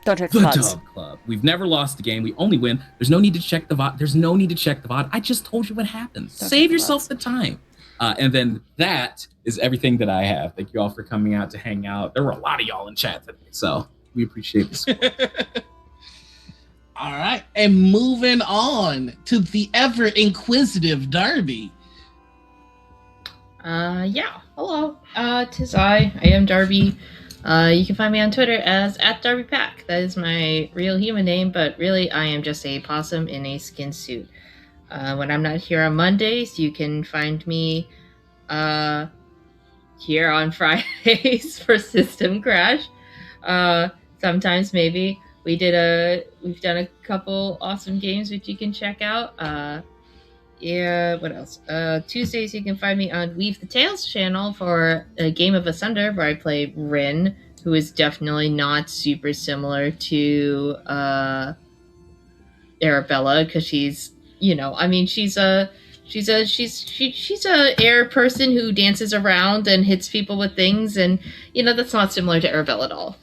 Speaker 2: Don't check
Speaker 3: The
Speaker 2: the VODs.
Speaker 3: Dub Club. We've never lost a game. We only win. There's no need to check the VOD. There's no need to check the VOD. I just told you what happens.
Speaker 2: Don't
Speaker 3: Save
Speaker 2: check the
Speaker 3: yourself
Speaker 2: VODs.
Speaker 3: the time. And then that is everything that I have. Thank you all for coming out to hang out. There were a lot of y'all in chat today, so we appreciate this.
Speaker 1: All right, and moving on to the ever inquisitive Darby.
Speaker 4: Yeah. Hello. Tis I. I am Darby. You can find me on Twitter as @DarbyPack. That is my real human name, but really I am just a possum in a skin suit. When I'm not here on Mondays, you can find me here on Fridays for System Crash. Sometimes maybe we've done a couple awesome games which you can check out. Yeah, what else? Tuesdays you can find me on Weave the Tales channel for a game of Asunder where I play Rin, who is definitely not super similar to Arabella, because she's, you know, I mean, she's a air person who dances around and hits people with things, and you know that's not similar to Arabella at all.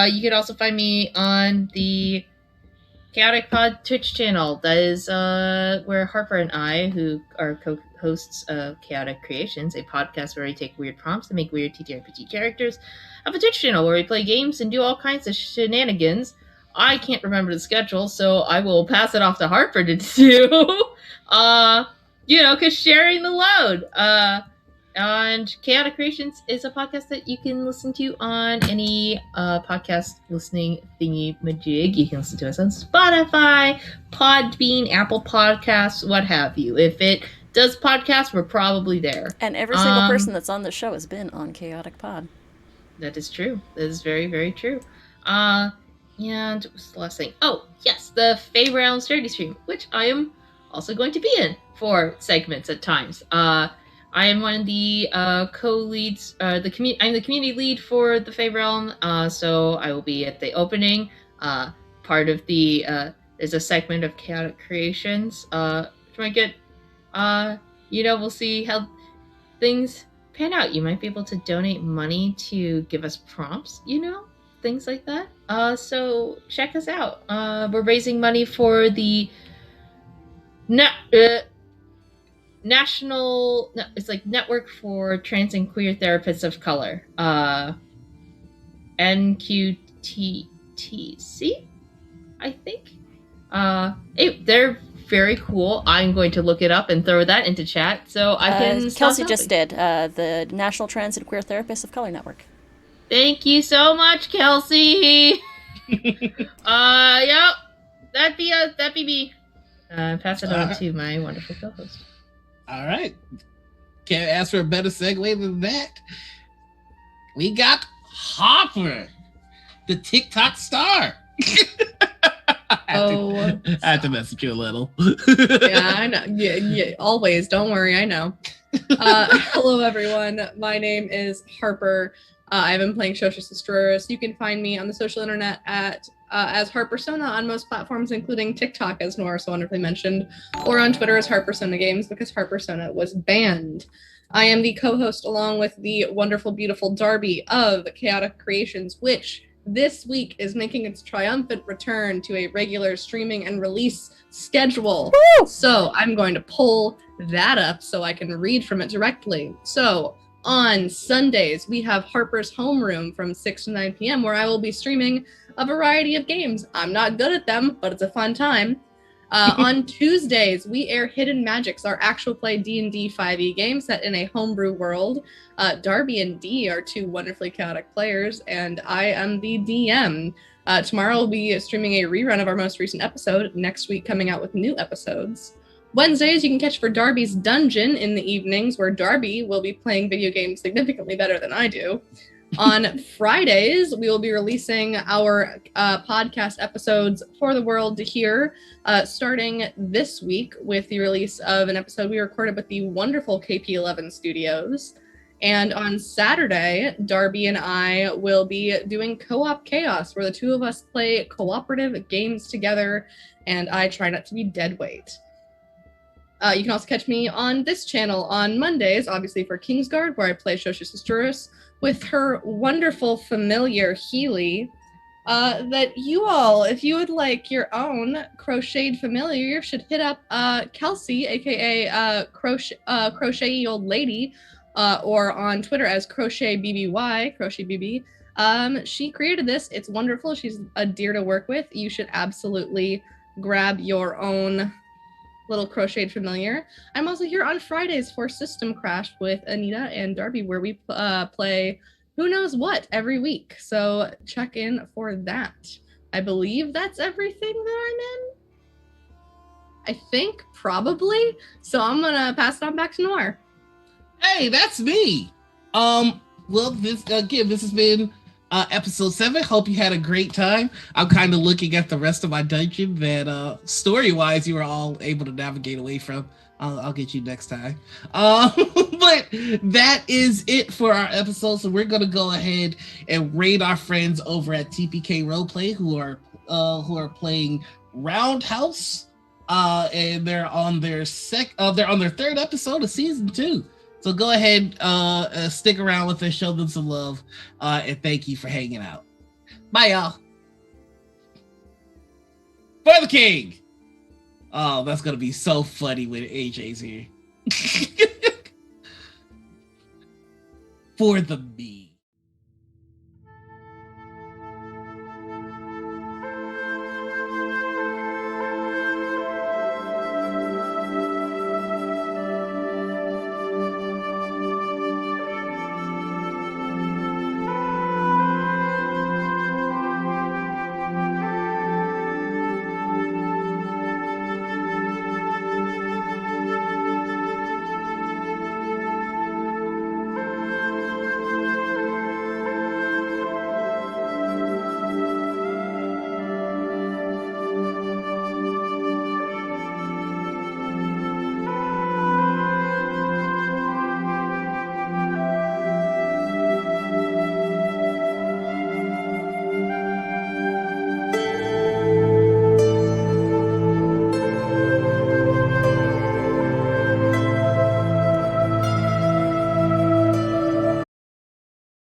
Speaker 4: You can also find me on the Chaotic Pod Twitch channel. That is where Harper and I, who are co-hosts of Chaotic Creations, a podcast where we take weird prompts and make weird TTRPG characters, have a Twitch channel where we play games and do all kinds of shenanigans. I can't remember the schedule, so I will pass it off to Harper to do. Because sharing the load. And Chaotic Creations is a podcast that you can listen to on any podcast listening thingy majig. You can listen to us on Spotify, Podbean, Apple Podcasts, what have you. If it does podcasts, we're probably there.
Speaker 2: And every single person that's on the show has been on Chaotic Pod.
Speaker 4: That is true. That is very, very true. And what's the last thing? Oh, yes, the Fey Realms charity stream, which I am also going to be in for segments at times. I am one of the co-leads. I'm the community lead for the Fey Realm, so I will be at the opening. Part of the there's a segment of Chaotic Creations. Which might get, we'll see how things pan out. You might be able to donate money to give us prompts, things like that. So check us out. We're raising money for the Network for Trans and Queer Therapists of Color, NQTTC, I think. They're very cool. I'm going to look it up and throw that into chat so I can.
Speaker 2: Kelsey just did the National Trans and Queer Therapists of Color Network.
Speaker 4: Thank you so much, Kelsey. Yep, that'd be me. Pass it on to my wonderful co-host.
Speaker 1: All right. Can't ask for a better segue than that. We got Hopper, the TikTok star. I had to mess with you a little.
Speaker 5: Yeah, I know. Yeah, always. Don't worry, I know. Hello, everyone. My name is Harper. I've been playing Shosha Sisteris. You can find me on the social internet as Harpersona on most platforms, including TikTok, as Nora so wonderfully mentioned, or on Twitter as Harpersona Games, because Harpersona was banned. I am the co-host along with the wonderful, beautiful Darby of Chaotic Creations, which this week is making its triumphant return to a regular streaming and release schedule.
Speaker 2: Woo!
Speaker 5: So I'm going to pull that up so I can read from it directly. So on Sundays, we have Harper's Homeroom from 6 to 9 p.m., where I will be streaming a variety of games. I'm not good at them, but it's a fun time. On Tuesdays, we air Hidden Magics, our actual play D&D 5e game set in a homebrew world. Darby and Dee are two wonderfully chaotic players, and I am the DM. Tomorrow we'll be streaming a rerun of our most recent episode, next week coming out with new episodes. Wednesdays, you can catch for Darby's Dungeon in the evenings, where Darby will be playing video games significantly better than I do. On Fridays, we will be releasing our podcast episodes for the world to hear, starting this week with the release of an episode we recorded with the wonderful KP11 Studios. And on Saturday, Darby and I will be doing Co-op Chaos, where the two of us play cooperative games together, and I try not to be deadweight. You can also catch me on this channel on Mondays, obviously for KingsGuard, where I play Shosha Sisterus with her wonderful familiar Healy. That you all, if you would like your own crocheted familiar, should hit up Kelsey, aka Crochet Old Lady, or on Twitter as Crochet BB. She created this. It's wonderful. She's a dear to work with. You should absolutely grab your own little crocheted familiar. I'm also here on Fridays for System Crash with Anita and Darby, where we play who knows what every week. So check in for that. I believe that's everything that I'm in. I think probably. So I'm gonna pass it on back to Noir.
Speaker 1: Hey, that's me. Well, this has been episode 7. Hope you had a great time. I'm kind of looking at the rest of my dungeon that story-wise you were all able to navigate away from. I'll get you next time. But that is it for our episode. So we're gonna go ahead and raid our friends over at TPK Roleplay who are playing Roundhouse. And they're on their third episode of season 2. So go ahead, stick around with us, show them some love, and thank you for hanging out. Bye, y'all. For the king. Oh, that's gonna be so funny when AJ's here. For the me.